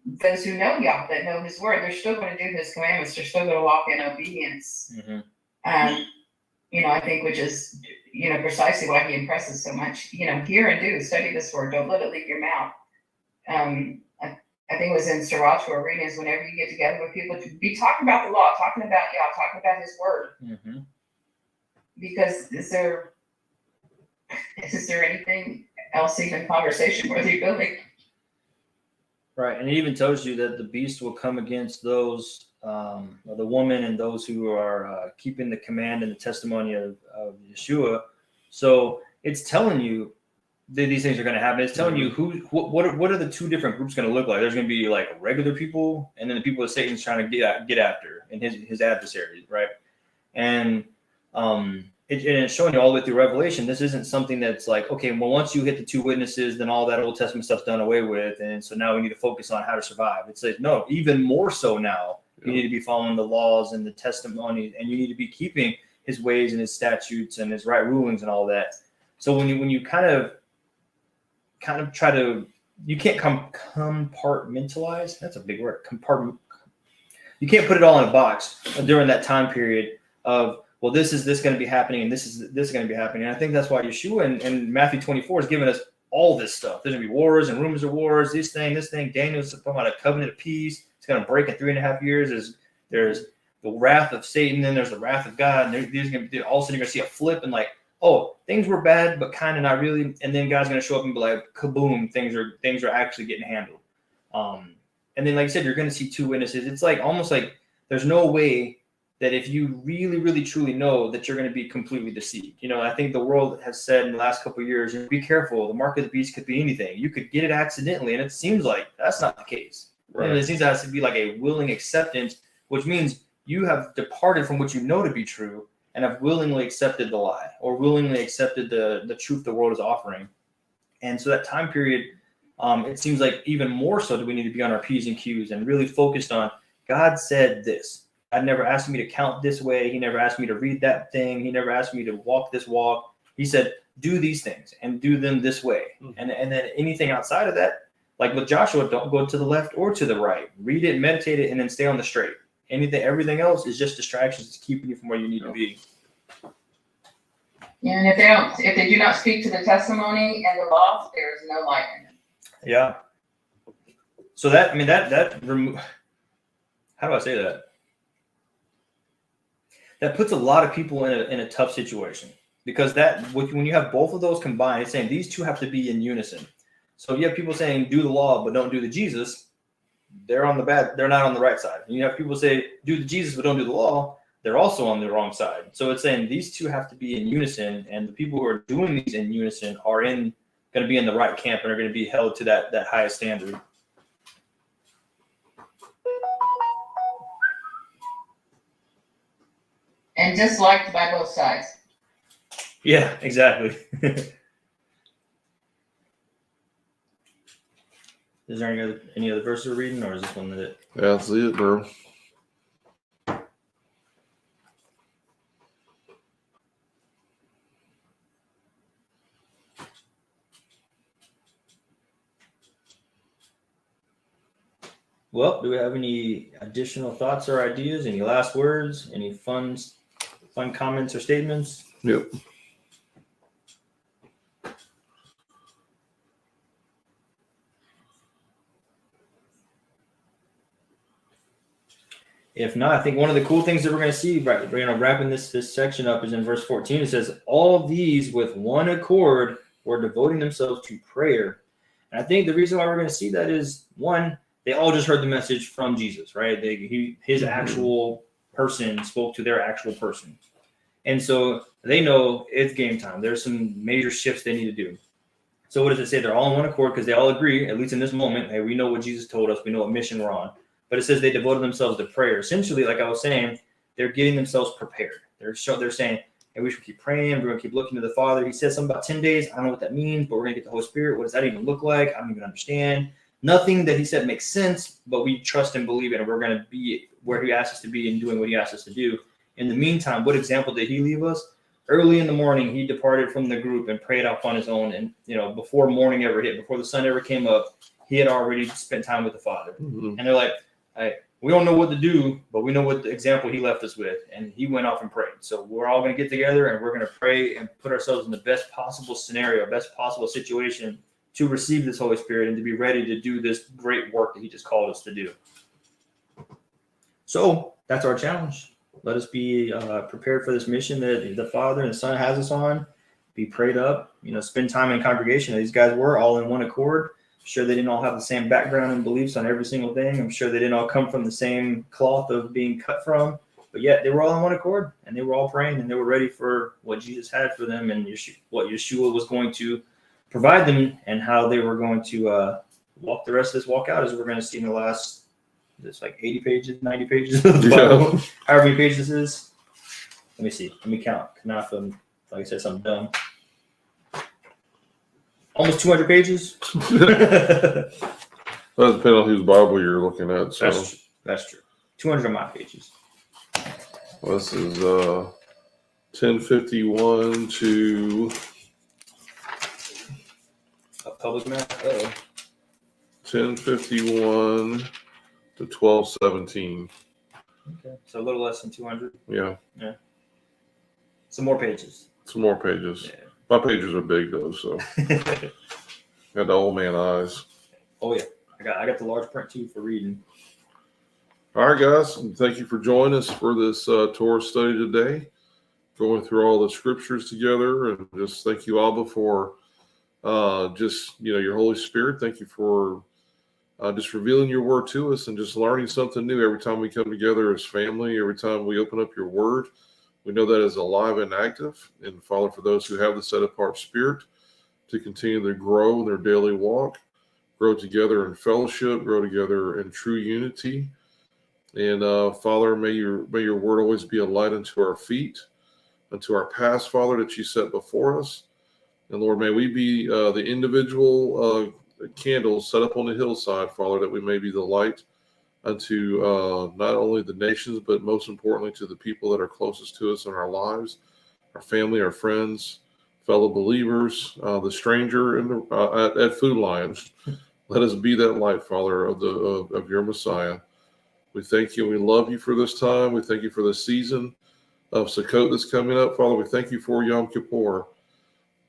those who know Yah, that know his word, they're still going to do his commandments. They're still going to walk in obedience. Mm-hmm. I think, which is, precisely why he impresses so much. Hear and do, study this word. Don't let it leave your mouth. I think it was in Sriracha arenas, whenever you get together with people, to be talking about the law, talking about Yah, talking about his word. Mm-hmm. Because is there anything else even conversation worthy building? Right, and it even tells you that the beast will come against those, the woman and those who are keeping the command and the testimony of Yeshua. So it's telling you that these things are going to happen. It's telling you what are the two different groups going to look like. There's going to be like regular people, and then the people that Satan's trying to get after, and his adversaries, right? And it's showing you all the way through Revelation. This isn't something that's like, okay, well, once you hit the two witnesses, then all that Old Testament stuff's done away with, and so now we need to focus on how to survive. It's like, no, even more so now. You need to be following the laws and the testimony, and you need to be keeping his ways and his statutes and his right rulings and all that. So when you kind of try to, you can't compartmentalize. That's a big word. You can't put it all in a box during that time period of, well, this is going to be happening, and this is going to be happening. And I think that's why Yeshua in Matthew 24 is giving us all this stuff. There's going to be wars and rumors of wars, this thing. Daniel's talking about a covenant of peace. It's going to break in 3.5 years. There's the wrath of Satan, then there's the wrath of God. And there's going to be, all of a sudden you're going to see a flip and like, oh, things were bad, but kind of not really. And then God's going to show up and be like, kaboom, things are actually getting handled. And then, like I said, you're going to see two witnesses. It's like almost like there's no way that if you really, really, truly know that you're going to be completely deceived. I think the world has said in the last couple of years, be careful. The mark of the beast could be anything. You could get it accidentally, and it seems like that's not the case. Right. And it seems that has to be like a willing acceptance, which means you have departed from what you know to be true and have willingly accepted the lie or willingly accepted the truth the world is offering. And so that time period, it seems like even more so do we need to be on our P's and Q's and really focused on God said this. God never asked me to count this way. He never asked me to read that thing. He never asked me to walk this walk. He said, do these things and do them this way. And then anything outside of that, like with Joshua, don't go to the left or to the right. Read it, meditate it, and then stay on the straight. Everything else is just distractions to keeping you from where you need to be. Yeah, and if they do not speak to the testimony and the law, there is no light in them. Yeah. So that how do I say that? That puts a lot of people in a tough situation, because when you have both of those combined, it's saying these two have to be in unison. So you have people saying do the law but don't do the Jesus, they're not on the right side. And you have people say do the Jesus but don't do the law, they're also on the wrong side. So it's saying these two have to be in unison, and the people who are doing these in unison are going to be in the right camp and are going to be held to that highest standard. And disliked by both sides. Yeah, exactly. Is there any other verses we're reading, or is this one that? That's it, bro. Well, do we have any additional thoughts or ideas? Any last words? Any fun comments or statements? Yep. If not, I think one of the cool things that we're going to see, right, wrapping this section up, is in verse 14. It says, "All these with one accord were devoting themselves to prayer." And I think the reason why we're going to see that is, one, they all just heard the message from Jesus, right? His actual person spoke to their actual person. And so they know it's game time. There's some major shifts they need to do. So what does it say? They're all in one accord because they all agree, at least in this moment, hey, we know what Jesus told us. We know what mission we're on. But it says they devoted themselves to prayer. Essentially, like I was saying, they're getting themselves prepared. They're saying, hey, we should keep praying. We're going to keep looking to the Father. He says something about 10 days. I don't know what that means, but we're going to get the Holy Spirit. What does that even look like? I don't even understand. Nothing that he said makes sense, but we trust and believe it, and we're going to be where he asked us to be and doing what he asked us to do. In the meantime, what example did he leave us? Early in the morning, he departed from the group and prayed off on his own. And, before morning ever hit, before the sun ever came up, he had already spent time with the Father. Mm-hmm. And they're like, hey, we don't know what to do, but we know what the example he left us with. And he went off and prayed. So we're all going to get together and we're going to pray and put ourselves in the best possible scenario, best possible situation to receive this Holy Spirit and to be ready to do this great work that he just called us to do. So that's our challenge. Let us be prepared for this mission that the Father and the Son has us on. Be prayed up, spend time in congregation. These guys were all in one accord. I'm sure they didn't all have the same background and beliefs on every single thing. I'm sure they didn't all come from the same cloth of being cut from. But yet they were all in one accord, and they were all praying, and they were ready for what Jesus had for them and what Yeshua was going to provide them, and how they were going to walk the rest of this walk out, as we're going to see in the last, it's like 80 pages, 90 pages of the Bible, however many pages this is. Let me see. Let me count. Not from, like I said, something dumb. Almost 200 pages. That depends on whose Bible you're looking at. So That's true. 200 of my pages. This is 1051 to A public map. 1051 to 1217. Okay. So a little less than 200. Yeah. Some more pages. Some more pages. Yeah. My pages are big though, so got the old man eyes. Oh yeah. I got the large print too for reading. All right, guys. Thank you for joining us for this Torah study today. Going through all the scriptures together, and just thank you, Abba, for your Holy Spirit. Thank you for just revealing your word to us and just learning something new every time we come together as family. Every time we open up your word, we know that is alive and active. And Father, for those who have the set apart spirit, to continue to grow in their daily walk, grow together in fellowship, grow together in true unity. And Father, may your word always be a light unto our feet, unto our paths, Father, that you set before us. And Lord, may we be the individual candles set up on the hillside, Father, that we may be the light unto not only the nations, but most importantly to the people that are closest to us in our lives, our family, our friends, fellow believers, the stranger at Food Lion. Let us be that light, Father, of your Messiah. We thank you. We love you for this time. We thank you for the season of Sukkot that's coming up, Father. We thank you for Yom Kippur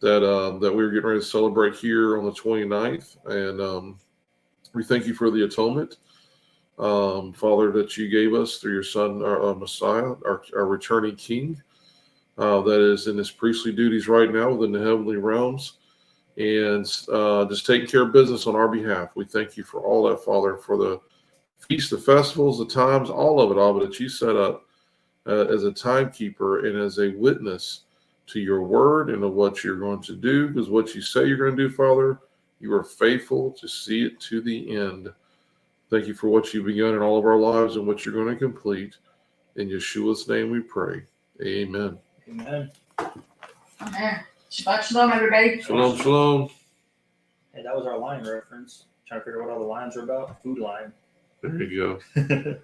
that we were getting ready to celebrate here on the 29th, and we thank you for the atonement, Father, that you gave us through your Son, our Messiah, our returning King, that is in his priestly duties right now within the heavenly realms, and just taking care of business on our behalf. We thank you for all that, Father, for the feasts, the festivals, the times, all of it, all that you set up as a timekeeper and as a witness to your word and of what you're going to do, because what you say you're going to do, Father, you are faithful to see it to the end. Thank you for what you've begun in all of our lives and what you're going to complete. In Yeshua's name we pray. Amen. Amen. Amen. Shabbat shalom, everybody. Shalom, shalom. Hey, that was our line reference. Trying to figure out what all the lines are about. Food line. There you go.